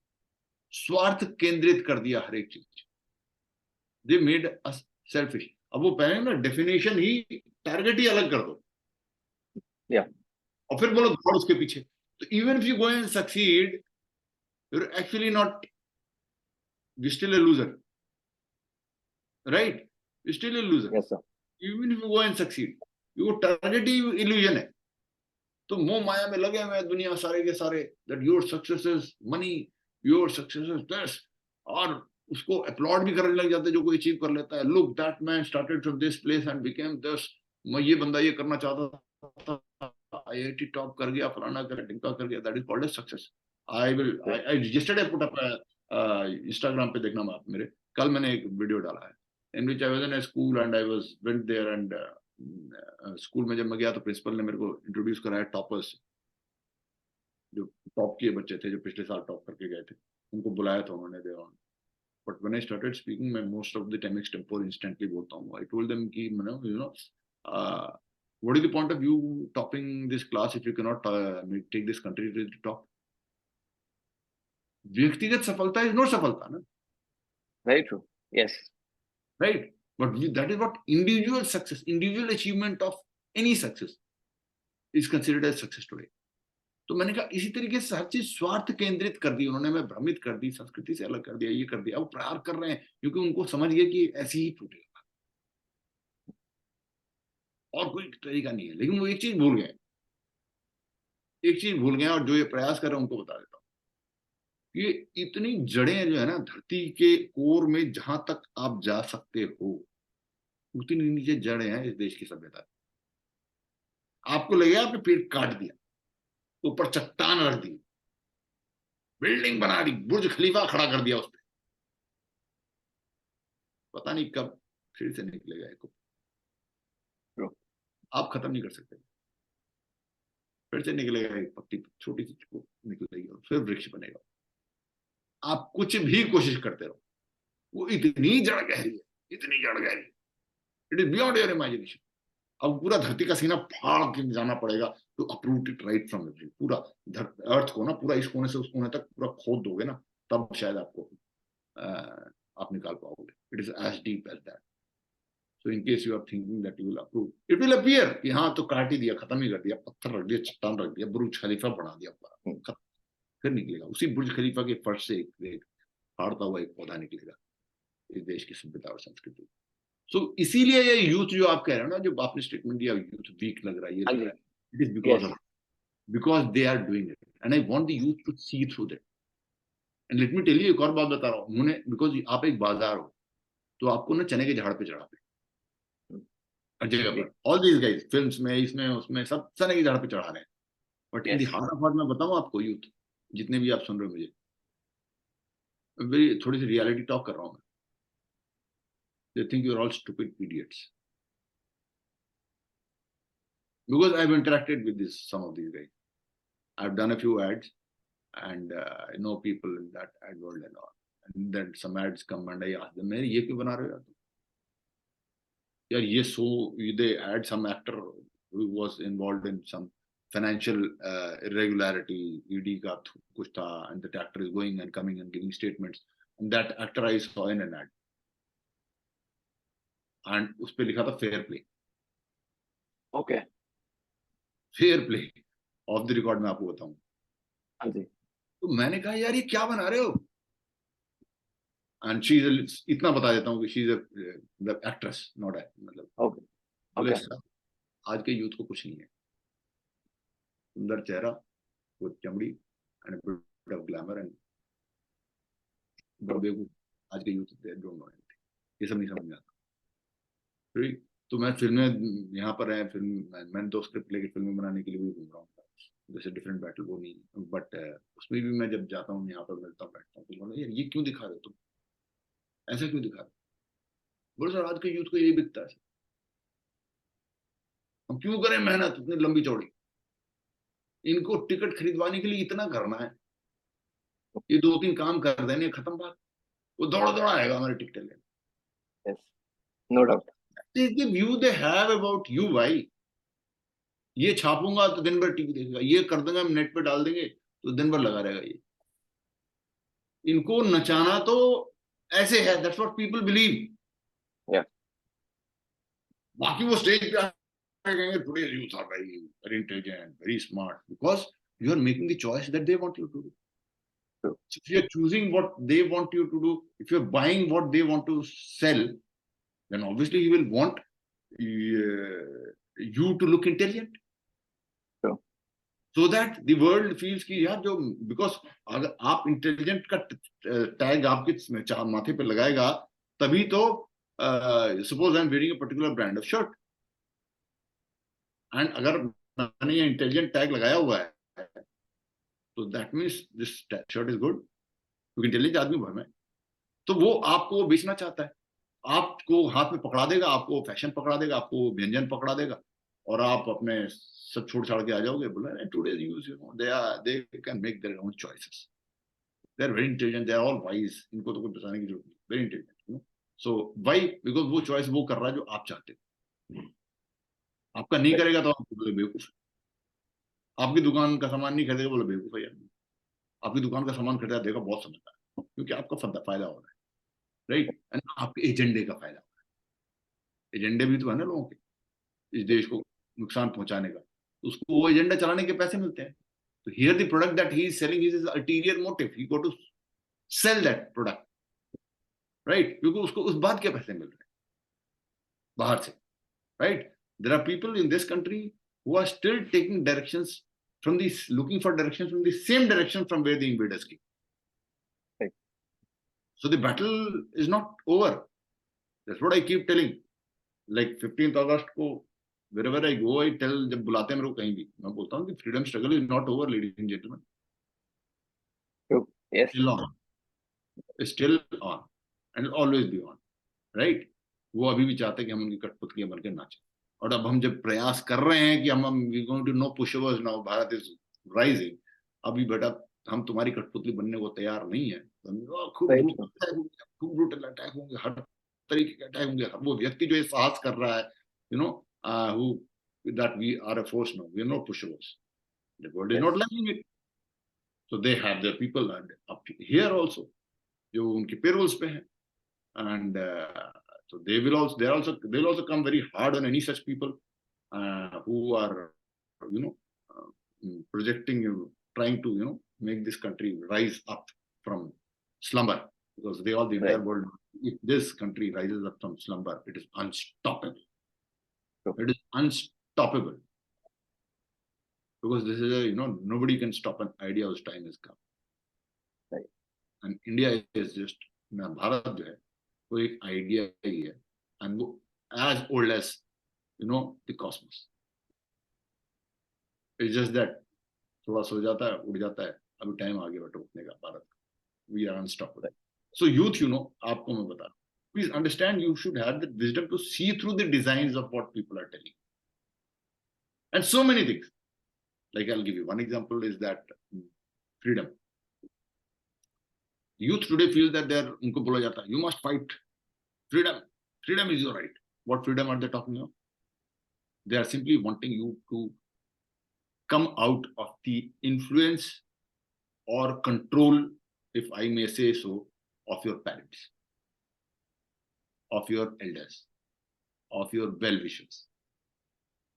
स्वार्थ केंद्रित कर दिया हर एक चीज. They made us selfish. अब वो पहले ना डेफिनेशन ही, टारगेट ही अलग कर दो, और फिर बोलो दौड़ उसके पीछे. तो even if you go and succeed, you're actually not, you're still a loser, right? You're still a loser. Yes, sir. Even if you go and succeed, वो टारगेट ही इल्यूजन है. तो मोह माया में लगे हुए हैं दुनिया सारे के सारे, that your success is money, your success is this, और उसको अपलॉड भी करने लग जाते हैं जो कोई अचीव कर लेता है। Look that man started from this place and became this, मैं ये बंदा ये करना चाहता था, आईआईटी टॉप कर गया, फलाना कर ढिमका कर गया, that is called as success. I yesterday put up Instagram पे, देखना आप मेरे, कल मैंने एक वीडियो डाला है in which I was in a school and I went there and school में जब मैं गया तो प्रिंसिपल ने मेरे को इंट्रोड्यूस कराया टॉपर्स, जो टॉप किए बच्चे थे जो पिछले साल टॉप करके गए थे, उनको बुलाया था उन्होंने there on. But when I started speaking, मैं most of the time extempore instantly बोलता हूँ। आई टोल्ड देम कि you know what is the point of you topping this class if you can not take this country to the top. व्यक्तिगत सफलता is not सफलता ना, very true, yes, right? But that is what individual success, individual achievement of any success is considered as success today. तो मैंने कहा इसी तरीके से हर चीज स्वार्थ केंद्रित कर दी उन्होंने, मैं भ्रमित कर दी, संस्कृति से अलग कर दिया, ये कर दिया। वो प्रहार कर रहे हैं क्योंकि उनको समझ गया कि ऐसे ही टूटेगा और कोई तरीका नहीं है। लेकिन वो एक चीज भूल गए, एक चीज भूल गए, और जो ये प्रयास कर रहे हैं उनको बता देता हूँ। ये इतनी जड़ें जो है ना धरती के कोर में, जहां तक आप जा सकते हो उतनी नीचे जड़ें हैं इस देश की सभ्यता। आपको लगेगा आपने पेड़ काट दिया, ऊपर चट्टान रख दी, बिल्डिंग बना दी, बुर्ज खलीफा खड़ा कर दिया उस पर, पता नहीं कब फिर से निकलेगा एक, आप खत्म नहीं कर सकते। फिर से निकलेगा एक पत्ती छोटी सी निकलेगी और फिर वृक्ष बनेगा। आप कुछ भी कोशिश करते रहो, वो इतनी जड़ गहरी है, इतनी जड़ गहरी, it is beyond your imagination. अब पूरा धरती का सीना फाड़ के जाना पड़ेगा तो uproot it right from every, पूरा अर्थ को ना, पूरा इस कोने से उस कोने तक पूरा खोद दोगे ना, तब शायद आपको आप निकाल पाओगे। It is as deep as that. So in case you are thinking that you will approve, it will appear कि हाँ तो काट ही दिया, खत्म ही कर दिया, पत्थर रख दिया, चट्टान रख दिया, बुर्ज खलीफा बना दिया पूरा, फिर निकलेगा उसी बुर्ज खलीफा के फर्श से एक फाड़ता हुआ एक पौधा निकलेगा इस देश की सभ्यता और संस्कृति। सो इसीलिए ये यूथ जो आप कह रहे हो ना, जो आपने स्टेटमेंट दिया यूथ वीक लग रहा है, ये लग रहा है, it is because they are doing it and I want the youth to see through that. And let me tell you एक और बात बता रहा हूँ, उन्होंने, बिकॉज आप एक बाजार हो तो आपको ना चने के झाड़ पे चढ़ाते हर जगह पर, ऑल दीज गाइस फिल्म्स में, इसमें उसमें सब चने के झाड़ पे चढ़ा रहे हैं। But in the heart of heart मैं बताऊं आपको, यूथ जितने भी आप सुन रहे हो, मुझे थोड़ी सी रियलिटी टॉक कर रहा हूँ मैं। They think you're all stupid idiots. Because I've interacted with some of these guys. I've done a few ads and I know people in that ad world and all. And then some ads come and I ask them, "Man, ये क्यों बना रहे हो यार ये so they add some actor who was involved in some financial irregularity, ED का कुछ था, and that actor is going and coming and giving statements, and that actor I saw in an ad. And उस पे लिखा था fair play. Okay, fair play of the record में आपको बताऊं। हाँ जी। तो मैंने कहा यार ये क्या बना रहे हो, एंड शी इज, इतना बता देता हूँ कि she is the actress not a, मतलब ओके, आज के यूथ को कुछ नहीं है, सुंदर चेहरा, वो चमड़ी and bit of glamour and बेवकूफ। आज के youth they don't know anything, ये सब नहीं समझ में आता। तो मैं फिल्में यहाँ पर है, फिल्म मैंने तो स्क्रिप्ट लेके फिल्में बनाने के लिए भी घूम रहा हूँ, जैसे डिफरेंट बैटल, वो नहीं, बट उसमें भी मैं जब जाता हूँ यहाँ पर मिलता हूँ, बैठता हूँ, तो बोला यार ये क्यों दिखा रहे हो तुम, ऐसा क्यों दिखा रहे हो? बोले सर आज के यूथ को यही दिखता है, हम क्यों करें मेहनत इतनी लंबी चौड़ी, इनको टिकट खरीदवाने के लिए इतना करना है, ये 2-3 काम कर देने खत्म बात, वो दौड़ा आएगा हमारे टिकट लेने। No doubt, the view they have about you भाई। ये छापूंगा तो दिन भर टीवी देखेगा, ये कर देंगे हम नेट पे डाल देंगे तो दिन भर लगा रहेगा ये। इनको नचाना तो ऐसे है, दैट्स व्हाट पीपल बिलीव। बाकी वो स्टेज पे कहेंगे today youth are very intelligent, very smart, because you are making the choice that they want you to do. So if you are choosing what they want you to do, if you are buying what they want to sell, then obviously you will want you to look intelligent. Sure. so that the world feels कि यार जो, because अगर आप intelligent का tag आपके माथे पे लगाएगा तभी तो, suppose I'm wearing a particular brand of shirt and अगर मैंने ये इंटेलिजेंट टैग लगाया हुआ है तो that means this shirt is good, क्योंकि इंटेलिजेंट आदमी भर में, तो वो आपको वो बेचना चाहता है, आपको हाथ में पकड़ा देगा, आपको फैशन पकड़ा देगा, आपको व्यंजन पकड़ा देगा, और आप अपने सब छोड़ छाड़ के आ जाओगे, बोला today's youths, you know, they can make their own choices, they are very intelligent, they are all wise, इनको तो कुछ बताने की जरूरत नहीं, very intelligent, you know. So why? Because वो चॉइस वो कर रहा है जो आप चाहते हो, आपका नहीं करेगा तो आप बोले बेवकूफ, आपकी दुकान का सामान नहीं खरीदेगा, बोले बेवकूफ है यार, आपकी दुकान का सामान खरीदा देखा बहुत समझता है, क्योंकि आपका फायदा हो रहा है, राइट, एंड आपके एजेंडे का फायदा, एजेंडे भी तो है ना लोगों के, इस देश को नुकसान पहुंचाने का, तो उसको वो एजेंडा चलाने के पैसे मिलते हैं, तो here the product that he is selling is ulterior motive, he go to sell that product, right, क्योंकि उसको उस बात के पैसे मिल रहे हैं बाहर से, right. There are people in this country who are still taking directions from this, looking for directions from the same direction from where the invaders came, so the battle is not over, that's what I keep telling, like 15th August को wherever I go I tell, जब बुलाते हैं मेरे को कहीं भी, मैं बोलता हूँ कि freedom struggle is not over, ladies and gentlemen, yes, still on, still on and will always be on, right। वो अभी भी चाहते हैं कि हम उनकी कठपुतलियां बनकर नाचें, और अब हम जब प्रयास कर रहे हैं कि हम we going to know pushovers now, Bharat is rising, अभी बेटा हम तुम्हारी कठपुतली बनने को तैयार नहीं है, खूब ब्रूटल अटैक होंगे, हर तरीके के अटैक होंगे, वो व्यक्ति जो ये साहस कर रहा है, you know, who that we are a force now, we are not pushovers, the world is not liking it, so they have their people up here also जो उनके पेरोल्स पे हैं, and so they'll also come very hard on any such people who are, you know, projecting, trying to, you know, make this country rise up from slumber, because the entire world, if this country rises up from slumber, it is unstoppable. It is unstoppable, because this is a, you know, nobody can stop an idea whose time has come, right, and India is just, Bharat जो है वो एक idea ही है, and वो as old as, you know, the cosmos, it's just that थोड़ा सो जाता है, उड़ जाता है, अभी टाइम आ गया उठने का भारत का, we are unstoppable, so youth, you know, आपको मैं बता, please understand, you should have the wisdom to see through the designs of what people are telling, and so many things, like I'll give you one example is that freedom, youth today feel that they're, उनको बोला जाता है you must fight freedom is your right, what freedom are they talking about? They are simply wanting you to come out of the influence or control, if I may say so, of your parents, of your elders, of your well-wishers,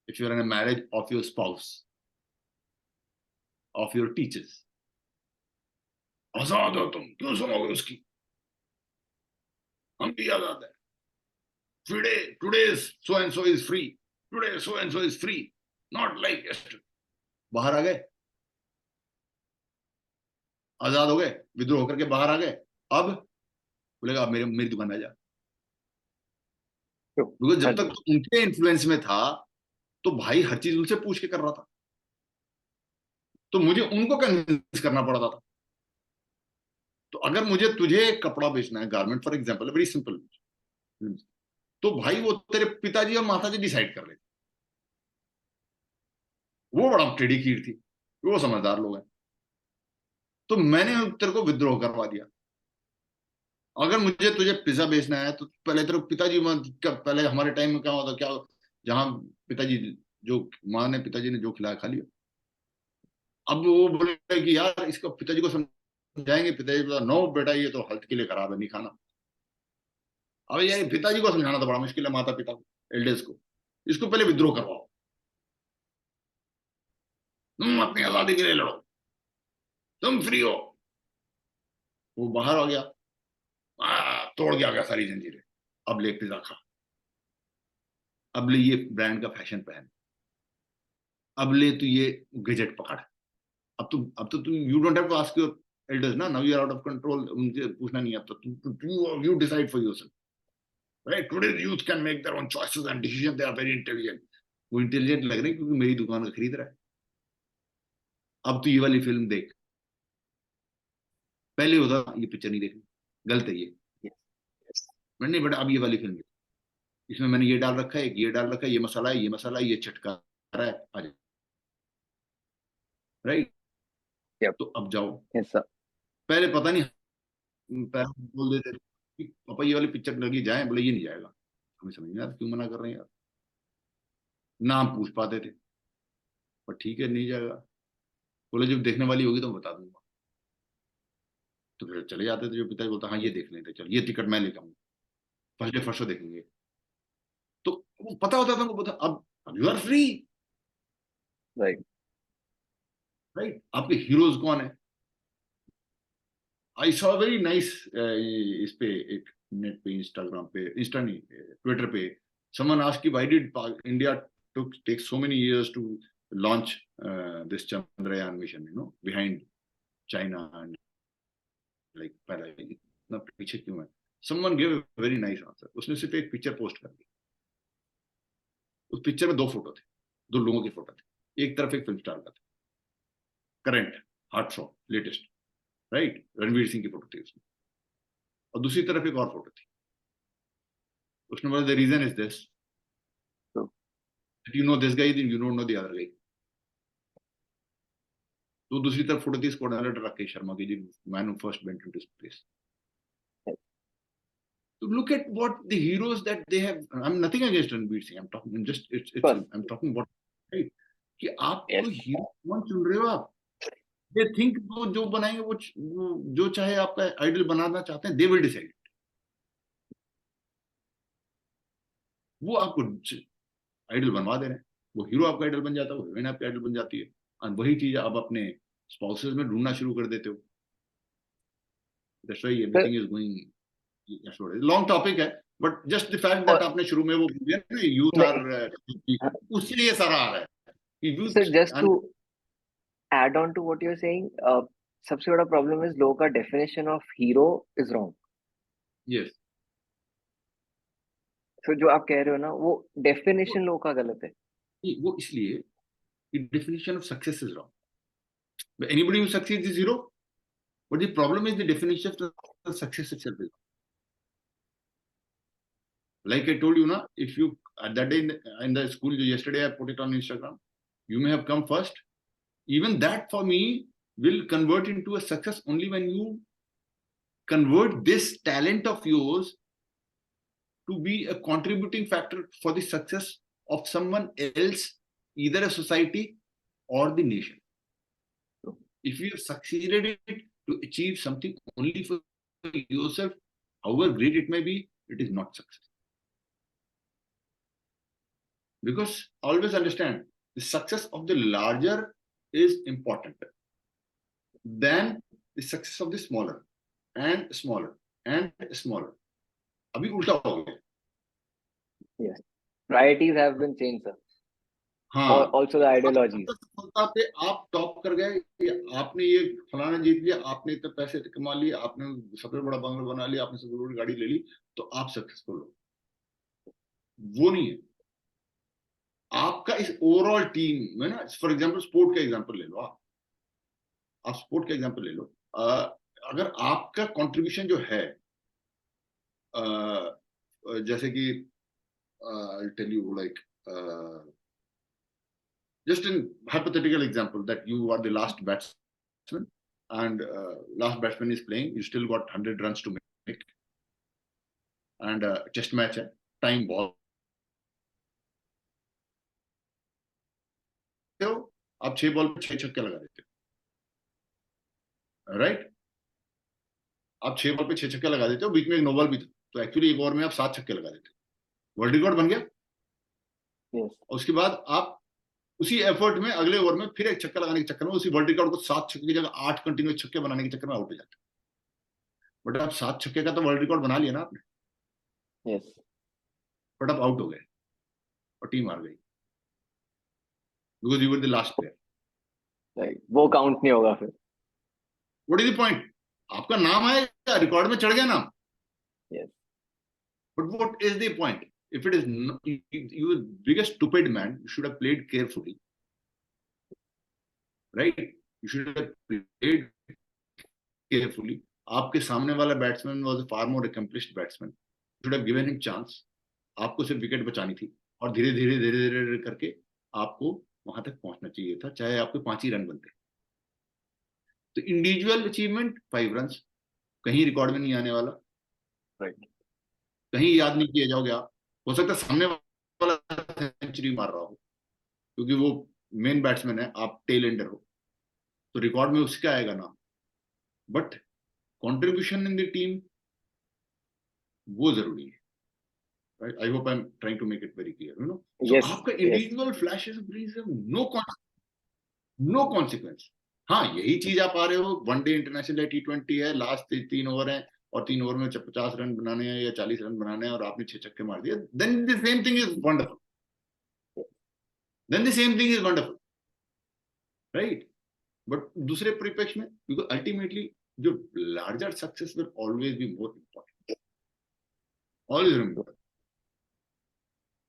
if you're in a marriage, of your spouse, of your teachers. आजाद हो तुम, क्यों सुनोगे उसकी, हम भी आजाद है, today so and so is free, today so and so is free, not like yesterday. बाहर आ गए, आजाद हो गए, विद्रोह होकर के बाहर आ गए, अब बोलेगा अब मेरी दुकान आ जा, क्योंकि जब तक उनके इन्फ्लुएंस में था तो भाई हर चीज उनसे पूछ के कर रहा था, तो मुझे उनको कन्विंस करना पड़ता था, तो अगर मुझे तुझे कपड़ा बेचना है, garment for example, very simple, तो भाई वो तेरे पिताजी और माताजी डिसाइड कर रहे थे, वो बड़ा टेढ़ी खीर थी, वो समझदार लोग हैं, तो मैंने तेरे को विद्रोह करवा दिया, अगर मुझे तुझे पिज्जा बेचना है तो पहले तेरे पिताजी, पहले हमारे टाइम में क्या होता, क्या जहां पिताजी जो माँ ने पिताजी ने जो खिलाया खा लिया, अब वो बोले कि यार इसको पिताजी को समझाएंगे, पिताजी बोला नो बेटा ये तो हेल्थ के लिए खराब है, नहीं खाना, अब यार पिताजी को समझाना तो बड़ा मुश्किल है, माता पिता को, एल्डर्स को, इसको पहले विद्रोह करवाओ, तुम अपनी आजादी के लिए लड़ो, तुम फ्री हो, वो बाहर आ गया, तोड़ के आ गया सारी जंजीरें, अब ले पिज्जा खा, अब ले ये ब्रांड का फैशन पहन, अब ले तू ये गैजेट पकड़, अब तो तू you don't have to ask your elders ना, now you are out of control, उनसे पूछना नहीं, अब तो you decide for yourself, right? Today's youth can make their own choices and decision, they are very intelligent. वो intelligent लग रहे हैं क्योंकि मेरी दुकान का खरीद रहा है। अब तो ये वाली फिल्म देख, पहले होता ये पिक्चर नहीं देखनी, गलत है ये, नहीं बट अब ये वाली फिल्म, इसमें मैंने ये डाल रखा है, ये डाल रखा है, ये मसाला है, ये मसाला है, ये चटका है, आ जाओ, राइट? तो अब जाओ। पहले पता नहीं, पहले बोल देते कि पापा ये वाली पिक्चर लगी, जाए, बोले ये नहीं जाएगा, हमें समझ नहीं आता क्यों मना कर रहे हैं यार, ना हम पूछ पाते थे, पर ठीक है नहीं जाएगा, बोले जब देखने वाली होगी तो मैं बता दूंगा, तो फिर चले जाते थे। जो पिताजी बोलता हाँ ये देख लेते, चल ये टिकट मैं लेकर आऊंगा, फर्स्ट डे फर्स्ट शो देखेंगे, तो वो पता होता था उनको, पता अब you are free, right, right? आपके हीरोज कौन है? आई सॉ वेरी नाइस, इस पे एक नेट पे, इंस्टाग्राम पे, इंस्टा नहीं, ट्विटर पे, someone asked why did India take so many years to launch this Chandrayaan mission, behind China, and like पहले इतना पीछे क्यों है? Someone gave a very nice answer. उसने सिर्फ एक पिक्चर पोस्ट कर दी, उस पिक्चर में 2 फोटो थे, 2 लोगों की फोटो थे, एक तरफ एक फिल्म स्टार का था, current hot show latest, right? Ranveer Singh की फोटो थी उसमें, और दूसरी तरफ एक और फोटो थी, उसने बोला the reason is this, you know this guy, then you don't know the other guy. तो दूसरी तरफ फोटो थी कोऑर्डिनेटर राकेश शर्मा की, जी man who first went into space. So look at what the heroes that they have. I'm nothing against Ranveer Singh. I'm talking just I'm talking about, right? कि आप तो hero कौन चुन रहे हो आप? They think वो जो बनाएंगे वो जो चाहे आपका आइडल बनाना चाहते हैं, they will decide. वो आपको आइडल बनवा दे रहे हैं, वो हीरो आपका आइडल बन जाता है, वो हीरोइन आपकी आइडल बन जाती है, और वही चीज आप अपने स्पाउसेस में ढूंढना शुरू कर देते हो। That's why everything is going long topic है, but just the fact that आपने शुरू में वो बोलिए ना, यूथ आर, उससे ये सारा आ रहा है कि youth. Sir just to add on to what you are saying, सबसे बड़ा प्रॉब्लम है लोगों का definition of hero is wrong. Yes, तो जो आप कह रहे हो ना, वो डेफिनेशन लोगों का गलत है। वो इसलिए definition of success is wrong. Anybody who succeeds is hero, but the problem is the definition of success itself is, like I told you na, if you at that day in the school, yesterday I put it on Instagram, you may have come first, even that for me will convert into a success only when you convert this talent of yours to be a contributing factor for the success of someone else, either a society or the nation. If you have succeeded it to achieve something only for yourself, however great it may be, it is not success. Because always understand, the success of the larger is important than the success of the smaller and smaller and smaller. अभी उल्टा हो गया। Yes, priorities have been changed, sir. हाँ, also the ideologies. सफलता पे आप top कर गए, आपने ये फलाना जीत लिया, आपने इतने पैसे कमा लिए, आपने सबसे बड़ा बंगला बना लिया, आपने सबसे बड़ी गाड़ी ले ली, तो आप सक्सेसफुल हो। वो नहीं है। आपका इस ओवरऑल टीम में ना, फॉर एग्जांपल स्पोर्ट का एग्जांपल ले लो, आप स्पोर्ट का एग्जांपल ले लो, अगर आपका कंट्रीब्यूशन जो है, जैसे कि I'll tell you, like just in hypothetical example that you are the last batsman and last batsman is playing, you still got 100 runs to make, and test match hai, time ball, आप 6 ball पे 6 छक्के लगा देते हो, right? आप 6 ball पे 6 छक्के लगा देते हो, बीच में एक नो बॉल भी था, तो एक्चुअली एक ओवर में आप 7 छक्के लगा देते हो, वर्ल्ड रिकॉर्ड बन गया। और उसके बाद आप उसी एफर्ट में अगले ओवर में फिर एक छक्का लगाने के चक्कर में उसी वर्ल्ड रिकॉर्ड को 7 छक्के की जगह 8 कंटिन्यूस छक्के बनाने के चक्कर में आउट हो जाते हैं। बट आप 7 छक्के का तो वर्ल्ड रिकॉर्ड बना लिया ना आपने, बट आप आउट हो गए और टीम हार गई। because you were the last player. Right. वो काउंट नहीं होगा फिर. What is the point? आपका नाम आएगा, रिकॉर्ड में चढ़ गया नाम. Yes. But what is the point? If it is you are biggest stupid man, you should have played carefully, right? You should have played carefully. आपके सामने वाला batsman was a far more accomplished batsman. You should have given him chance. आपको सिर्फ wicket बचानी थी और धीरे धीरे धीरे धीरे करके आपको वहां तक पहुंचना चाहिए था, चाहे आपके 5 ही रन बनते. तो इंडिविजुअल अचीवमेंट 5 रन कहीं रिकॉर्ड में नहीं आने वाला, Right. कहीं याद नहीं किए जाओगे आप. हो सकता है सामने वाला सेंचुरी मार रहा हो क्योंकि वो मेन बैट्समैन है, आप टेल एंडर हो, तो रिकॉर्ड में उसका आएगा नाम. But contribution in the team वो जरूरी है. Right? I hope I'm trying to make it very clear. You know, so Yes, आपका yes. individual flashes brings no consequence. हाँ, यही चीज आप आ रहे हो, वनडे इंटरनेशनल है, T20 है, लास्ट 3 ओवर है और 3 ओवर में 50 रन बनाने हैं या 40 रन बनाने हैं और आपने 6 छक्के मार दिए, then the same thing is wonderful. Then the same thing is wonderful, right? But दूसरे परिप्रेक्ष्य में, because ultimately जो larger success will always be more important. Always remember.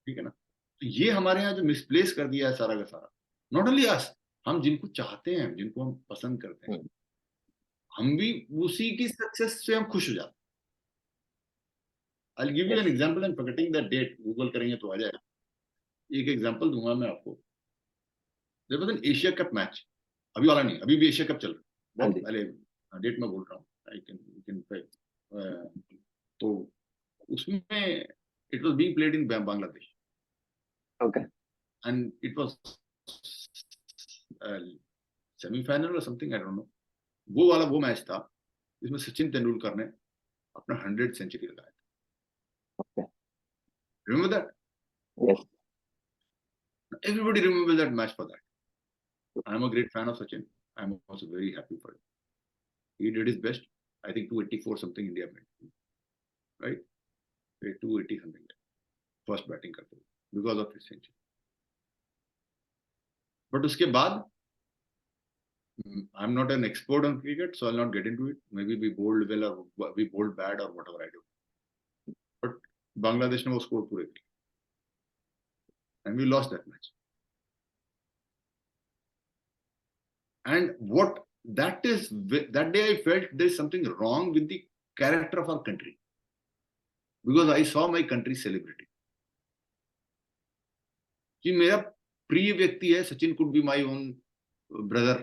ठीक है ना. तो ये हमारे यहाँ जो मिसप्लेस कर दिया है सारा का सारा, नॉट ओनली अस, हम जिनको चाहते हैं, जिनको हम पसंद करते हैं, हम भी उसी की सक्सेस से हम खुश हो जाते हैं. I'll give you an example. I'm forgetting that date. Google करेंगे तो आ जाएगा. एक एग्जांपल दूंगा मैं आपको. There was an Asia Cup match. अभी वाला नहीं, अभी भी एशिया कप चल रहा है. बहुत पहले डेट में बोल रहा हूँ. I can तो उसमें it was being played in Bangladesh. Okay. And it was semi-final or something, I don't know. वो मैच था जिसमें सचिन तेंदुलकर ने अपना 100 सेंचुरी लगाया था. Okay. Remember that? Yes. Everybody remembers that match for that. I'm a great fan of Sachin. I'm also very happy for him. He did his best. I think 284 something India made, right? 280 something. First batting करते हुए because of his century. But उसके बाद I'm not an expert on cricket, so I'll not get into it. Maybe we bowled well or we bowled bad or whatever I do. But Bangladesh ने वो score पूरे किए and we lost that match. And what that day I felt there's something wrong with the character of our country because I saw my country celebrating. कि मेरा प्रिय व्यक्ति है, Sachin could be my own brother.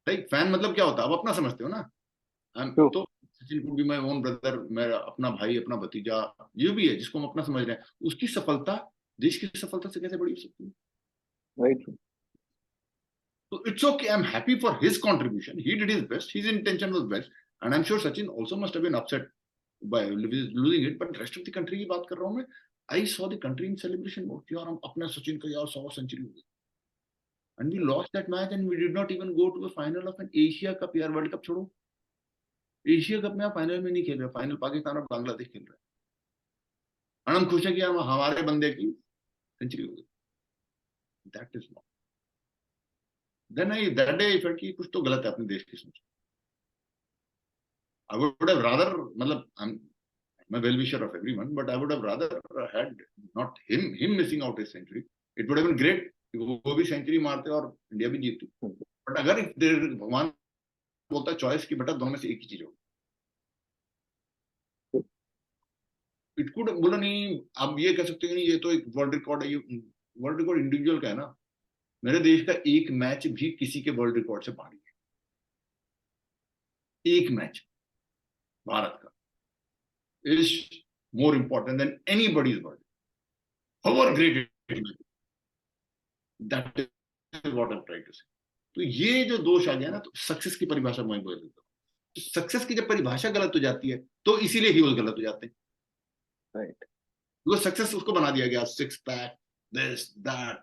Right. Fan मतलब क्या होता है, आप अपना समझते हो ना. तो Sachin could be my own brother, मेरा अपना भाई, अपना भतीजा, ये भी है जिसको हम अपना समझ रहे हैं. उसकी सफलता देश की सफलता से कैसे बड़ी हो सकती है. Right. So it's okay. I'm happy for his contribution. He did his best. His intention was best. And I'm sure Sachin also must have been upset by losing it. But rest of the country की बात कर रहा हूँ मैं. I saw the country in celebration mode. यार हम अपना सचिन का यार 100 सेंचुरी हो गई. And we lost that match and we did not even go to the final of an Asia Cup. यार वर्ल्ड कप छोड़ो. एशिया कप में आप फाइनल में नहीं खेल रहे. फाइनल पाकिस्तान और बांग्लादेश खेल रहे हैं. और हम खुश हैं कि हमारे बंदे की सेंचुरी हो गई. That is not. Then that day I felt कि कुछ तो गलत है अपने देश की सोच. I would have rather, मतलब I'm a well-wisher of everyone, but I would have rather had not him missing out his century. It would have been great वो भी सेंचुरी मारते और इंडिया भी जीतती. बट अगर भगवान बोलता चॉइस की बेटा दोनों में से एक ही चीज हो, इट कुड बोला नहीं. आप ये कह सकते हैं नहीं ये तो एक वर्ल्ड रिकॉर्ड है. ये वर्ल्ड रिकॉर्ड इंडिविजुअल का है ना. मेरे देश का एक मैच भी किसी के वर्ल्ड रिकॉर्ड से बाहर है. एक मैच भारत का is more important than anybody's world. However great it may be. That is what I'm trying to say. तो ये जो दोष आ गया ना, तो सक्सेस की परिभाषा मैं बोल देता हूँ. सक्सेस की जब परिभाषा गलत हो जाती है तो इसीलिए हीरोज गलत हो जाते हैं. Right. वो सक्सेस उसको बना दिया गया, 6 पैक, दिस दैट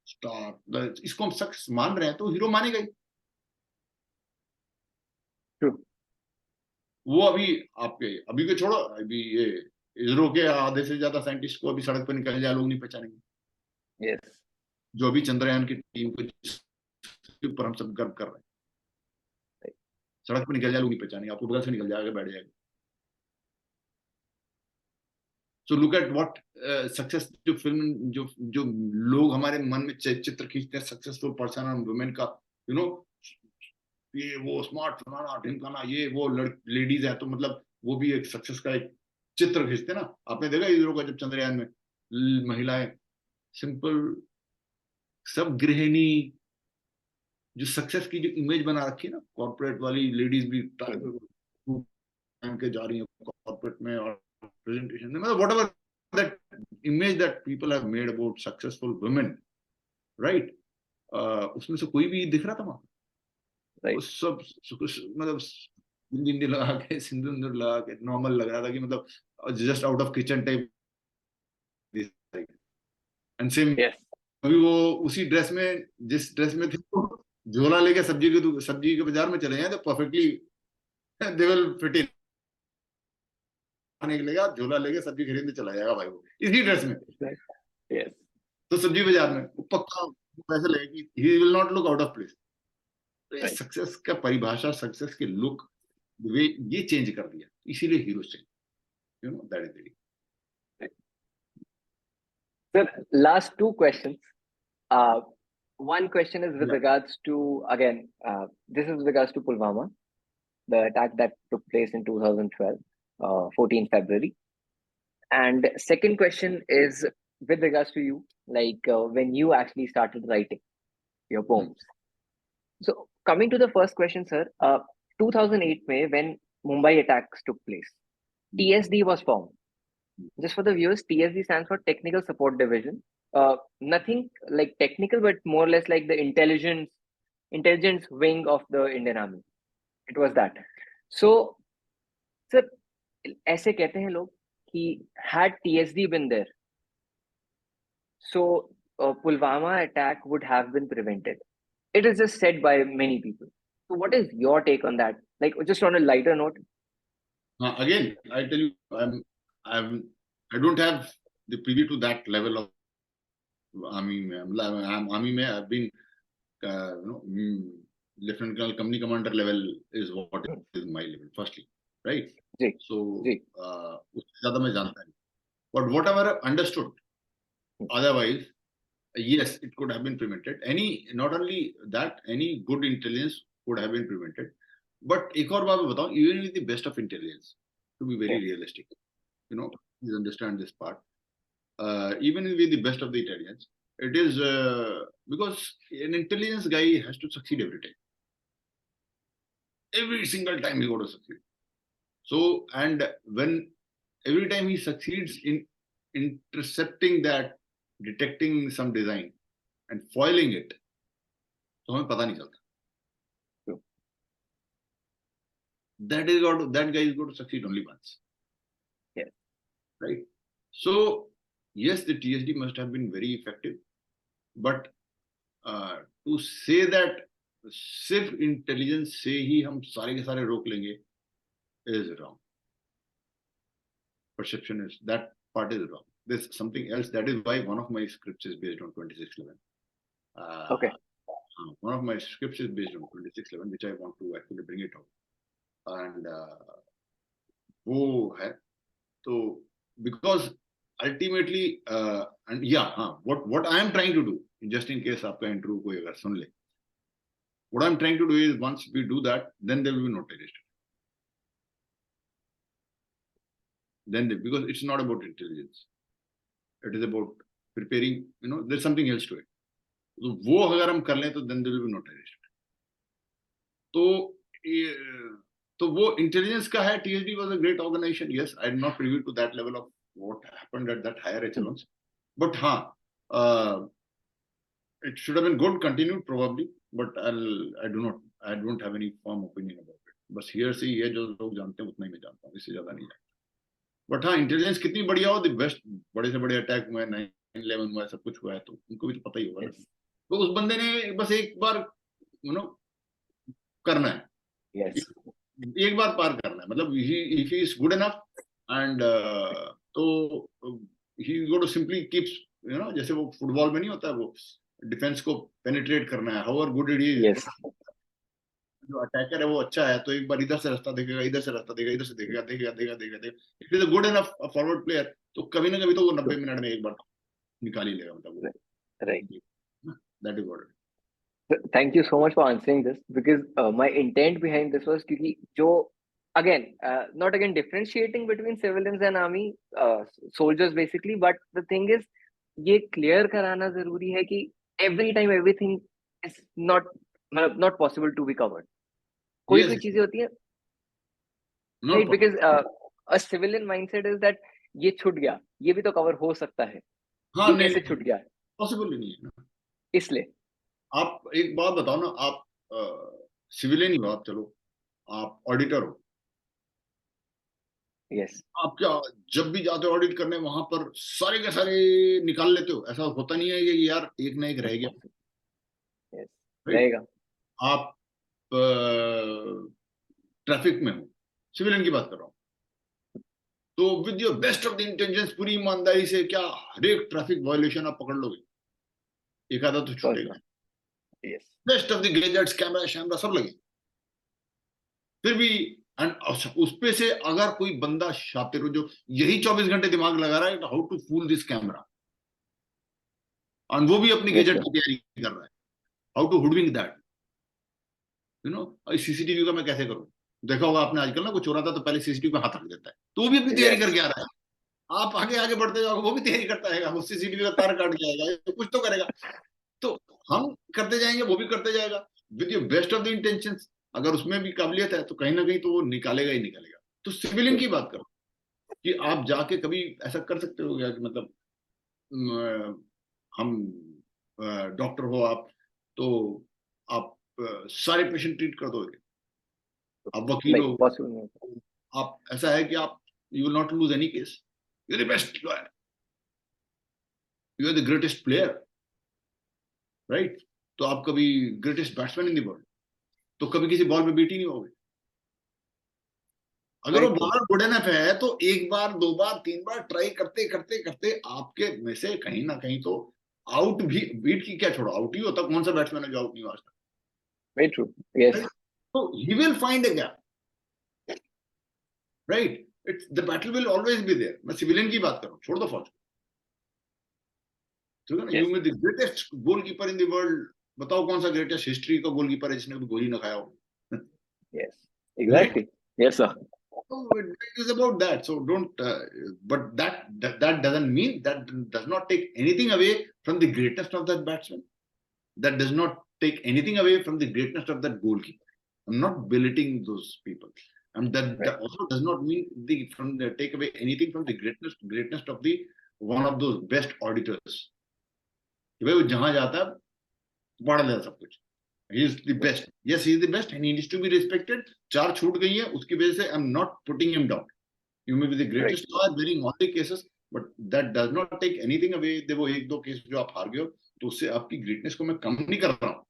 स्टार, इसको हम सक्सेस मान रहे हैं तो हीरो मानेगा ही. True. वो अभी के छोड़ो, अभी ये इसरो के आधे से ज्यादा साइंटिस्ट को अभी सड़क पर निकल जाए लोग नहीं पहचानेंगे. Yes. जो अभी चंद्रयान की टीम को जिसके ऊपर हम सब गर्व कर रहे हैं, सड़क पे निकल जाए लोग नहीं पहचानेंगे, आपको बगल से निकल जाएगा, बैठ जाएगा। So look at what success, जो फिल्म, जो जो लोग हमारे मन में चित्र खींचते हैं सक्सेसफुल पर्सन और वुमेन का, यू नो, ये वो स्मार्ट फलाना ढिमकाना, ये वो लेडीज है, तो मतलब वो भी एक सक्सेस का एक चित्र खींचते ना। आपने देखा इसरो का जब चंद्रयान में महिलाएं सिंपल सब गृहिणी, जो सक्सेस की जो इमेज बना रखी है ना कॉर्पोरेट वाली लेडीज भी पहन के जा रही है कॉर्पोरेट में और प्रेजेंटेशन में, मतलब whatever that image that people have made about successful women, right, उसमें से कोई भी दिख रहा था वहां? Right. सब मतलब बिंदी लगा के सिंदूर लगा के नॉर्मल लग रहा था कि मतलब just out of kitchen type. And same अभी वो उसी ड्रेस में, जिस ड्रेस में थे, झोला लेके सब्जी के बाजार में चले जाए तो perfectly they will fit in, निकलेगा झोला लेके सब्जी खरीदने चला जाएगा भाई वो इसी ड्रेस में। yes. तो सब्जी बाजार में वो पक्का पैसे लगेगी, he will not look out of place. तो ये सक्सेस का परिभाषा, सक्सेस के लुक वे ये चेंज कर दिया, इसीलिए hero change, you know, that is it. Sir, last two questions. One question is with regards to, again, this is with regards to Pulwama, the attack that took place in 2012, 14 February. And second question is with regards to you, like when you actually started writing your poems. So coming to the first question, sir, 2008 May, when Mumbai attacks took place, TSD was formed. Just for the viewers, TSD stands for Technical Support Division. Nothing like technical, but more or less like the intelligence wing of the Indian Army. It was that. So, sir, ऐसे कहते हैं लोग कि had TSD been there, so Pulwama attack would have been prevented. It is just said by many people. So, what is your take on that? Like, just on a lighter note. Again, I tell you, I don't have the privy to that level of army. I'm army mein, I've been, lieutenant colonel, company commander level is what is my level. Firstly, right? So, उससे ज़्यादा मैं जानता नहीं. But whatever I've understood, otherwise, yes, it could have been prevented. Not only that, any good intelligence could have been prevented. But एक और बात बताऊं, even with the best of intelligence, to be very realistic, you know, please understand this part. Even with the best of the intelligence, it is because an intelligence guy has to succeed every time. Every single time he got to succeed. So, and when every time he succeeds in intercepting that, detecting some design and foiling it, तो हमें पता नहीं चलता. That guy is going to succeed only once. Yeah. Right. So yes, the TSD must have been very effective, but to say that सिर्फ intelligence से ही हम सारे के सारे रोक लेंगे is wrong. Perception is, that part is wrong. There's something else. That is why one of my scripts is based on 2611. Okay. One of my scripts is based on 2611, which I want to actually bring it out. And वो है तो because ultimately and yeah, what I am trying to do, just in case आपका interview कोई अगर सुन ले, what I'm trying to do is once we do that, then there will be no terrorist. Then because it's not about intelligence, it is about preparing, you know, there's something else to it. तो वो अगर हम कर लें तो then there will be no terrorist. तो वो intelligence का है. TSD was a great organization. Yes, I'm not privy to that level of what happened at that higher echelons. But it should have been good, continued probably. But I don't have any firm opinion about it. बस here से ये जो लोग जानते हैं उतना ही मैं जानता हूँ, इससे ज्यादा नहीं जानता. बट हाँ, इंटेलिजेंस कितनी बढ़िया हो, द बेस्ट, बड़े से बड़े अटैक हुए, 9/11 हुआ, सब कुछ हुआ है, तो उनको भी तो पता ही होगा. तो उस बंदे ने बस एक बार करना है. Yes. एक बार पार करना है, मतलब if he is good enough and तो he got to simply keeps, जैसे वो फुटबॉल में नहीं होता है, वो डिफेंस को पेनिट्रेट करना है, how good it is, yes जो अटैकर है वो अच्छा है तो एक बार इधर से रास्ता देखेगा, इधर से रास्ता देखेगा, इधर से देखेगा, देखेगा देखेगा देखेगा देखेगा, it is a good enough forward player, तो कभी ना कभी तो वो 90 मिनट में एक बार निकाल ही लेगा, मतलब right. That is what. Thank you so much for answering this, because my intent behind this was क्योंकि जो again not again differentiating between civilians and army soldiers basically, but the thing is ये clear कराना जरूरी है कि every time everything is not मतलब not possible to be covered. कोई Yes, कोई चीजें होती हैं not right, because a civilian mindset is that ये छूट गया, ये भी तो cover हो सकता है, हाँ ये नहीं कैसे छूट गया, पॉसिबल ही नहीं है ना. इसलिए आप एक बात बताओ ना, आप सिविलियन ही हो, आप चलो आप ऑडिटर हो, yes आप क्या जब भी जाते हो ऑडिट करने वहां पर सारे के सारे निकाल लेते हो? ऐसा होता नहीं है कि यार एक ना एक रह गया, yes राइट? रहेगा आप ट्रैफिक में हो, सिविलियन की बात कर रहा हूँ, तो with your best of the intentions पूरी ईमानदारी से क्या हर एक ट्रैफिक वायोलेशन आप पकड़ लोगे? एक आधा तो छूटेगा. yes best of the gadgets, camera शैमरा सब लगे, फिर भी उस पे से अगर कोई बंदा शातिर हो जो यही 24 घंटे दिमाग लगा रहा है how to fool this camera, और वो भी अपनी yes गैजेट sir. की तैयारी कर रहा है, how to hoodwink that, you know. CCTV का मैं कैसे करूं? देखा होगा आपने आजकल ना, कोई चोराता तो पहले सीसीटीवी पे हाथ रख देता है, तो वो भी अपनी तैयारी Yes. करके आ रहा है. आप आगे आगे बढ़ते जाओगे, वो भी तैयारी करता है, वो सीसीटीवी का तार काट के आएगा, कुछ तो करेगा. तो हम करते जाएंगे, वो भी करते जाएगा with your best of the intentions. अगर उसमें भी काबिलियत है तो कहीं ना कहीं तो वो निकालेगा ही निकालेगा. तो सिविलियन की बात करो कि आप जाके कभी ऐसा कर सकते हो क्या कि मतलब हम डॉक्टर हो आप, तो आप सारे पेशेंट ट्रीट कर दोगे, आप वकील Like हो, possible. आप ऐसा है कि आप you will not lose any case, you are the best lawyer, you are the greatest player, right? तो आप कभी greatest batsman in the world, तो कभी किसी बॉल पे बीट ही नहीं होगे. अगर वो Very true. Bowler good enough है तो एक बार, दो बार, तीन बार ट्राई करते करते करते आपके में से कहीं ना कहीं तो आउट भी, बीट की क्या छोड़ो, आउट ही होता. कौन सा बैट्समैन है जो आउट नहीं हुआ आज तक? Very true. Yes. Right? So he will find a gap, right? It's the battle will always be there. मैं सिविलियन की बात कर रहा हूँ, छोड़ दो फौज को. ठीक है ना? Yes. यू में the greatest goalkeeper in the world, बताओ कौन सा ग्रेटेस्ट हिस्ट्री का गोलकीपर है जिसने कभी गोली ना खाया हो? Yes. Exactly. Yes, sir. So it is about that. So don't. But that doesn't mean, that does not take anything away from the greatness of that batsman. That does not take anything away from the greatness of that goalkeeper. I'm not belittling those people, and that also does not mean take away anything from the greatness of the one of those best auditors. कि भाई वो जहां जाता है पढ़ लेता सब कुछ. He is the best. Yes, he is the best, and he needs to be respected. चार छूट गई है उसकी वजह से I'm not putting him down. You may be the greatest lawyer, very only cases, but that does not take anything away. देखो एक दो केस जो आप हार गए हो तो उससे आपकी ग्रेटनेस को मैं कम नहीं कर रहा हूँ.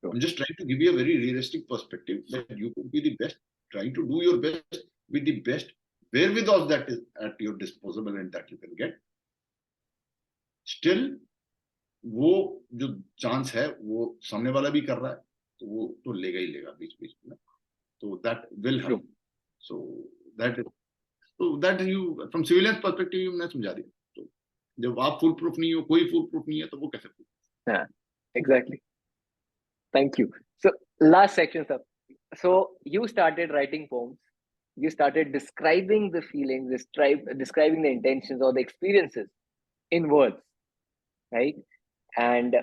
I'm just trying to give you a very realistic perspective that you could be the best, trying to do your best with the best wherewithal that is at your disposal and that you can get. Still, वो जो chance है वो सामने वाला भी कर रहा है तो वो तो लेगा ही लेगा बीच बीच में, तो that will help. So that you from civilian perspective मैंने समझा दिया. तो जब आप फुल प्रूफ नहीं हो, कोई फुल प्रूफ नहीं है, तो वो कैसे proof? Yeah. Exactly. Thank you. So last section, sir. So you started writing poems. You started describing the feelings, describing the intentions or the experiences in words, right? And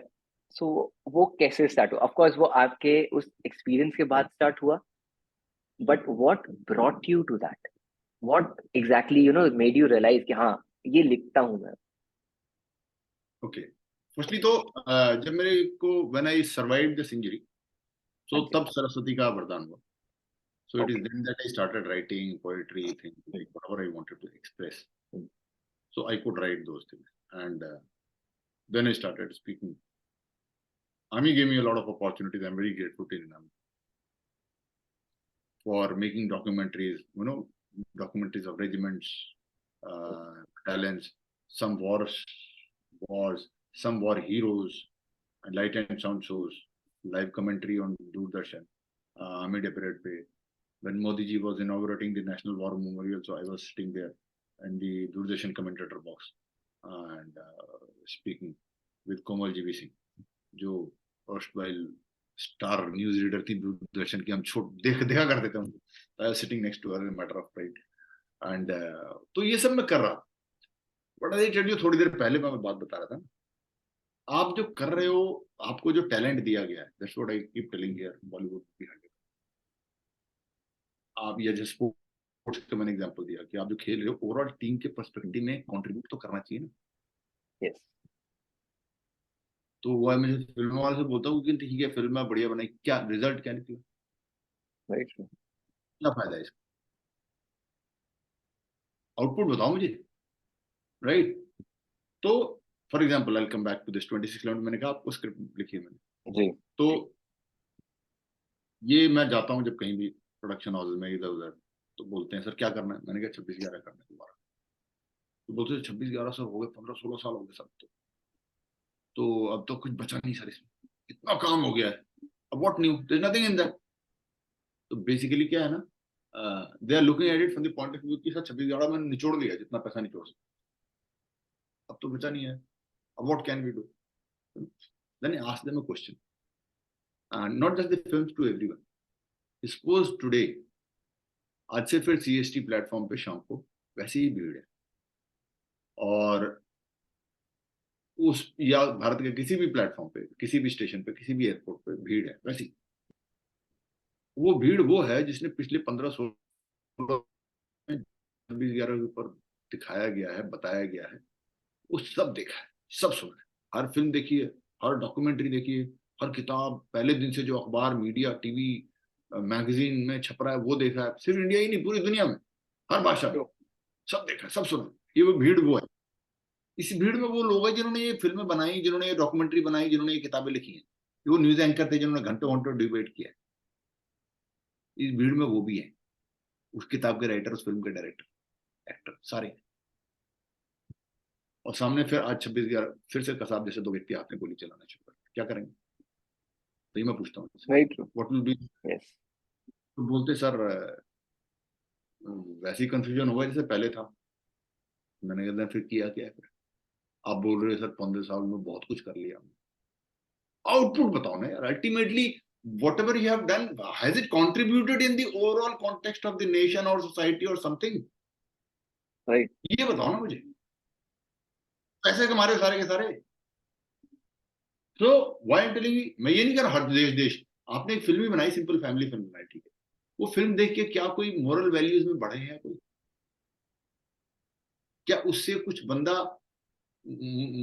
so वो कैसे start हुआ? Of course वो आपके उस experience के बाद start हुआ. But what brought you to that? What exactly made you realize कि हाँ ये लिखता हूँ मैं? ओके, फर्स्टली तो जब मेरे को when I survived this injury, so तब सरस्वती का वरदान हुआ. So it is then that I started writing poetry, things like whatever I wanted to express. So I could write those things, and then I started speaking. Army gave me a lot of opportunities. I'm very grateful to them for making documentaries. Documentaries of regiments, battalions, some wars, some war heroes, light and sound shows, live commentary on Doordarshan, mid parade पे, when Modi ji was inaugurating the National War Memorial, so I was sitting there in the Doordarshan commentator box and speaking with Komal ji Singh, जो erstwhile star news reader थी दूरदर्शन की, हम देखा करते थे उनको. I was sitting next to her in matter of pride. And तो ये सब मैं कर रहा. बट आई टेल यू, थोड़ी देर पहले मैं बात बता रहा था, आप जो कर रहे हो, आपको जो टैलेंट दिया गया है, that's what I keep telling here, Bollywood behind. आप ये जो स्पोर्ट्स का मैंने एग्जांपल दिया कि आप जो खेल रहे हो, ओवरऑल टीम के पर्सपेक्टिव में कंट्रीब्यूट तो करना चाहिए ना. यस. तो वो मैं फिल्म वाले से बोलता हूँ कि ठीक है, फिल्म में बढ़िया बनाई, क्या रिजल्ट क्या निकला, राइट. क्या फायदा है इसका, आउटपुट बताओ मुझे, राइट. तो for example I come back to this 2611, मैंने कहा आपको स्क्रिप्ट लिखी है मैंने जी. तो ये मैं जाता हूँ जब कहीं भी प्रोडक्शन हाउस में इधर उधर, तो बोलते हैं सर क्या करना है, मैंने कहा 26/11 करना है दोबारा. तो बोलते हैं 26/11 सर हो गए 15-16 साल हो गए सब, तो अब तो कुछ बचा नहीं सर, इसमें इतना काम हो गया है, अब what new, there is nothing in that. तो बेसिकली क्या है ना, they are looking at it from the point of view कि सर 26/11 मैंने निचोड़ लिया जितना पैसा निचोड़ सकता, अब तो बचा नहीं है, अब what can we do. Then ask them a question, not just the films, to everyone. Suppose today, आज से फिर सीएसटी प्लेटफॉर्म पे शाम को वैसे ही भीड़ है, और उस या भारत के किसी भी प्लेटफॉर्म पे, किसी भी स्टेशन पे, किसी भी एयरपोर्ट पे भीड़ है वैसी. वो भीड़ वो है जिसने पिछले 15-16 में 26/11 के ऊपर दिखाया गया है, बताया गया है, वो सब देखा है, सब सुना है, हर फिल्म देखी है, हर डॉक्यूमेंट्री देखी है, हर किताब, पहले दिन से जो अखबार, मीडिया, टीवी, मैगजीन में छप रहा है वो देखा है, सिर्फ इंडिया ही नहीं पूरी दुनिया में, हर भाषा में सब देखा है, सब सुना. ये वो भीड़ वो है. इस भीड़ में वो लोग हैं जिन्होंने ये फिल्में बनाई, जिन्होंने ये डॉक्यूमेंट्री बनाई, जिन्होंने ये किताबें लिखी हैं, वो न्यूज एंकर थे जिन्होंने घंटों घंटों डिबेट किया है. इस भीड़ में वो भी है, उस किताब के राइटर, उस फिल्म के डायरेक्टर, एक्टर, सारे. और सामने फिर आज 26/11 फिर से कसाब जैसे दो व्यक्ति आते हैं, गोली चलाना शुरू कर, क्या करेंगे. तो ये मैं पूछता हूँ, right. What will be. Yes. तो बोलते सर वैसी कंफ्यूजन होगा जैसे पहले था. मैंने कहता फिर किया क्या है फिर. आप बोल रहे हो सर 15 साल में बहुत कुछ कर लिया. आउटपुट बताओ ना यार. Ultimately whatever you have done, has it contributed in the overall context of the nation or society or something? Right. ये बताओ ना मुझे. पैसे कमा रहे हो सारे के सारे. तो why I'm telling you, मैं ये नहीं कह रहा हर देश. आपने एक फिल्म भी बनाई, सिंपल फैमिली फिल्म बनाई, ठीक है, वो फिल्म देख के क्या कोई मोरल वैल्यूज में बढ़े हैं कोई, क्या उससे कुछ बंदा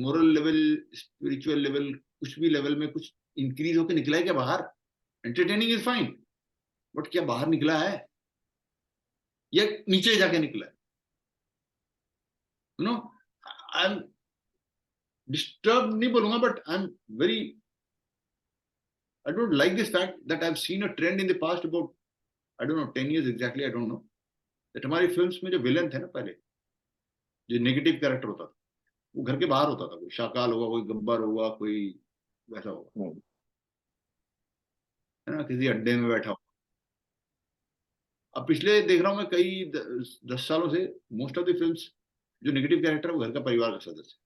मोरल लेवल, स्पिरिचुअल लेवल, कुछ भी लेवल में कुछ इंक्रीज होकर निकला है क्या बाहर. एंटरटेनिंग इज फाइन, बट क्या बाहर निकला है या नीचे जाके निकला है. You know, I am disturb नहीं बोलूंगा, but I am very, I don't like this fact that I've seen a trend in the past about, I don't know, 10 years exactly, I don't know, that हमारी films में जो villain थे ना पहले, जो negative character होता था, वो घर के बाहर होता था. कोई शाकाल होगा, कोई गब्बर होगा, कोई वैसा होगा, है ना, किसी अड्डे में बैठा होगा. अब पिछले देख रहा हूँ मैं कई 10 सालों से, मोस्ट ऑफ द फिल्म्स जो नेगेटिव कैरेक्टर है वो घर का परिवार का सदस्य.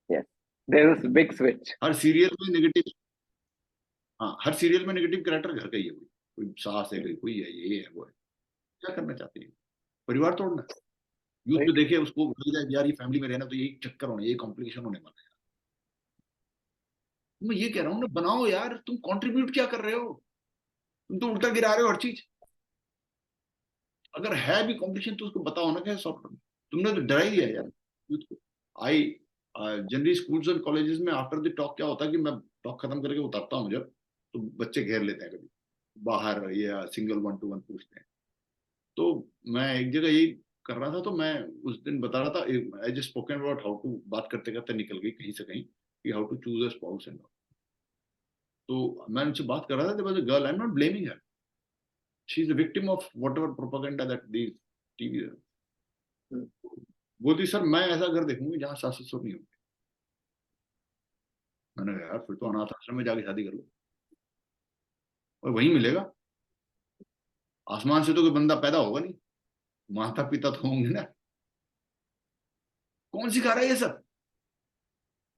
Yes. There is big switch. हर सीरियल में नेगेटिव, हाँ, हर सीरियल में नेगेटिव कैरेक्टर घर का ही है. कोई सास है, कोई है, ये है, वो है. क्या करना चाहते हैं, परिवार तोड़ना. यूथ जो देखे उसको लग जाए यार ये फैमिली में रहना तो यही चक्कर होने, यही कॉम्प्लिकेशन होने वाला है. मैं ये कह रहा हूँ ना, बनाओ यार. तुम कंट्रीब्यूट क्या कर रहे हो, तुम तो उल्टा गिरा रहे हो हर चीज. अगर है भी कॉम्प्लिकेशन तो उसको बताओ ना, कैसे सॉल्व करना. तुमने तो डरा ही दिया यार यूथ को. आई जनरली स्कूल्स और कॉलेजेस में आफ्टर द टॉक क्या होता है कि मैं टॉक खत्म करके उतारता हूँ जब, तो बच्चे घेर लेते हैं कभी बाहर, या सिंगल 1-to-1 पूछते हैं. तो मैं एक जगह यही कर रहा था, तो मैं उस दिन बता रहा था, I just spoken about how to, बात करते करते निकल गई कहीं से कहीं कि how to choose a spouse and. तो मैं उनसे बात कर रहा था, there was a girl, I am not blaming her, she is a victim of whatever propaganda that these TV. बोलती सर मैं ऐसा घर देखूंगी जहां सास ससुर नहीं होंगे. मैंने कहा यार फिर तो अनाथ आश्रम में जाके शादी कर लो और वहीं मिलेगा। आसमान से तो कोई बंदा पैदा होगा नहीं, माता पिता तो होंगे ना। कौन सिखा रहा है ये सब?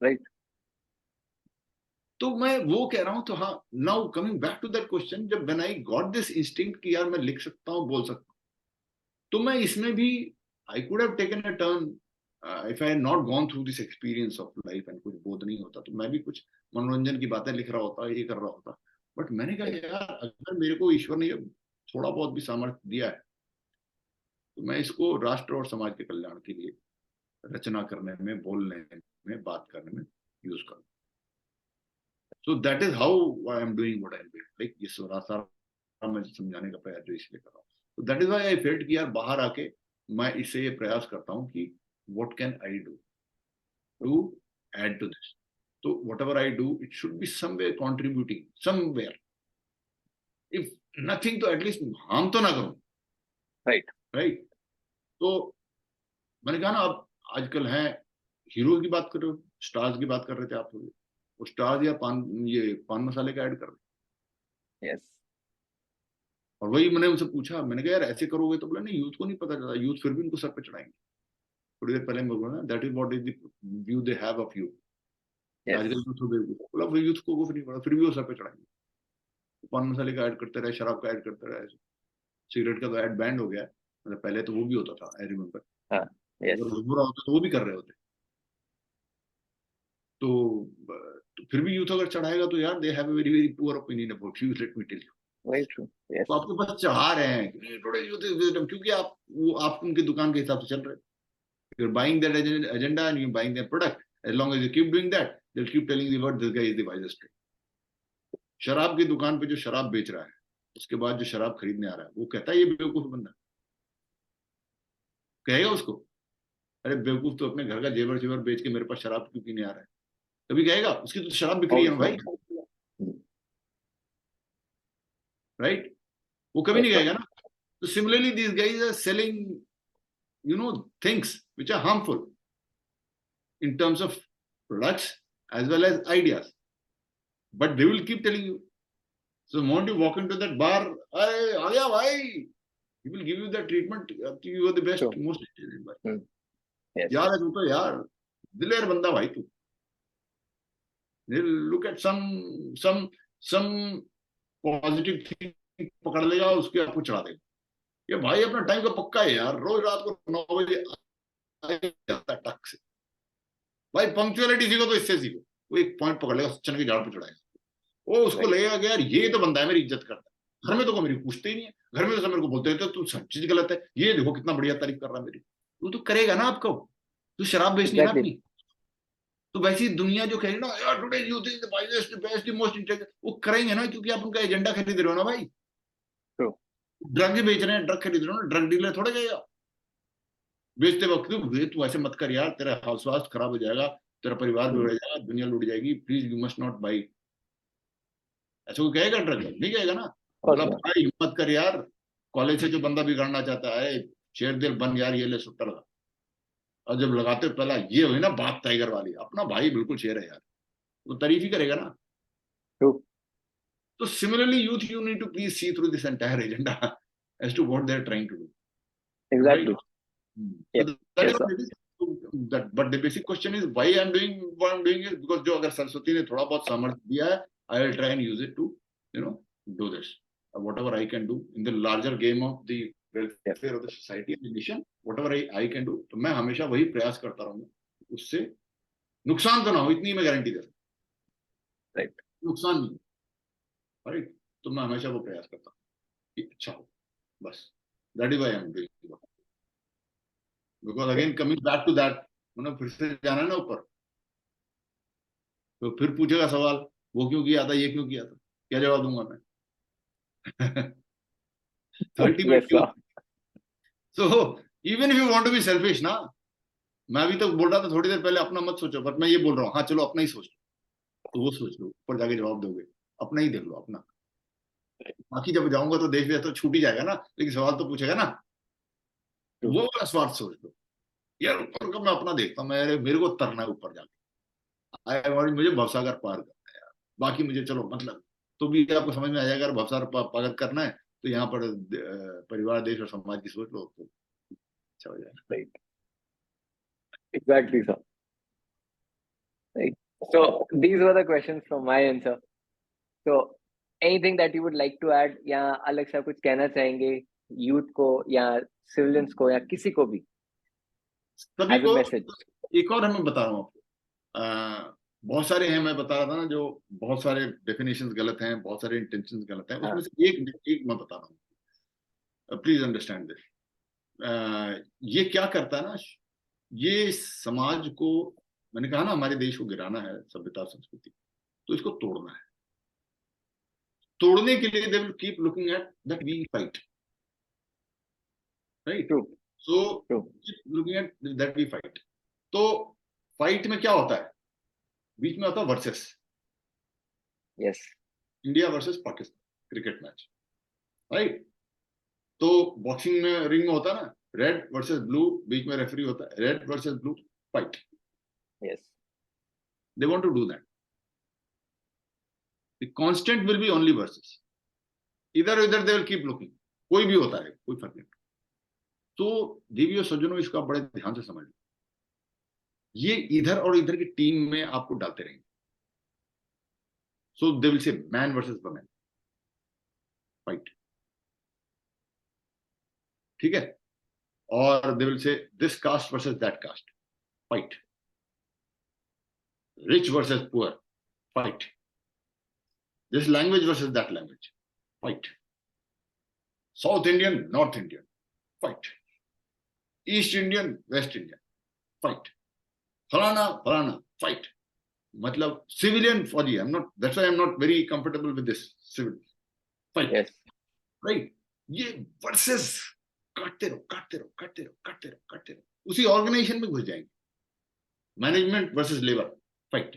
राइट। तो मैं वो कह रहा हूं। तो हाँ, now coming back to that question, जब when I got this instinct कि यार मैं लिख सकता हूँ, बोल सकता हूँ, तो मैं इसमें भी I could have taken a turn if I had not gone through this experience of life and कुछ बोध नहीं होता, तो मैं भी कुछ मनोरंजन की बातें लिख रहा होता, ये कर रहा होता। बट मैंने कहा यार अगर मेरे को ईश्वर ने थोड़ा बहुत भी सामर्थ्य दिया है, तो मैं इसको राष्ट्र और समाज के कल्याण के लिए रचना करने में, बोलने में, बात करने में यूज करूँ। सो that is how I am doing what I am doing, like ये सारा मैं समझाने का प्रयास जो इसलिए कर रहा हूँ। तो that is why I felt कि यार बाहर आके मैं इससे ये प्रयास करता हूँ कि what can I do to add to this. तो whatever I do it should be somewhere contributing somewhere, if nothing तो एटलीस्ट हार्म तो ना करूं। राइट। राइट। तो मैंने कहा ना, अब आजकल है हीरो की बात कर रहे हो, स्टार्स की बात कर रहे थे आप लोग, वो स्टार्स या पान मसाले का ऐड कर रहे। यस। और वही मैंने उनसे पूछा, मैंने कहा यार ऐसे करोगे तो बोला नहीं, यूथ को नहीं पता चलता, यूथ फिर भी उनको सर पे चढ़ाएंगे। थोड़ी देर पहले मैं बोला ना, that is what is the view they have of you. आजकल यूथ को बोला, वो यूथ को कुछ नहीं पता, फिर भी वो सर पे चढ़ाएंगे। पान मसाले का ऐड करते रहे, शराब का ऐड करते रहे, सिगरेट का तो ऐड बैंड हो गया। मतलब पहले तो वो भी होता था, आई रिमेम्बर। हाँ। यस। अगर बुरा होता तो वो भी कर रहे होते। तो फिर भी यूथ अगर चढ़ाएगा तो यार they have a very very poor opinion about you, let me tell you. Very true. Yes. तो आपके पास चढ़ा रहे हैं थोड़े यूथ विजडम, क्योंकि आप उनकी दुकान के हिसाब से चल रहे हैं। You are buying that agenda and you buying their product. As long as you keep doing that, they will keep telling the word this guy is the wisest. शराब की दुकान पे जो शराब बेच रहा है, उसके बाद जो शराब खरीदने आ रहा है, वो कहता है ये बेवकूफ बंदा, कहेगा उसको अरे बेवकूफ तो अपने घर का जेवर जेवर बेच के मेरे पास शराब क्यों पीने आ रहा है? कभी कहेगा? उसकी तो शराब बिक रही है ना भाई। राइट। वो कभी नहीं कहेगा ना। तो similarly these guys are selling things which are harmful in terms of products as well as ideas, but they will keep telling you. So the moment you walk into that bar, hey aa gaya bhai, he will give you that treatment, you are the best, Sure. most intelligent bhai. Yes. यार तू तो यार दिलेर बंदा भाई तू। they'll look at some positive thing पकड़ लेगा, उसके आपको चढ़ा देगा। ये भाई अपना टाइम का पक्का है यार, रोज रात को 9 बजे जाता है टक से। भाई पंक्चुअलिटी सीखो तो इससे सीखो। वो एक पॉइंट पकड़ लेगा, चन के झाड़ पे चढ़ाएगा। वो उसको लगेगा कि यार ये तो बंदा है, मेरी इज्जत करता है। घर में तो कोई मेरी पूछते ही नहीं है, घर में तो सब मेरे को बोलते रहते तू सब चीज गलत है, ये देखो कितना बढ़िया तारीफ कर रहा है मेरी। वो तो करेगा ना आपको, तो शराब बेचनी है ना अपनी। तो वैसी दुनिया जो कहेगी ना यार today youth is the wisest, best, the most intelligent, वो करेंगे ना, क्योंकि आप उनका एजेंडा खरीद रहे हो ना भाई। ड्रग बेच रहे हैं, ड्रग खरीद रहे हो ना, ड्रग डीलर थोड़ा जाएगा बेचते वक्त तू ऐसे मत कर यार, तेरा स्वास्थ्य खराब हो जाएगा, तेरा परिवार बिगड़ जाएगा, दुनिया लूट जाएगी, please you must not by. ऐसा कोई कहेगा? ड्रग नहीं कहेगा ना। मतलब भाई हिम्मत कर यार, कॉलेज से जो बंदा बिगाड़ना चाहता है, शेर दिल बन यार, ये ले सुट्टा लगा। और जब लगाते पहला ये हुई ना बात टाइगर वाली, अपना भाई बिल्कुल शेर है यार, वो तारीफ ही करेगा ना। तो similarly youth, you need to please see through this entire agenda as to what they are trying to do. Exactly. So that is what it is. But the basic question is why I'm doing what I'm doing is because जो अगर सरस्वती ने थोड़ा बहुत सामर्थ्य दिया है, I will try and use it to do this, whatever I can do in the larger game of the welfare of the society and the nation, whatever I can do। तो मैं हमेशा वही प्रयास करता रहूंगा, उससे नुकसान तो ना हो, इतनी मैं गारंटी दे रहा हूँ। राइट, नुकसान नहीं। राइट। तो मैं हमेशा वो प्रयास करता हूँ कि अच्छा हो, बस। That is why I am doing. Because again coming back to that, मैंने फिर से जाना है ना ऊपर, तो फिर पूछेगा सवाल वो क्यों किया था, ये क्यों किया था, क्या जवाब दूंगा मैं? तो ultimately so even if you want to be selfish ना, मैं अभी तक बोल रहा था थोड़ी देर पहले अपना मत सोचो, बट मैं ये बोल रहा हूँ हाँ चलो अपना ही सोच लो, तो वो सोच लो, ऊपर जाके जवाब दोगे, अपना ही देख लो अपना। बाकी जब जाऊंगा तो देश तो छूट ही जाएगा ना, लेकिन सवाल तो पूछेगा ना, वो वाला स्वार्थ सोच लो यार। ऊपर का मैं अपना देखता हूँ, मेरे को तरना है ऊपर जाके, मुझे भवसागर पार करना है यार, बाकी मुझे चलो मतलब तो भी आपको समझ में आ जाएगा, अगर भवसागर पार करना है तो यहाँ पर परिवार, देश और समाज की सोच लो तो अच्छा हो जाएगा। Right, exactly sir. Right. So these were the questions from my end, sir. So anything that you would like to add, या अलग से कुछ कहना चाहेंगे यूथ को या सिविलियंस को या किसी को भी सभी एज अ को। मैसेज? एक और मैं बता रहा हूँ आपको, बहुत सारे हैं, मैं बता रहा था ना, जो बहुत सारे डेफिनेशंस गलत हैं, बहुत सारे इंटेंशंस गलत हैं, उसमें से एक मैं बता रहा हूँ, प्लीज अंडरस्टैंड दिस। ये क्या करता है ना, ये समाज को, मैंने कहा ना हमारे देश को गिराना है, सभ्यता और संस्कृति, तो इसको तोड़ना है। तोड़ने के लिए they will keep looking at that we fight, right? True, so true, keep looking at that we fight. तो फाइट में क्या होता है, बीच में होता है versus, yes, India versus Pakistan cricket match, right? तो बॉक्सिंग में रिंग में होता है ना, रेड वर्सेस ब्लू, बीच में रेफरी होता है, red versus blue fight. Yes, they want to do that, the constant will be only versus, इधर उधर दे विल कीप लुकिंग, कोई भी होता है, कोई फर्क नहीं। तो देवी और सज्जनों, इसका बड़े ध्यान से समझ लो, ये इधर और इधर की टीम में आपको डालते रहेंगे। So they will say man versus women fight, ठीक है? और they will say this caste versus that caste fight, rich versus poor fight, this language versus that language fight, south Indian north Indian fight, east Indian west Indian fight, फलाना फलाना fight. मतलब civilian फौजी, I am not, that's why I am not very comfortable with this civil fight, yes, right? ये versus, काटते रहो काटते रहो काटते रहो काटते रहो काटते रहो, उसी ऑर्गेनाइजेशन में घुस जाएंगे। Management versus labour fight,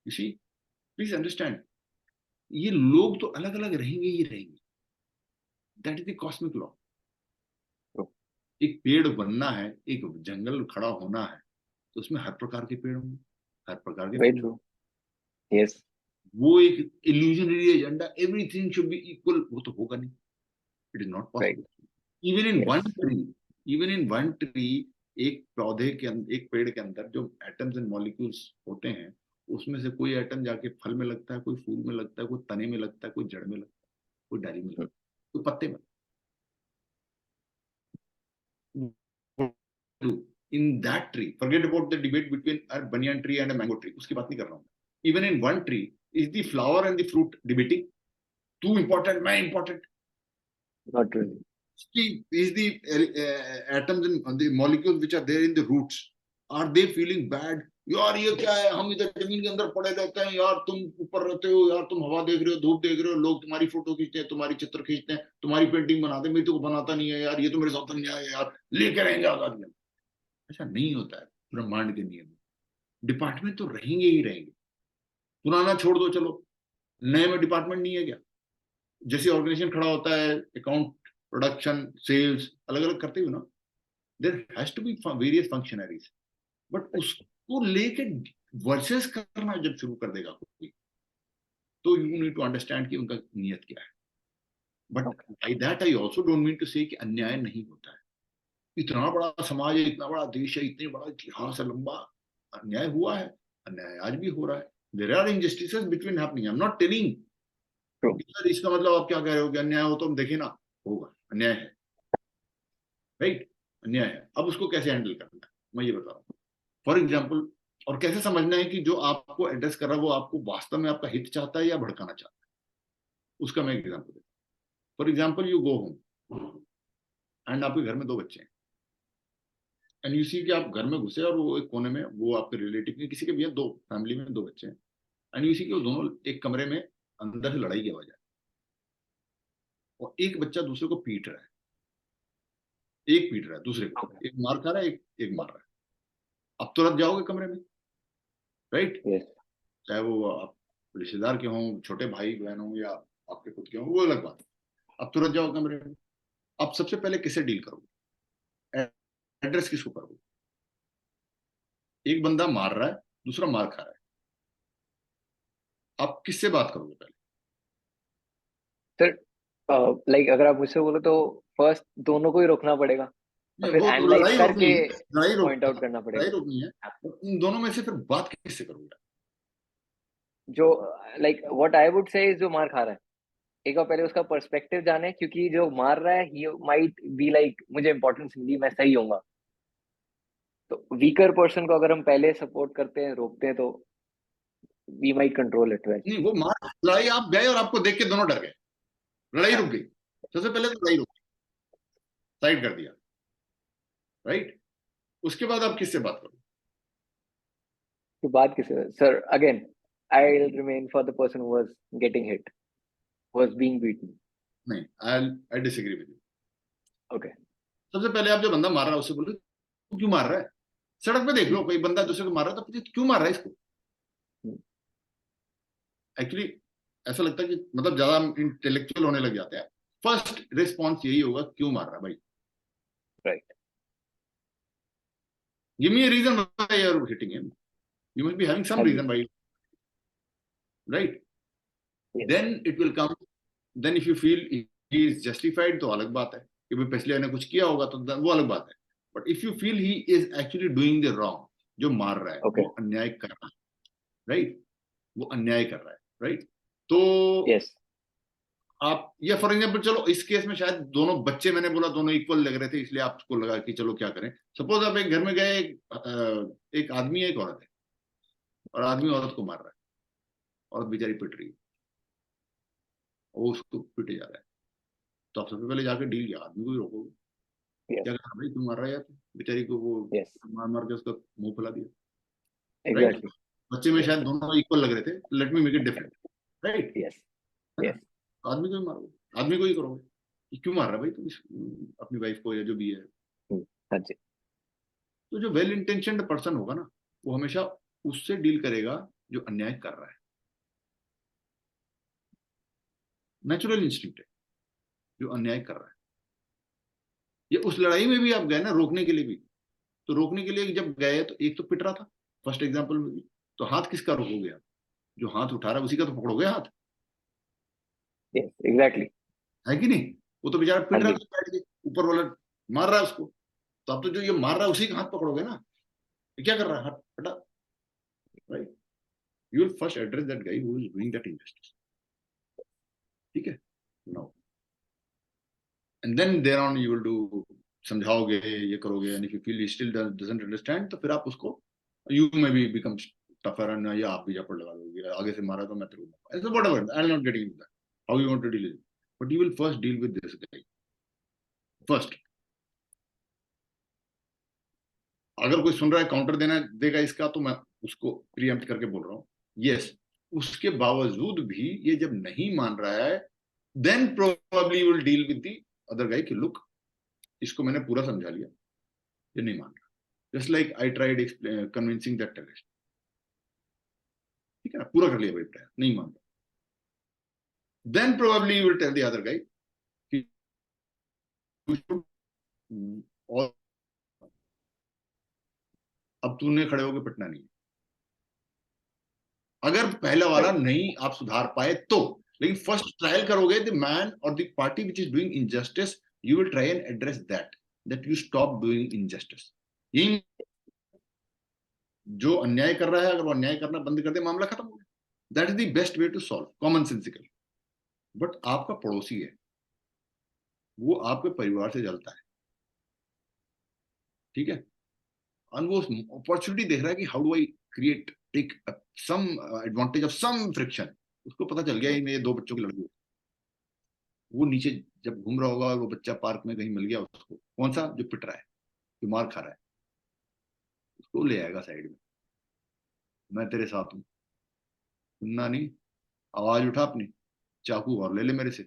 you see, please understand, ये लोग तो अलग अलग रहेंगे ही रहेंगे, that is the cosmic law. एक पेड़ बनना है, एक जंगल खड़ा होना है, तो उसमें हर प्रकार के पेड़ होंगे, हर प्रकार के वेरी फूल। ट्रू, यस, वो एक illusionary agenda, everything should be equal, वो तो होगा नहीं, it is not right, possible. Even in one yes, tree, even in one tree, एक पौधे के अंदर, एक पेड़ के अंदर जो एटम्स एंड मॉलिक्यूल्स होते हैं, उसमें से कोई एटम जाके फल में लगता है, कोई फूल में लगता है, कोई तने में लगता है, कोई जड़ में लगता है, कोई डाली में लगता है, कोई पत्ते में। In that tree, forget about the debate between a banyan tree and a mango tree, उसकी बात नहीं कर रहा हूँ। Even in one tree, is the flower and the fruit debating? तू important, मैं important? Not really, Is the atoms and the molecules which are there in the roots, are they feeling bad? यार ये क्या है, हम इधर जमीन के अंदर पड़े रहते हैं, यार तुम ऊपर रहते हो, यार तुम हवा देख रहे हो, धूप देख रहे हो, लोग तुम्हारी फोटो खींचते हैं, तुम्हारी चित्र खींचते हैं, तुम्हारी पेंटिंग बनाते हैं, मेरे को बनाता नहीं है यार, ये तो मेरे साथ अन्याय है यार, लेके रहेंगे आजादी। ऐसा नहीं होता है ब्रह्मांड के नियम। डिपार्टमेंट तो रहेंगे ही रहेंगे, पुराना छोड़ दो, चलो नए में डिपार्टमेंट नहीं है क्या? जैसे ऑर्गेनाइजेशन खड़ा होता है, अकाउंट, प्रोडक्शन, सेल्स, अलग अलग करते हो ना, there has to be various functionaries, but उसको लेके वर्सेस करना जब शुरू कर देगा कोई, तो यू नीड टू अंडरस्टैंड कि उनका नियत क्या है। But by that I also don't mean to say कि अन्याय नहीं होता है। इतना बड़ा समाज है, इतना बड़ा देश है, इतने बड़ा इतिहास है लंबा, अन्याय हुआ है, अन्याय आज भी हो रहा है। There are injustices between happening, I am not telling sir इसका मतलब आप क्या कह रहे हो कि अन्याय हो तो हम देखें ना, होगा, अन्याय है, राइट? अन्याय है, अब उसको कैसे हैंडल करना है मैं ये बता रहा हूँ। फॉर एग्जाम्पल, और कैसे समझना है कि जो आपको एड्रेस कर रहा है वो आपको वास्तव में आपका हित चाहता है या भड़काना चाहता है, उसका मैं एग्जाम्पल देता हूँ। For example, you go home and आपके घर में दो बच्चे हैं, एंड यू सी कि आप घर में घुसे और वो एक कोने में, वो आपके रिलेटिव के किसी के भी हैं, दो फैमिली में दो बच्चे हैं, एंड यू सी कि वो दोनों एक कमरे में अंदर से लड़ाई की आवाज है, और एक बच्चा दूसरे को पीट रहा है, एक पीट रहा है दूसरे को, एक मार खा रहा है, एक मार रहा है। अब तुरंत जाओगे कमरे में, राइट? यस, चाहे वो आप रिश्तेदार के हों, छोटे भाई बहन हों, या आपके खुद के हों, वो अलग बात है। अब तुरंत जाओ कमरे में, अब सबसे पहले किससे डील करोगे, एड्रेस किसको करोगे? एक बंदा मार रहा है, दूसरा मार खा रहा है, आप किससे बात करोगे पहले? सर लाइक अगर आप मुझसे बोलो तो फर्स्ट दोनों को ही रोकना पड़ेगा और नहीं, फिर वो तो एनालाइज लड़ाई रोकनी करके है, लड़ाई पॉइंट आउट रोक करना लड़ाई पड़ेगा। रोकनी है, तो इन दोनों में से फिर बात किससे करोगे? जो लाइक व्हाट आई वुड से जो मार खा रहा है, एक बार पहले उसका पर्सपेक्टिव जाने, क्योंकि जो मार रहा है ही माइट बी लाइक मुझे इंपॉर्टेंस मिली, मैं सही होऊंगा। तो वीकर पर्सन को अगर हम पहले सपोर्ट करते हैं, रोकते हैं, तो we might control it well. नहीं, वो मार लड़ाई आप गए और आपको देख के दोनों डर गए, लड़ाई रुक गई। सबसे पहले तो लड़ाई रुक गई, साइड कर दिया, राइट? उसके बाद आप किससे बात करोगे? तो बात किसे sir, again I will remain for the person who was getting hit, was being beaten. नहीं, I disagree with you. Okay. सबसे पहले आप जो बंदा मार रहा है उससे बोलो तू क्यों मार रहा है? सड़क पे देख लो कोई बंदा दूसरे को मार रहा है तो पूछे क्यों मार रहा है इसको। एक्चुअली ऐसा लगता है कि मतलब ज्यादा इंटेलेक्चुअल होने लग जाते हैं। फर्स्ट रिस्पॉन्स यही होगा, क्यों मार रहा है भाई? Right. Give me a reason why you are hitting him, you must be having some reason why, right? Then it will come, then if you feel he is justified तो अलग बात है कि भाई पिछले ने कुछ किया होगा, तो वो अलग बात है। But if you feel he is actually doing the wrong, जो मार रहा है Okay. वो अन्याय कर रहा है, राइट? वो अन्याय कर रहा है, राइट? तो यस। आप, या फॉर एग्जाम्पल चलो इस केस में शायद दोनों बच्चे, मैंने बोला दोनों इक्वल लग रहे थे इसलिए आपको लगा कि चलो क्या करें। सपोज आप एक घर में गए, एक आदमी है एक औरत है, और आदमी औरत को मार रहा है, औरत बेचारी पिट रही है, वो उसको पिटे जा रहा है, तो आप सबसे पहले जाकर डील किया, आदमी को ही रोकोगे? यस। क्या करना भाई, तुम मार रहा है यार, बेचारी को वो यस। मार मार के उसका मुंह फुला दिया, राइट? एग्जैक्टली। बच्चे में यस। शायद दोनों इक्वल लग रहे थे, let me make it different, right? Yes. है ना? यस। तो आदमी को ही मारोगे, आदमी को ही करोगे कि क्यों मार रहा है भाई तुम अपनी वाइफ को या जो भी है। हाँ जी। तो जो वेल इंटेंशन्ड पर्सन होगा ना, वो हमेशा उससे डील करेगा जो अन्याय कर रहा है। नेचुरल इंस्टिंक्ट है, जो अन्याय कर रहा है। ये उस लड़ाई में भी आप गए ना रोकने के लिए भी, तो रोकने के लिए जब गए तो एक तो पिट रहा था, फर्स्ट एग्जाम्पल में भी, तो हाथ किसका रोकोगे आप? जो हाथ उठा रहा है उसी का तो पकड़ोगे हाथ, यस। एग्जैक्टली। है कि नहीं? वो तो बेचारा हाँ पिट रहा जी। था बैठ के, ऊपर वाला मार रहा है उसको, तो आप तो जो ये मार रहा है उसी का हाथ पकड़ोगे ना। ये क्या कर रहा है, हाथ हटा, right? You will first address that guy who is doing that injustice, ठीक है? No, and then there on you will do, समझाओगे, ये करोगे, and if you feel he still doesn't understand तो फिर आप उसको, you may be become tougher, and या आप भी झापड़ लगा दोगे, आगे से मारा तो मैं तेरे को, ऐसा whatever, I am not getting into that how you want to deal with, but you will first deal with this guy first. अगर कोई सुन रहा है काउंटर देना देगा इसका, तो मैं उसको प्रीएम्प्ट करके बोल रहा हूँ, यस, उसके बावजूद भी ये जब नहीं मान रहा है, then probably you will deal with the other guy कि लुक, इसको मैंने पूरा समझा लिया, ये नहीं मान रहा, just like I tried convincing that terrorist, ठीक है ना, पूरा कर लिया भाई प्रयास, नहीं मान रहा, then probably you will tell the other guy कि और अब तूने खड़े होकर पिटना नहीं, अगर पहला वाला राइट। नहीं आप सुधार पाए तो। लेकिन फर्स्ट ट्रायल करोगे, द मैन और the party which is doing injustice, you will try and address that you stop doing injustice. यही, जो अन्याय कर रहा है अगर वो अन्याय करना बंद कर दे, मामला खत्म हो गया। That is the best way to solve, common sensical. But आपका पड़ोसी है, वो आपके परिवार से जलता है, ठीक है, और वो अपॉर्चुनिटी देख रहा है कि how do I create, take some advantage of some friction. उसको पता चल गया ये मेरे दो बच्चों की लड़की, वो नीचे जब घूम रहा होगा और वो बच्चा पार्क में कहीं मिल गया उसको, कौन सा, जो पिट रहा है, जो मार खा रहा है, उसको ले आएगा साइड में, मैं तेरे साथ हूं, सुनना नहीं, आवाज उठा अपनी, चाकू और ले ले मेरे से,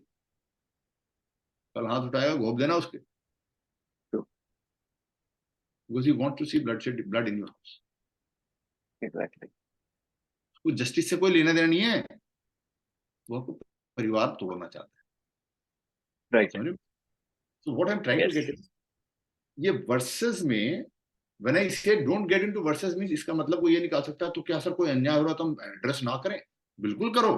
कल हाथ उठाएगा घोप देना उसके, because you want to see blood in your house. Exactly. उसको जस्टिस से कोई लेना देना नहीं है, वो आपको परिवार तोड़ना चाहता है, राइट। समझ? So what I am trying to yes. Get, ये वर्सेस में when I say don't get into versus means इसका मतलब वो ये निकाल सकता तो क्या सर कोई अन्याय हो रहा तो हम एड्रेस ना करें? बिल्कुल करो,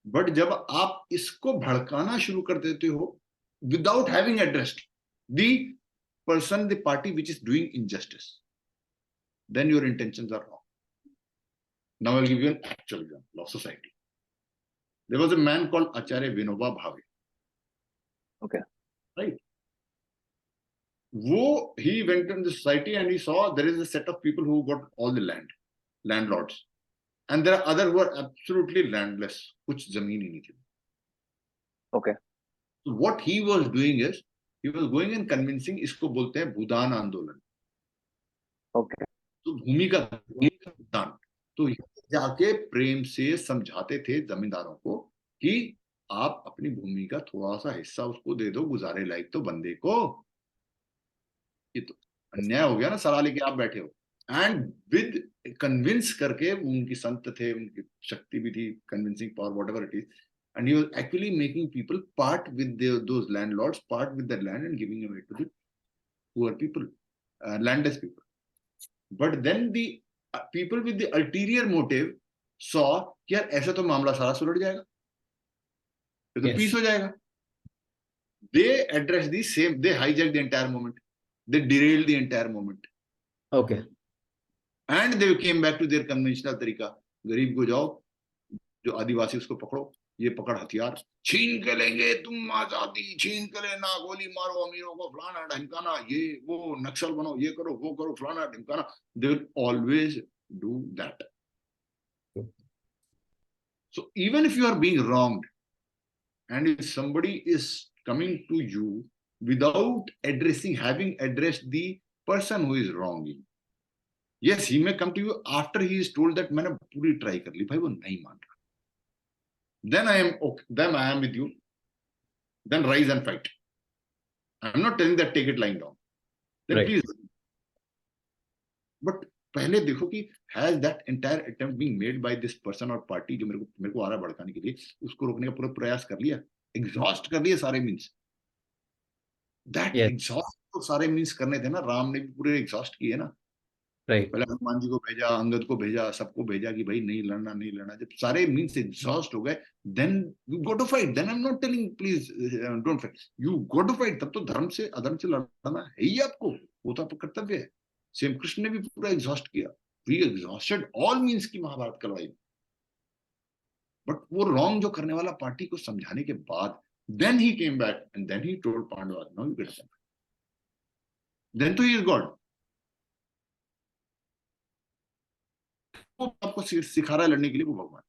बट जब आप इसको भड़काना शुरू कर देते हो without having addressed the person, the party which is doing injustice, then your intentions are wrong. Now I'll give you an actual example of society. There was a man called Acharya Vinoba Bhave. Okay. Right? He went in the society and he saw there is a set of people who got all the land, landlords. And there are others who are absolutely landless. कुछ जमीन ही नहीं थी. Okay. So what he was doing is, he was going and convincing, इसको बोलते हैं भूदान आंदोलन. Okay. तो भूमि का दान, तो जाके प्रेम से समझाते थे जमींदारों को कि आप अपनी भूमि का थोड़ा सा हिस्सा उसको दे दो, गुजारे लायक तो बंदे को. ये तो अन्याय हो गया ना, सलाह लेके आप बैठे हो. एंड विद कन्विंस करके, उनकी संत थे, उनकी शक्ति भी थी, convincing power, whatever it is. And he was actually making people part with those landlords, part with their land and giving away to the poor people, landless people. But then the people with the ulterior motive saw कि यार ऐसा तो मामला सारा सुलझ जाएगा, तो piece हो जाएगा. They addressed the same, they hijacked the entire movement, they derailed the entire movement. Okay. And they came back to their conventional तरीका, गरीब को जाओ, जो आदिवासी उसको पकड़ो, ये पकड़ हथियार, छीन के लेंगे, तुम आजादी छीन के लेना, गोली मारो अमीरों को, फलाना ढमकाना, ये वो नक्सल बनो, ये करो वो करो, फलाना ढमकाना. They will always do that. So even if you are being wronged and if somebody is coming to you without addressing, having addressed the person who is wronging, yes, he may come to you after he is told that मैंने पूरी try कर ली, भाई वो नहीं मान रहा. Then I am okay, then I am with you. Then rise and fight. I'm not telling that take it lying down. Then Right. please. But पहले देखो कि has that entire attempt being made by this person or party जो मेरे को आ रहा है भड़काने के लिए, उसको रोकने का पूरा प्रयास कर लिया, exhaust कर लिया सारे means. That Yes. exhaust तो सारे means करने थे ना, राम ने भी पूरे exhaust किए ना. Right. पहले हनुमान जी को भेजा, अंगद को भेजा, सबको भेजा कि भाई नहीं लड़ना नहीं लड़ना. जब सारे मीन्स एग्जॉस्ट हो गए, then you go to fight. Then I'm not telling please don't fight. You go to fight. तब तो धर्म से अधर्म से लड़ना है ही आपको, वो तो आपका कर्तव्य है. सेम कृष्ण ने भी पूरा एग्जॉस्ट किया. We exhausted all means की महाभारत करवाई. बट वो रॉन्ग जो करने वाला पार्टी को समझाने के बाद then he came back and then he told Pandavas, now you get something. Then तो he is God. आपको सिखा रहा है लड़ने के लिए, वो भगवान.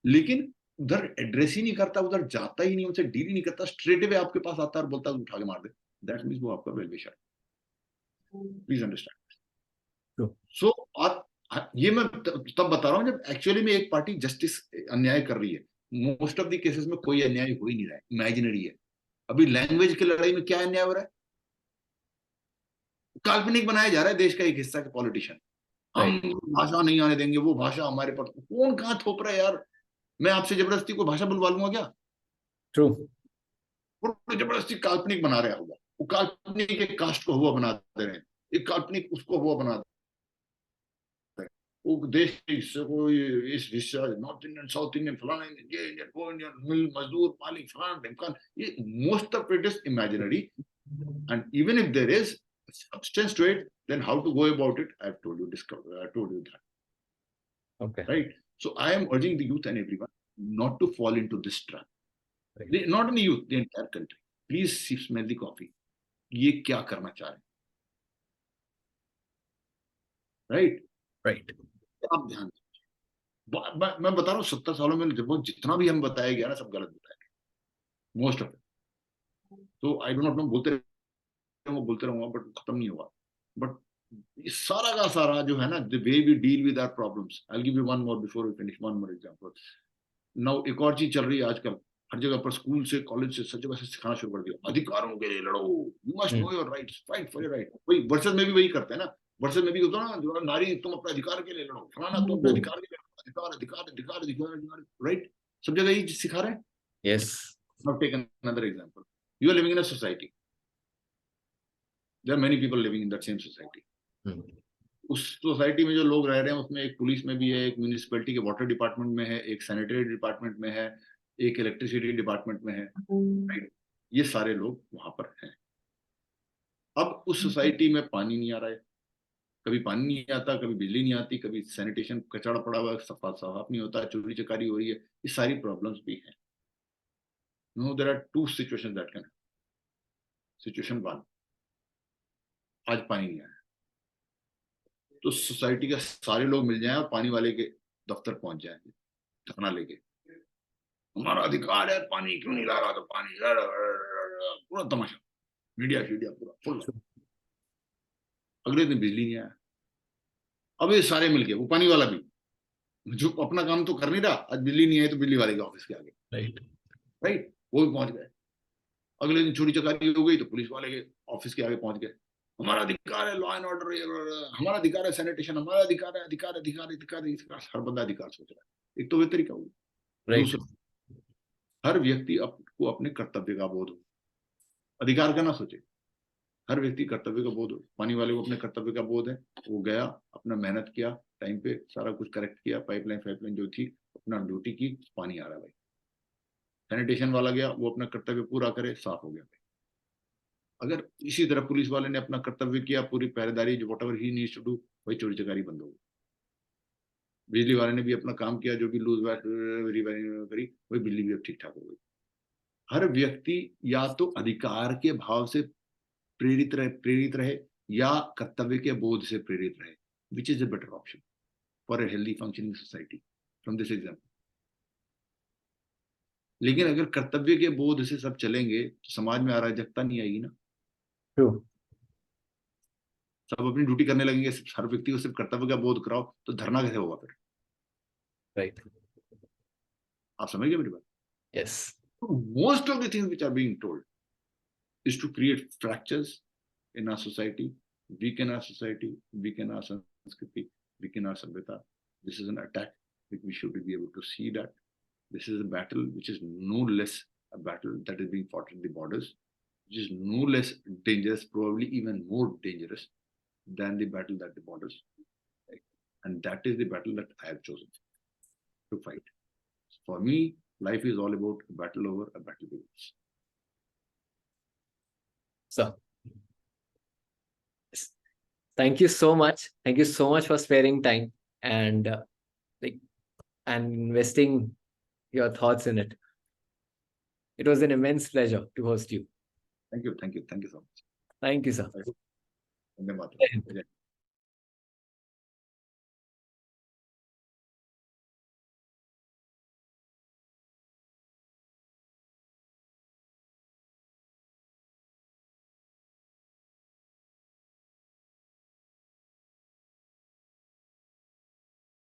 लेकिन उधर एड्रेस ही नहीं करता, उधर जाता ही नहीं, उनसे डील ही नहीं करता, स्ट्रेट अवे आपके पास आता है और बोलता है उठा के मार दे. दैट मींस वो आपका well wisher. Please understand. So ये मैं तब बता रहा हूं जब एक्चुअली में एक पार्टी जस्टिस अन्याय कर रही है. मोस्ट ऑफ द केसेस में कोई अन्याय हो ही नहीं रहा है, इमेजिनरी है. अभी लैंग्वेज की लड़ाई में क्या अन्याय हो रहा है? काल्पनिक बनाया जा रहा है देश का एक हिस्सा के पॉलिटिशियन. हम भाषा नहीं आने देंगे, वो भाषा हमारे पर. कौन कहाँ थोप रहा है यार? मैं आपसे जबरदस्ती को भाषा बुलवा लूंगा क्या? ट्रू. जबरदस्ती काल्पनिक बना रहा होगा, वो काल्पनिक एक कास्ट को हुआ बनाते रहे, एक काल्पनिक उसको हुआ बनाते रहे. वो देश के हिस्से को इस हिस्सा, नॉर्थ इंडियन, साउथ इंडियन, फलाना इंडियन, ये इंडियन, वो इंडियन, मिल मजदूर मालिक, फलाना ढमकान. ये most of it is imaginary. And even if there is substance to it, then how to go about it, I told you that. Okay. Right? So I am urging the youth and everyone not to fall into this trap. Right. Not only youth, the entire country. Please smell the coffee. ये क्या करना चाह रहे हैं? Right? Right. आप ध्यान दीजिए. मैं बता रहा हूँ 70 सालों में जितना भी हम बताया गया ना, सब गलत बताया गया, मोस्ट ऑफ इट. तो आई डो नॉट नो, बोलते रहूंगा बट खत्म नहीं होगा. बट सारा का सारा जो है ना, the way we deal with our problems. I will give you one more before we finish, one more example. Now एक और चीज चल रही है आजकल हर जगह पर, स्कूल से कॉलेज से सब जगह से सिखाना शुरू कर दिया, अधिकारों के लिए लड़ो, you must know your rights, fight for your right. वही वर्सेस में भी वही करते हैं ना. वर्सेस में भी होता है ना, नारी तुम अपने अधिकार के लिए लड़ो, फलाना तुम अपने अधिकार के लिए लड़ो, अधिकार अधिकार अधिकार अधिकार. राइट? सब जगह ये सिखा रहे हैं. Yes. Now take another example. You are living in a society. There are many people living in that same society. उस सोसाइटी में जो लोग रह रहे हैं उसमें एक पुलिस में भी है, एक म्यूनिसिपैलिटी के वाटर डिपार्टमेंट में है, एक सैनिटरी डिपार्टमेंट में है, एक इलेक्ट्रिसिटी डिपार्टमेंट में है, राइट? ये सारे लोग वहां पर हैं। अब उस सोसाइटी में पानी नहीं आ रहा है, कभी पानी नहीं आता, कभी बिजली नहीं आती, कभी सैनिटेशन कचरा पड़ा हुआ है, साफ नहीं होता, चोरी चकारी हो रही है, ये सारी प्रॉब्लम्स भी हैं। No, there are two situations that can. Situation 1, आज पानी नहीं आया तो सोसाइटी के सारे लोग मिल जाएं और पानी वाले के दफ्तर पहुंच जाएंगे धरना लेके, हमारा अधिकार है, पानी क्यों नहीं ला रहा, तो पानी, पूरा तमाशा, मीडिया पूरा फुल। अगले दिन बिजली नहीं आया, अब ये सारे मिलके, वो पानी वाला भी जो अपना काम तो कर नहीं रहा, आज बिजली नहीं आई तो बिजली वाले के ऑफिस के आगे, राइट, वो भी पहुंच गए। अगले दिन चोरी चकारी हो गई तो पुलिस वाले के ऑफिस के आगे पहुंच गए, हमारा अधिकार है लॉ एंड ऑर्डर, हमारा अधिकार है सैनिटेशन, हमारा अधिकार है, अधिकार। हर बंदा अधिकार सोच रहा है। एक तो वे तरीका हुआ। दूसरा, हर व्यक्ति को अपने कर्तव्य का बोध हो, अधिकार का ना सोचे, हर व्यक्ति कर्तव्य का बोध हो। पानी वाले को अपने कर्तव्य का बोध है, वो गया, अपना मेहनत किया, टाइम पे सारा कुछ करेक्ट किया, पाइपलाइन जो थी अपना ड्यूटी की, पानी आ रहा है भाई। सैनिटेशन वाला गया, वो अपना कर्तव्य पूरा करे, साफ हो गया भाई। अगर इसी तरह पुलिस वाले ने अपना कर्तव्य किया, पूरी पहरेदारी, जो whatever he needs to do, वही चोरी चकारी बंद हो गई। बिजली वाले ने भी अपना काम किया, जो भी लूज करी, वही बिजली भी अब ठीक ठाक हो गई। हर व्यक्ति या तो अधिकार के भाव से प्रेरित रहे या कर्तव्य के बोध से प्रेरित रहे, which is a better option for a healthy functioning society from this example. लेकिन अगर कर्तव्य के बोध से सब चलेंगे तो समाज में अराजकता नहीं आएगी ना। सब अपनी ड्यूटी करने लगेंगे, हर व्यक्ति को सिर्फ कर्तव्य का बोध कराओ, तो धरना कैसे होगा फिर? राइट, आप समझ गए मेरी बात? Yes. Most of the things which are being told is to create fractures in our society, weaken our society, weaken our Sanskriti, weaken our Sabhyata. This is an attack which we should be able to see that. This is a battle which is no less a battle that is being fought at the borders, which is no less dangerous, probably even more dangerous than the battle at the borders. Right? And that is the battle that I have chosen to fight. For me, life is all about a battle over a battle begins. So, thank you so much. Thank you so much for sparing time and and investing your thoughts in it. It was an immense pleasure to host you. Thank you so much. Thank you, sir. धन्यवाद।